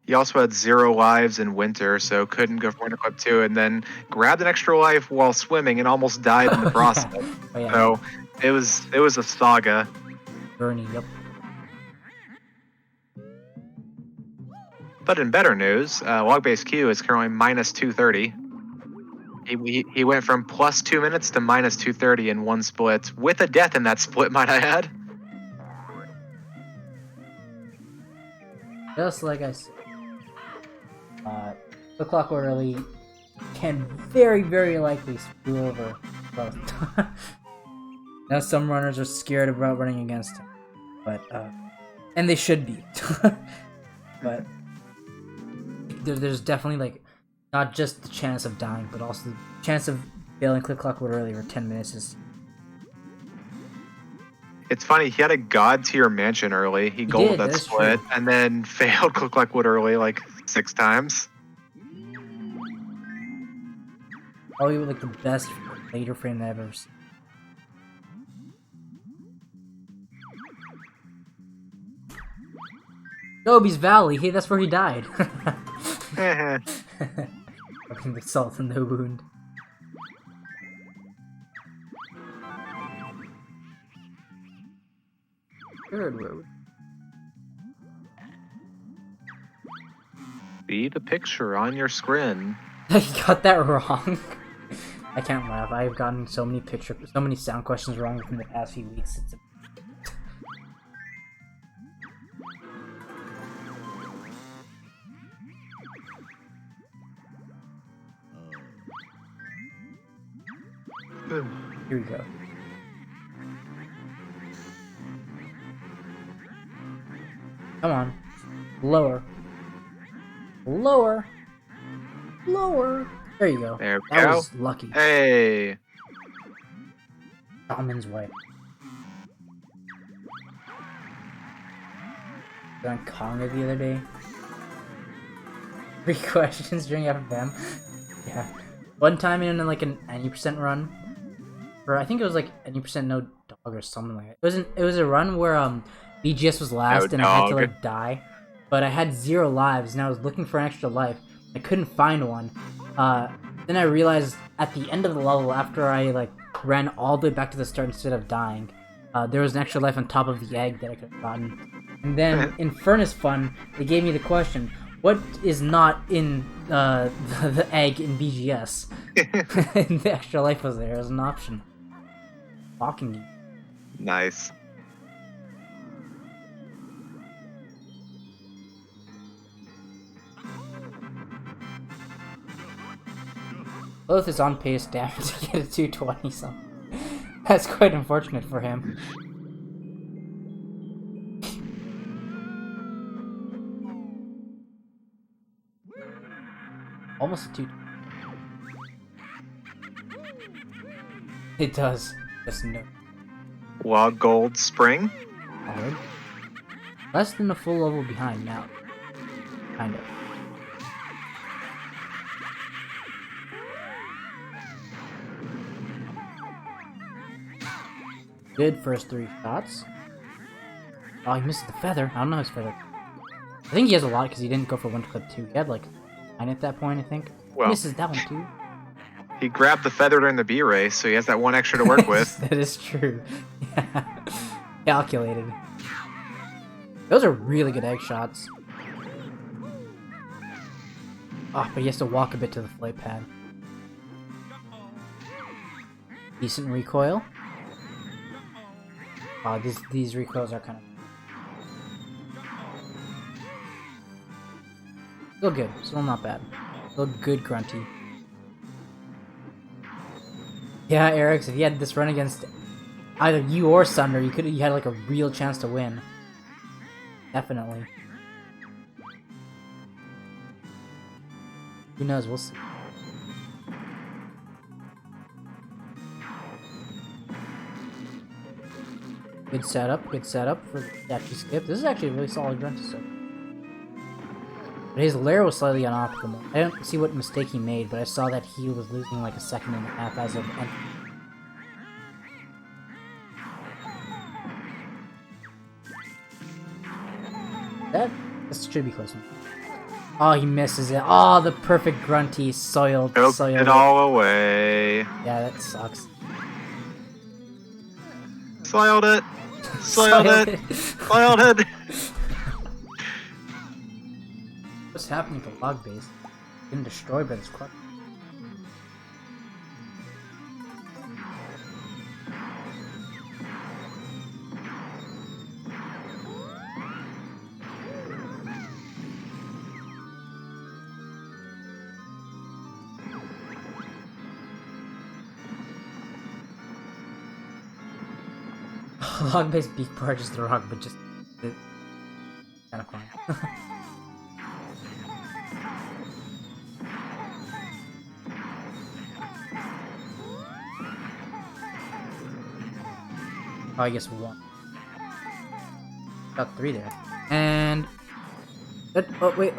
He also had 0 lives in winter, so couldn't go for Winterclip 2, and then grabbed an extra life while swimming and almost died in the process. Oh, yeah. So it was a saga. Bernie, yep. But in better news, LogBaseQ is currently minus 230. He went from plus 2 minutes to minus 230 in one split, with a death in that split, might I add. Just like I said. The Clock Early can very, very likely screw over both. Now some runners are scared about running against him, but and they should be. But there's definitely like not just the chance of dying, but also the chance of failing Click Clock Early for 10 minutes is. It's funny, he had a God Tier mansion early. He golded that split, and then failed Click Clock Wood early like 6 times. Probably like the best later frame that I've ever seen. Gobi's Valley, hey, that's where he died. Rubbing the salt in the wound. Third road. See the picture on your screen. You got that wrong. I can't laugh. I've gotten so many sound questions wrong within the past few weeks. It's Here we go. Come on. Lower. Lower. Lower. There you go. There we that go. Was lucky. Hey. Shaman's wife. On Conga the other day. 3 questions during FFM. Yeah. One time in like an 90% run, or I think it was like 90% no dog or something like that. It was a run where BGS was last and I had to like die, but I had 0 lives and I was looking for an extra life. I couldn't find one. Then I realized at the end of the level, after I like ran all the way back to the start instead of dying, there was an extra life on top of the egg that I could have gotten. And then in Furnace Fun, they gave me the question, what is not in the egg in BGS? And the extra life was there as an option. Walking you. Nice. pLoathe is on pace, damn it, to get a 220 something. That's quite unfortunate for him. Almost a 2. It does. Just no. Log Gold Spring. Solid. Less than a full level behind now. Kind of. Good first 3 shots. Oh, he missed the feather. I don't know his feather. I think he has a lot because he didn't go for Winterclip 2. He had like 9 at that point, I think. Well, he misses that one too. He grabbed the feather during the B race, so he has that 1 extra to work with. That is true. Yeah. Calculated. Those are really good egg shots. Oh, but he has to walk a bit to the flight pad. Decent recoil. Oh, these recoils are kind of... Still good. Still not bad. Still good grunty. Yeah, Eric, if you had this run against either you or Sunder, you had like a real chance to win. Definitely. Who knows? We'll see. Good setup for the Dachi skip. This is actually a really solid grunt to start. But his lair was slightly unoptimal. I don't see what mistake he made, but I saw that he was losing like a second and a half as of entry. This should be close enough. Oh, he misses it. Oh, the perfect grunty soiled it all away. Yeah, that sucks. Soiled it. Soiled it. Soiled it. What's happening to LogBase? Getting destroyed by this crap. LogBase beak barges the rock, but just kind of fun. Oh, I guess one. Got 3 there, and oh wait,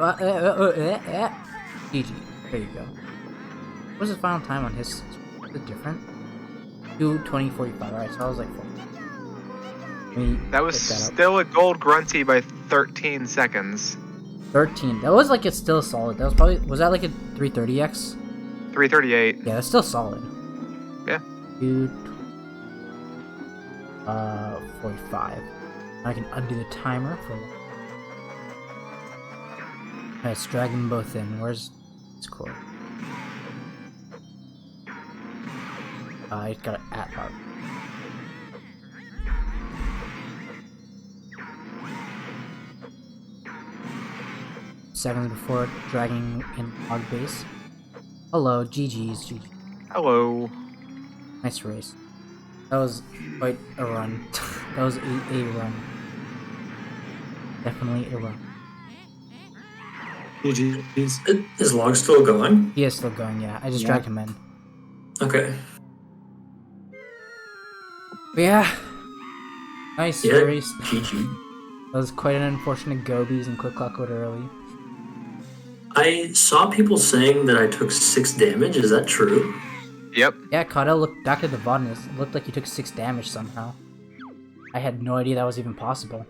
GG. There you go. What was his final time on his? Was it different? 2:20:45. All right, so I was like 4. That was still a gold grunty by 13 seconds. 13. That was like it's still solid. That was probably that like a 330x? 338. Yeah, that's still solid. Yeah. 45. I can undo the timer for. Alright, let's drag them both in. Where's his core? He's got an @heart. Seconds before dragging in LogBase. Hello, GG's. GG. Hello. Nice race. That was quite a run. That was a run. Definitely a run. GG's. Is Log still going? He is still going, yeah. I just dragged him in. Okay. But yeah. Nice race. GG. That was quite an unfortunate gobies and quick clock early. I saw people saying that I took 6 damage. Is that true? Yep. Yeah, Caudell looked back at the VOD and it looked like he took 6 damage somehow. I had no idea that was even possible.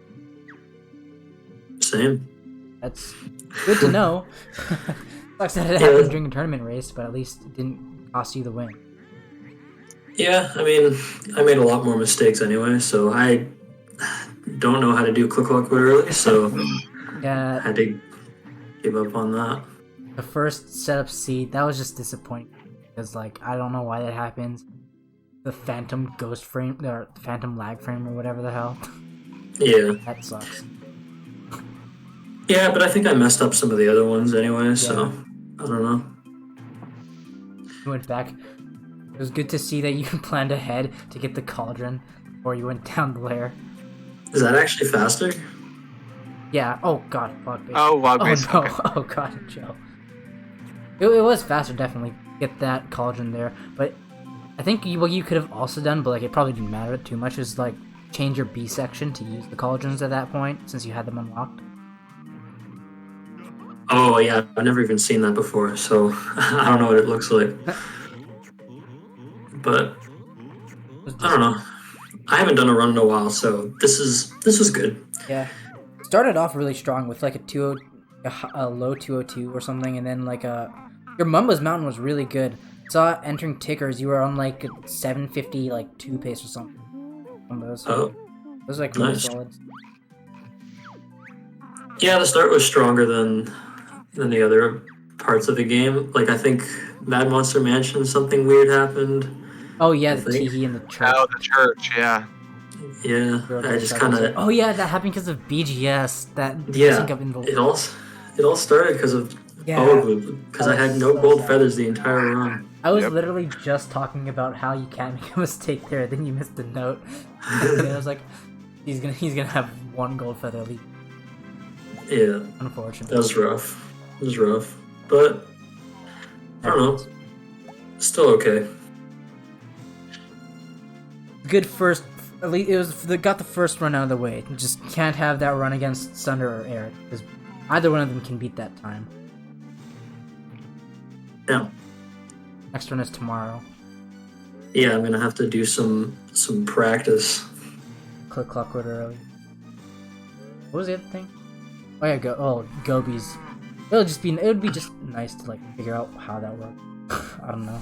Same. That's good to know. Sucks that it happened during a tournament race, but at least it didn't cost you the win. Yeah, I mean, I made a lot more mistakes anyway, so I don't know how to do click lock early, so Yeah. I had to give up on that. The first setup seed, that was just disappointing. Because, like, I don't know why that happens. The phantom ghost frame, or phantom lag frame, or whatever the hell. Yeah. That sucks. Yeah, but I think I messed up some of the other ones anyway, so I don't know. You went back. It was good to see that you planned ahead to get the cauldron before you went down the lair. Is that actually faster? Yeah. Oh god, LogBase. Oh, LogBase. Oh no. Okay. Oh god, Joe. It was faster, definitely. Get that cauldron there, but I think what you could have also done, but like it probably didn't matter too much, is like change your B section to use the cauldrons at that point since you had them unlocked. Oh yeah, I've never even seen that before, so I don't know what it looks like. But I don't know. I haven't done a run in a while, so this was good. Yeah, started off really strong with like a low 202 or something, and then like your Mumba's Mountain was really good. Saw entering tickers, you were on like a 750 like 2 pace or something. One of those. Oh, those like really nice. solid. Yeah, the start was stronger than the other parts of the game. Like I think Mad Monster Mansion, something weird happened. Oh yeah, the teehee in the church. Oh, the church, yeah. Yeah, I just kind of. Oh yeah, that happened because of BGS. That Yeah, got involved. it all started because of because I had no gold feathers the entire run. I was literally just talking about how you can't make a mistake there. Then you missed the note. And I was like, he's gonna have 1 gold feather leap. Yeah, Unfortunately. that was rough. It was rough, but I don't know. Still okay. Good first. At least it was got the first run out of the way. You just can't have that run against Sunder or Eric because either one of them can beat that time. Yeah. Next one is tomorrow. Yeah, I'm gonna have to do some practice. Click Clockwood early. What was the other thing? Oh yeah, Gobies. It would be just nice to like figure out how that works. I don't know.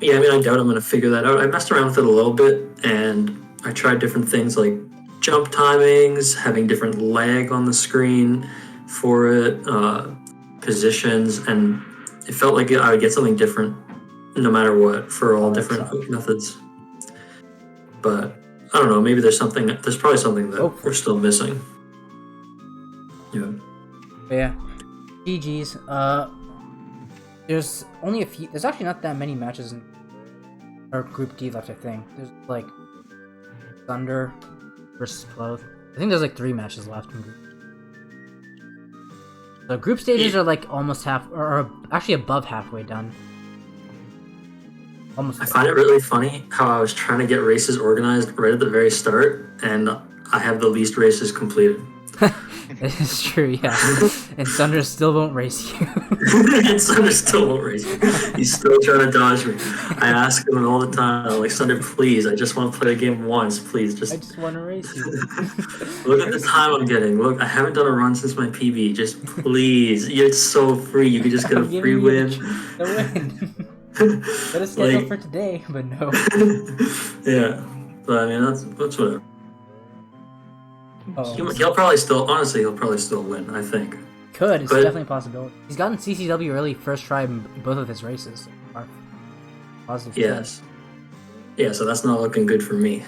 Yeah, I mean, I doubt I'm gonna figure that out. I messed around with it a little bit, and I tried different things like jump timings, having different lag on the screen for it, positions, and it felt like I would get something different no matter what for all different methods. But I don't know. Maybe there's probably something that we're still missing. Yeah. But yeah. GG's. There's only a few. There's actually not that many matches in our Group D left. I think there's like Thunder versus pLoathe. I think there's like 3 matches left in group. The group stages are like almost or actually above halfway done. Almost. I find it really funny how I was trying to get races organized right at the very start, and I have the least races completed. It's true, yeah. And Sunder still won't race you. And Sunder still won't race me. He's still trying to dodge me. I ask him all the time, I'm like, Sunder, please, I just want to play the game once, please. I just want to race you. Look at the time I'm getting. Look, I haven't done a run since my PB. Just please. It's so free. You could just get a free win. The win. Better schedule for today, but no. Yeah. But I mean, that's whatever. Oh, he'll probably still win, I think. It's definitely a possibility. He's gotten CCW early first try in both of his races. Positive. Yes. Yeah, so that's not looking good for me.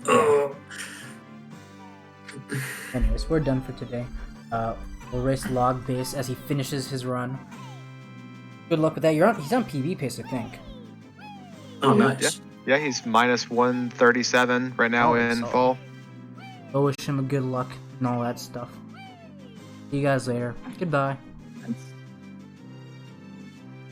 Oh. Anyways, we're done for today. We'll race LogBase as he finishes his run. Good luck with that. He's on PB pace, I think. Oh, nice. Yeah, he's minus 137 right now in fall. I'll wish him a good luck and all that stuff. See you guys later. Goodbye. Thanks.